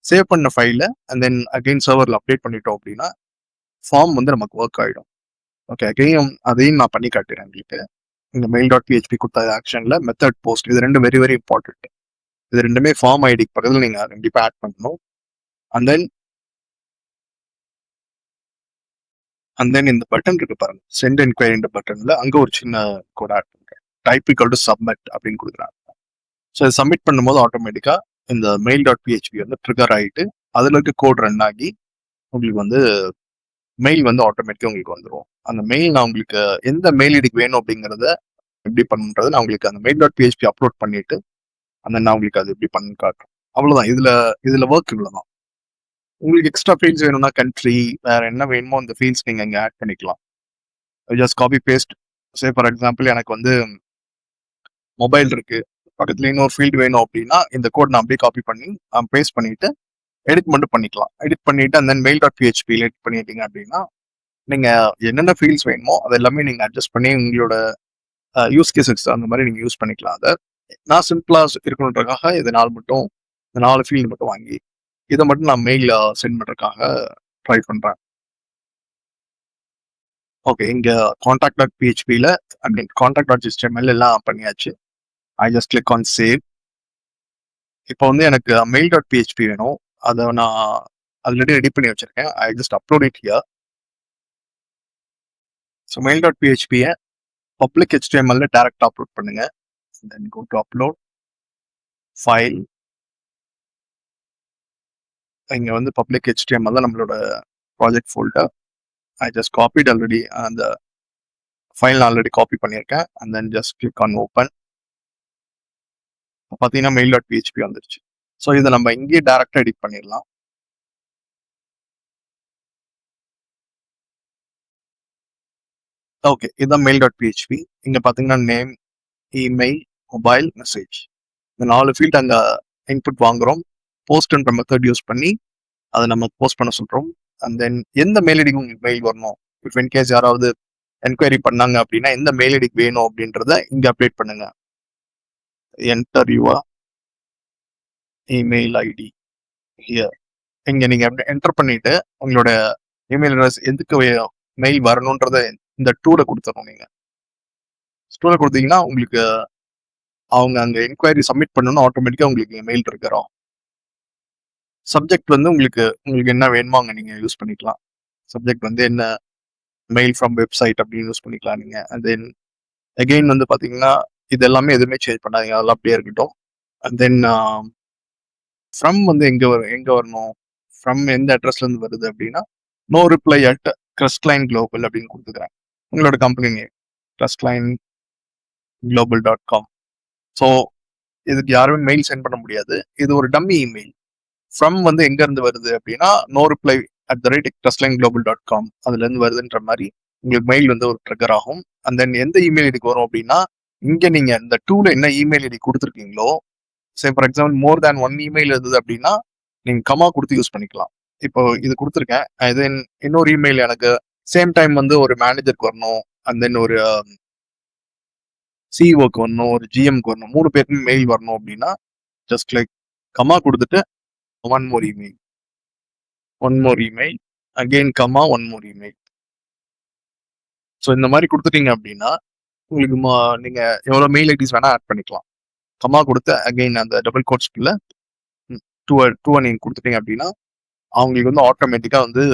சேவ் பண்ண ஃபைலை அண்ட் தென் அகைன் சர்வரில் அப்டேட் பண்ணிட்டோம் அப்படின்னா ஃபார்ம் வந்து நமக்கு ஒர்க் ஆகிடும். ஓகே, அதையும் நான் பண்ணி காட்டுறேன் உங்களுக்கு. இந்த mail.php கொடுத்த ஆக்ஷனில் மெத்தட் போஸ்ட் இது ரெண்டும் வெரி வெரி இம்பார்ட்டன்ட். இது ரெண்டுமே ஃபார்ம் ஐடிக்கு பக்கத்தில் நீங்கள் கண்டிப்பாக ஆட் பண்ணணும். அண்ட் தென் இந்த பட்டன் இருக்கு பாருங்க, சென்ட் என்கொயரி பட்டன்ல அங்கே ஒரு சின்ன கோட் ஆட் பண்ணுறேன். டைப் ஈக்குவல் டு சப்மிட் அப்படின்னு கொடுக்குறாங்க. ஸோ இதை சப்மிட் பண்ணும்போது ஆட்டோமேட்டிக்காக இந்த mail.php வந்து ட்ரிகர் ஆகிட்டு அதில் இருக்க கோட் ரன் ஆகி உங்களுக்கு வந்து மெயில் வந்து ஆட்டோமேட்டிக்காக உங்களுக்கு வந்துடும். அந்த மெயில் நான் உங்களுக்கு எந்த மெயில் ஐடிக்கு வேணும் அப்படிங்கிறத எப்படி பண்ணுறது நான் உங்களுக்கு அந்த mail.php அப்லோட் பண்ணிட்டு அந்த நான் உங்களுக்கு அது எப்படி பண்ணு காட்டுறேன். அவ்வளோதான். இதில் ஒர்க் இவ்வளோதான். உங்களுக்கு எக்ஸ்ட்ரா ஃபீல்ட்ஸ் வேணும்னா கண்ட்ரி வேற என்ன வேணுமோ அந்த ஃபீல்ட்ஸ் நீங்கள் இங்கே ஆட் பண்ணிக்கலாம். Just copy paste. Say for example எனக்கு வந்து மொபைல் இருக்கு, பக்கத்துல இன்னொரு ஃபீல்டு வேணும் அப்படின்னா இந்த கோட் நான் அப்படியே காப்பி பண்ணி பேஸ்ட் பண்ணிட்டு எடிட் மட்டும் பண்ணிக்கலாம். எடிட் பண்ணிட்டு அந்த mail.php எடிட் பண்ணிட்டீங்க அப்படின்னா நீங்க என்னென்ன ஃபீல்ட்ஸ் வேணுமோ அது எல்லாமே நீங்க அட்ஜஸ்ட் பண்ணி உங்களோட யூஸ் கேசஸ் அந்த மாதிரி நீங்க யூஸ் பண்ணிக்கலாம். அதை நான் சிம்பிளா இருக்கணுன்றக்காக இந்த 4 ஃபீல்டு மட்டும் வாங்கி இதை மட்டும் நான் மெயில சென்ட் பண்றதுக்காக ட்ரை பண்றேன். ஓகே, இங்க contact.phpல அப்படின் contact.html எல்லாம் பண்ணியாச்சு. ஐ ஜஸ்ட் கிளிக் ஆன் சேவ். இப்போ வந்து எனக்கு mail.php வேணும். அதை நான் ஆல்ரெடி ரெடி பண்ணி வச்சிருக்கேன். I just upload it here. So mail.php public HTML டைரக்டா அப்லோட் பண்ணுங்க. தென் கோ டு அப்லோட் ஃபைல். இங்க வந்து பப்ளிக் HTML தான் நம்மளோட project folder. I just copied already அந்த ஃபைல் நான் ஆல்ரெடி காப்பி பண்ணியிருக்கேன். And then just click on open. பார்த்தீங்கன்னா mail.php வந்துருச்சு. ஸோ இதை நம்ம இங்கேயே டைரக்டா எடிட் பண்ணிடலாம். ஓகே, இதுதான் mail.php. இங்க பார்த்தீங்கன்னா நேம், இமெயில், மொபைல், மெசேஜ் இந்த 4 ஃபீல்ட் அங்கே இன்புட் வாங்குறோம். போஸ்ட்ன்ற மெத்தட் யூஸ் பண்ணி அதை நம்ம போஸ்ட் பண்ண சொல்றோம். அண்ட் தென் எந்த மெயில் ஐடிக்கு உங்களுக்கு மெயில் வரணும், இஃப் இன் கேஸ் யாராவது என்கொயரி பண்ணாங்க அப்படின்னா எந்த மெயில் ஐடிக்கு வேணும் அப்படின்றத இங்க அப்டேட் பண்ணுங்க. Enter your email ID here. இங்க நீங்க என்டர் பண்ணிட்டு உங்களோட இமெயில் அட்ரஸ் எதுக்கு மெயில் வரணுன்றத இந்த டூல கொடுத்துடணும். நீங்க டூல கொடுத்தீங்கன்னா உங்களுக்கு அவங்க அங்க என்கொயரி சப்மிட் பண்ணணும், ஆட்டோமேட்டிக்கா உங்களுக்கு மெயில் இருக்கிறோம். சப்ஜெக்ட் வந்து உங்களுக்கு என்ன வேணுமோ அங்கே நீங்கள் யூஸ் பண்ணிக்கலாம். சப்ஜெக்ட் வந்து என்ன மெயில் ஃப்ரம் வெப்சைட் அப்படின்னு யூஸ் பண்ணிக்கலாம் நீங்கள். அண்ட் தென் அகெயின் வந்து பார்த்தீங்கன்னா இது எல்லாமே எதுவுமே சேஞ்ச் பண்ணாதீங்க, அதெல்லாம் அப்படியே இருக்கட்டும். அண்ட் தென் ஃப்ரம் வந்து எங்கே வரணும், ஃப்ரம் எந்த அட்ரஸ்லேருந்து வருது அப்படின்னா நோ ரிப்ளை அட் கிரஸ்ட்லைன் குளோபல் அப்படின்னு கொடுத்துக்கிறேன். உங்களோட கம்பெனி நேம் கிரஸ்ட்லைன் global.com. ஸோ இதுக்கு யாருமே மெயில் சென்ட் பண்ண முடியாது, இது ஒரு டம்மி இமெயில். ஃப்ரம் வந்து எங்க இருந்து வருது அப்படின்னா நோ ரிப்ளை @crestlineglobal.com அதுல இருந்து வருதுன்ற மாதிரி உங்களுக்கு மெயில் வந்து ஒரு ட்ரிகர் ஆகும். அண்ட் தென் எந்த இமெயில் ஐடிக்கு வரும் அப்படின்னா இங்க நீங்க இந்த டூல என்ன இமெயில் ஐடி கொடுத்துருக்கீங்களோ, say for example more than 1 email இருந்தது அப்படின்னா நீங்க கமா கொடுத்து யூஸ் பண்ணிக்கலாம். இப்போ இது கொடுத்துருக்கேன், தென் இன்னொரு இமெயில் எனக்கு சேம் டைம் வந்து ஒரு மேனேஜருக்கு வரணும், அண்ட் தென் ஒரு சிஇஓக்கு வரணும், ஒரு ஜிஎம்க்கு வரணும், 3 பேருக்குமே மெயில் வரணும் அப்படின்னா ஜஸ்ட் லைக் கமா கொடுத்துட்டு one more email, again comma one more email. So இந்த மாதிரி கொடுத்துட்டீங்க அப்படின்னா உங்களுக்கு நீங்க எவ்வளோ மெயில் ஐடிஸ் வேணா ஆட் பண்ணிக்கலாம். கமா கொடுத்து அகைன் அந்த டபுள் கோட்ஸ்குள்ள டூ நீங்க கொடுத்துட்டீங்க அப்படின்னா அவங்களுக்கு வந்து ஆட்டோமேட்டிக்கா வந்து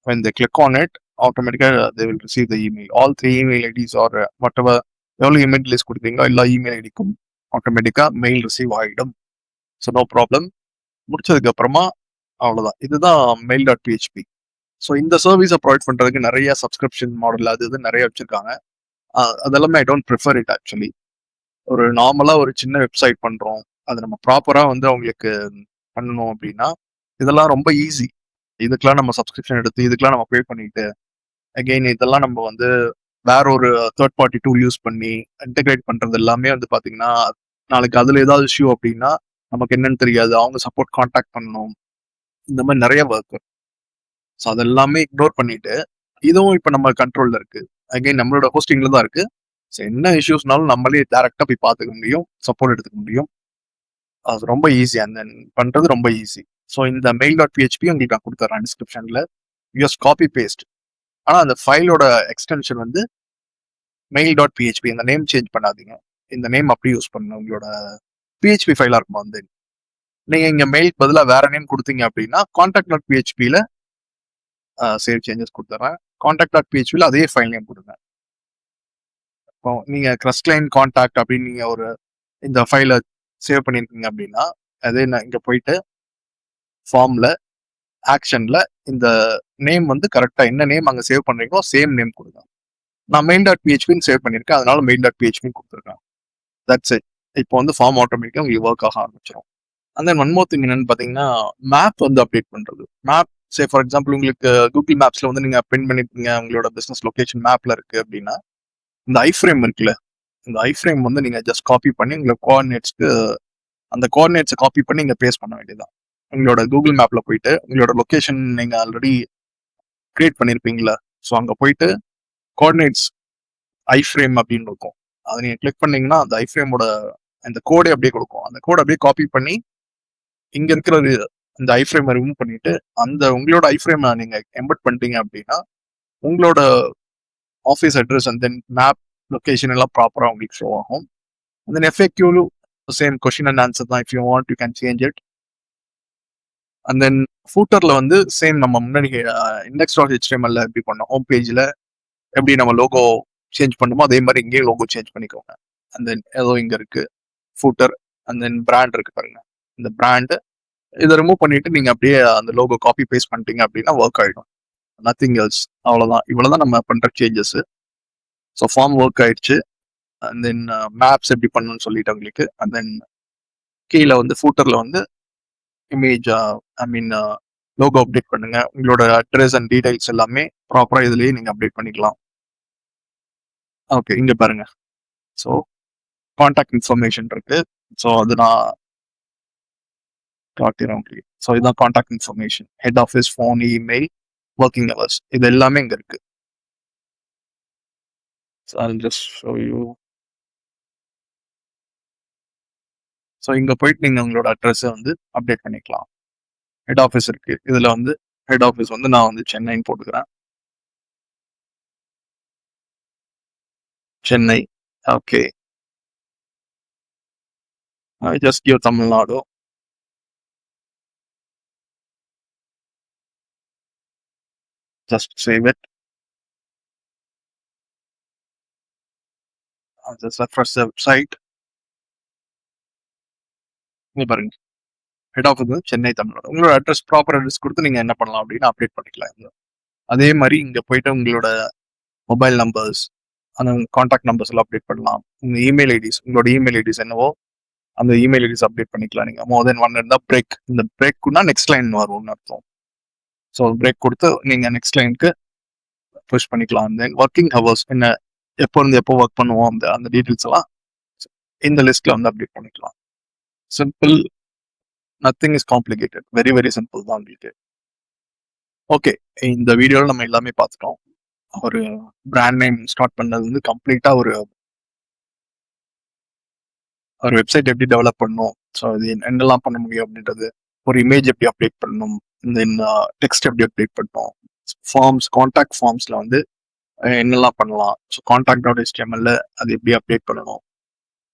when they click on it automatically they will receive the email. All 3 email IDs or whatever எவ்வளோ இமெயில் லிஸ்ட் கொடுத்தீங்களோ எல்லா இமெயில் ஐடிக்கும் ஆட்டோமேட்டிக்கா மெயில் ரிசீவ் ஆகிடும். So no problem. முடிச்சதுக்கு அப்புறமா அவ்வளோதான். இதுதான் mail.php. ஸோ இந்த சர்வீஸை ப்ரொவைட் பண்ணுறதுக்கு நிறைய சப்ஸ்கிரிப்ஷன் மாடல் அது இது நிறைய வச்சுருக்காங்க. அதெல்லாமே I don't prefer it actually. ஒரு நார்மலாக ஒரு சின்ன வெப்சைட் பண்ணுறோம், அது நம்ம ப்ராப்பராக வந்து அவங்களுக்கு பண்ணணும் அப்படின்னா இதெல்லாம் ரொம்ப ஈஸி. இதுக்கெல்லாம் நம்ம சப்ஸ்கிரிப்ஷன் எடுத்து இதுக்கெல்லாம் நம்ம பே பண்ணிட்டு அகெயின் இதெல்லாம் நம்ம வந்து வேற ஒரு தேர்ட் பார்ட்டி டூல் யூஸ் பண்ணி இன்டெகிரேட் பண்ணுறது எல்லாமே வந்து பார்த்தீங்கன்னா நாளைக்கு அதில் ஏதாவது இஷ்யூ அப்படின்னா நமக்கு என்னன்னு தெரியாது, அவங்க சப்போர்ட் கான்டாக்ட் பண்ணணும், இந்த மாதிரி நிறைய ஒர்க். ஸோ அதெல்லாமே இக்னோர் பண்ணிட்டு இதுவும் இப்போ நம்ம கண்ட்ரோல்ல இருக்கு. அகைன் நம்மளோட ஹோஸ்டிங்ல தான் இருக்கு. ஸோ என்ன இஷ்யூஸ்னாலும் நம்மளே டேரக்டா போய் பார்த்துக்க முடியும், சப்போர்ட் எடுத்துக்க முடியும். அது ரொம்ப ஈஸி, அந்த பண்றது ரொம்ப ஈஸி. ஸோ இந்த mail.php உங்களுக்கு நான் கொடுத்துறேன் டிஸ்கிரிப்ஷன்ல. Use copy paste. ஆனா அந்த ஃபைலோட எக்ஸ்டென்ஷன் வந்து mail.php. இந்த நேம் சேஞ்ச் பண்ணாதீங்க. இந்த நேம் அப்படியே யூஸ் பண்ணுங்க. உங்களோட PHP ஃபைலா இருக்கும் வந்து நீங்க இங்க மெயிலுக்கு பதிலா வேற நேம் கொடுத்தீங்க அப்படின்னா contact.phpல சேவ் சேஞ்சஸ் கொடுத்துறேன். contact.phpல அதே ஃபைல் நேம் கொடுங்க. இப்போ நீங்க கிரஸ்ட்லைன் கான்டாக்ட் அப்படின்னு நீங்க ஒரு இந்த ஃபைலை சேவ் பண்ணியிருக்கீங்க அப்படின்னா அதே நான் இங்க போயிட்டு ஃபார்ம்ல ஆக்ஷன்ல இந்த நேம் வந்து கரெக்டா என்ன நேம் அங்க சேவ் பண்றீங்களோ சேம் நேம் கொடுங்க. நான் mail.phpன்னு சேவ் பண்ணியிருக்கேன், அதனால mail.phpன்னு கொடுத்துருக்கேன். That's it. இப்போ வந்து ஃபார்ம் ஆட்டோமேட்டிக்கா உங்களுக்கு ஒர்க் ஆக ஆரம்பிச்சிடும். அந்த ஒன் மோர் திங் என்னன்னு பாத்தீங்கன்னா மேப் வந்து அப்டேட் பண்றது. மேப் சே ஃபார் எக்ஸாம்பிள் உங்களுக்கு கூகுள் மேப்ஸ்ல வந்து நீங்க பிரிண்ட் பண்ணிருக்கீங்க, உங்களோட பிசினஸ் லொகேஷன் மேப்ல இருக்கு அப்படின்னா இந்த ஐஃப்ரேம் இருக்குல்ல, இந்த ஐஃப்ரேம் வந்து நீங்க ஜஸ்ட் காப்பி பண்ணி உங்களோட கோஆர்டினேட்ஸ்க்கு அந்த கோஆர்டினேட்ஸை காப்பி பண்ணி இங்க பேஸ்ட் பண்ண வேண்டியதுதான். உங்களோட கூகுள் மேப்ல போயிட்டு உங்களோட லொகேஷன் நீங்க ஆல்ரெடி கிரியேட் பண்ணிருப்பீங்களா, ஸோ அங்க போயிட்டு கோஆர்டினேட்ஸ் ஐஃப்ரேம் அப்படின்னு இருக்கும். அதை நீங்க கிளிக் பண்ணீங்கன்னா அந்த ஐஃப்ரேமோட அந்த கோடே அப்படியே கொடுக்கும். அந்த கோட் அப்படியே காப்பி பண்ணி இங்க இருக்கிற இந்த ஐஃப்ரேமை ரிமூவ் பண்ணிட்டு அந்த உங்களோட ஐஃப்ரேமை நீங்க எம்பெட் பண்ணிட்டீங்க அப்படின்னா உங்களோட office address and then map location எல்லாம் ப்ராப்பரா உங்களுக்கு ஷோ ஆகும். And then FAQ same question and answer தான். If you want you can change it. And then ஃபூட்டர்ல வந்து சேம் நம்ம முன்னாடி index.html எப்படி பண்ணோம், ஹோம் பேஜ்ல எப்படி நம்ம லோகோ சேஞ்ச் பண்ணுமோ அதே மாதிரி இங்கேயும் லோகோ சேஞ்ச் பண்ணிக்கோங்க. அண்ட் தென் ஏதோ இங்க இருக்கு ஃபூட்டர் அண்ட் தென் பிராண்ட் இருக்கு பாருங்க, இந்த பிராண்ட் இதை ரிமூவ் பண்ணிட்டு நீங்க அப்படியே அந்த லோகோ காப்பி பேஸ்ட் பண்ணிட்டீங்க அப்படின்னா ஒர்க் ஆயிடும். Nothing else. அவ்வளவுதான். இவ்வளவுதான் நம்ம பண்ற சேஞ்சஸ். ஸோ ஃபார்ம் ஒர்க் ஆயிடுச்சு. அண்ட் தென் மேப்ஸ் எப்படி பண்ணணும்னு சொல்லிட்டு உங்களுக்கு. அண்ட் தென் கீழே வந்து ஃபூட்டர்ல வந்து இமேஜ் ஐ மீன் லோகோ அப்டேட் பண்ணுங்க. உங்களோட அட்ரஸ் அண்ட் டீடைல்ஸ் எல்லாமே ப்ராப்பரா இதுலயே நீங்க அப்டேட் பண்ணிக்கலாம். ஓகே, இங்க பாருங்க. ஸோ கான்டாக்ட் இன்ஃபர்மேஷன் இருக்கு. ஸோ அது நான் காட்டிடுறேன் உங்களுக்கு. ஸோ இதுதான் contact information, head office, phone, email, working hours, இது எல்லாமே இங்க இருக்கு. So I'll just show you. So இங்க போயிட்டு நீங்க உங்களோட அட்ரஸை வந்து அப்டேட் பண்ணிக்கலாம். ஹெட் ஆஃபீஸ் இருக்கு. இதுல வந்து ஹெட் ஆஃபீஸ் வந்து நான் வந்து சென்னைன்னு போட்டுக்கிறேன். Chennai. Okay, just give Tamil Nadu. Just save it. Just refresh the website. இங்க பாருங்க, ஹெட் ஆஃபீஸ் வந்து சென்னை, தமிழ்நாடு. உங்களோட அட்ரஸ் ப்ராப்பர் அட்ரஸ் கொடுத்து நீங்க என்ன பண்ணலாம் அப்படின்னு அப்டேட் பண்ணிக்கலாம். அதே மாதிரி இங்க போயிட்டு உங்களோட மொபைல் நம்பர்ஸ், அந்த கான்டாக்ட் நம்பர்ஸ் எல்லாம் அப்டேட் பண்ணலாம். உங்க இமெயில் ஐடிஸ், உங்களோட இமெயில் ஐடிஸ் என்னவோ அந்த இமெயில் ஐடிஸ் அப்டேட் பண்ணிக்கலாம். நீங்க மோர் தென் ஒன் இருந்தா பிரேக், இந்த பிரேக்குன்னா நெக்ஸ்ட் லைன் வரும்னு அர்த்தம். ஸோ பிரேக் கொடுத்து நீங்க நெக்ஸ்ட் லைனுக்கு புஷ் பண்ணிக்கலாம். தென் ஒர்க்கிங் ஹவர்ஸ் என்ன, எப்போ இருந்து எப்போ ஒர்க் பண்ணுவோம், அந்த அந்த டீட்டெயில்ஸ் எல்லாம் இந்த லிஸ்ட்ல வந்து அப்டேட் பண்ணிக்கலாம். Simple, nothing is complicated, very very simple தான் உங்களுக்கு. ஓகே, இந்த வீடியோவில் நம்ம எல்லாமே பார்த்துட்டோம். ஒரு பிராண்ட் நேம் ஸ்டார்ட் பண்ணது வந்து கம்ப்ளீட்டா ஒரு வெப்சைட் எப்படி டெவலப் பண்ணணும், ஸோ இது என்னெல்லாம் பண்ண முடியும் அப்படின்றது, ஒரு இமேஜ் எப்படி அப்டேட் பண்ணணும், தென் டெக்ஸ்ட் எப்படி அப்டேட் பண்ணணும், ஃபார்ம்ஸ், கான்டாக்ட் ஃபார்ம்ஸ்ல வந்து என்னெல்லாம் பண்ணலாம், ஸோ contact.html அது எப்படி அப்டேட் பண்ணணும்,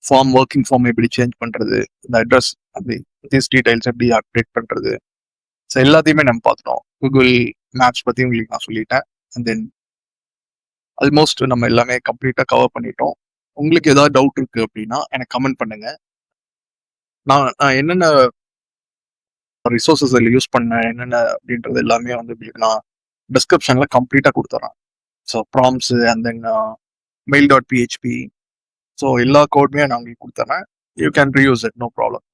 ஃபார்ம் ஒர்க்கிங் ஃபார்ம் எப்படி சேஞ்ச் பண்றது, இந்த அட்ரஸ் அப்படி திஸ் டீடைல்ஸ் எப்படி அப்டேட் பண்றது, ஸோ எல்லாத்தையுமே நம்ம பார்த்துட்டோம். கூகுள் மேப்ஸ் பத்தி உங்களுக்கு நான் சொல்லிட்டேன். அண்ட் தென் ஆல்மோஸ்ட் நம்ம எல்லாமே கம்ப்ளீட்டா கவர் பண்ணிட்டோம். உங்களுக்கு ஏதாவது டவுட் இருக்கு அப்படின்னா எனக்கு கமெண்ட் பண்ணுங்க. நான் என்னென்ன ரிசோர்ஸஸ் யூஸ் பண்ணேன் என்னென்ன அப்படின்றது எல்லாமே வந்து உங்களுக்கு நான் டிஸ்கிரிப்ஷன்ல கம்ப்ளீட்டா கொடுத்துறேன். So forms and then mail.php, so எல்லா கோடுமே நான் உங்களுக்கு கொடுத்துறேன். You can reuse it, no problem.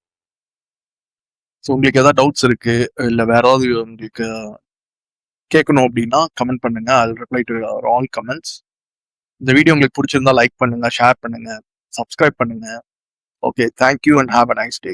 So உங்களுக்கு ஏதாவது டவுட்ஸ் இருக்கு இல்லை வேற ஏதாவது உங்களுக்கு கேட்கணும் அப்படின்னா கமெண்ட் பண்ணுங்க. I will reply to all comments. இந்த வீடியோ உங்களுக்கு பிடிச்சிருந்தா லைக் பண்ணுங்க, ஷேர் பண்ணுங்க, சப்ஸ்கிரைப் பண்ணுங்க. Okay, thank you and have a nice day.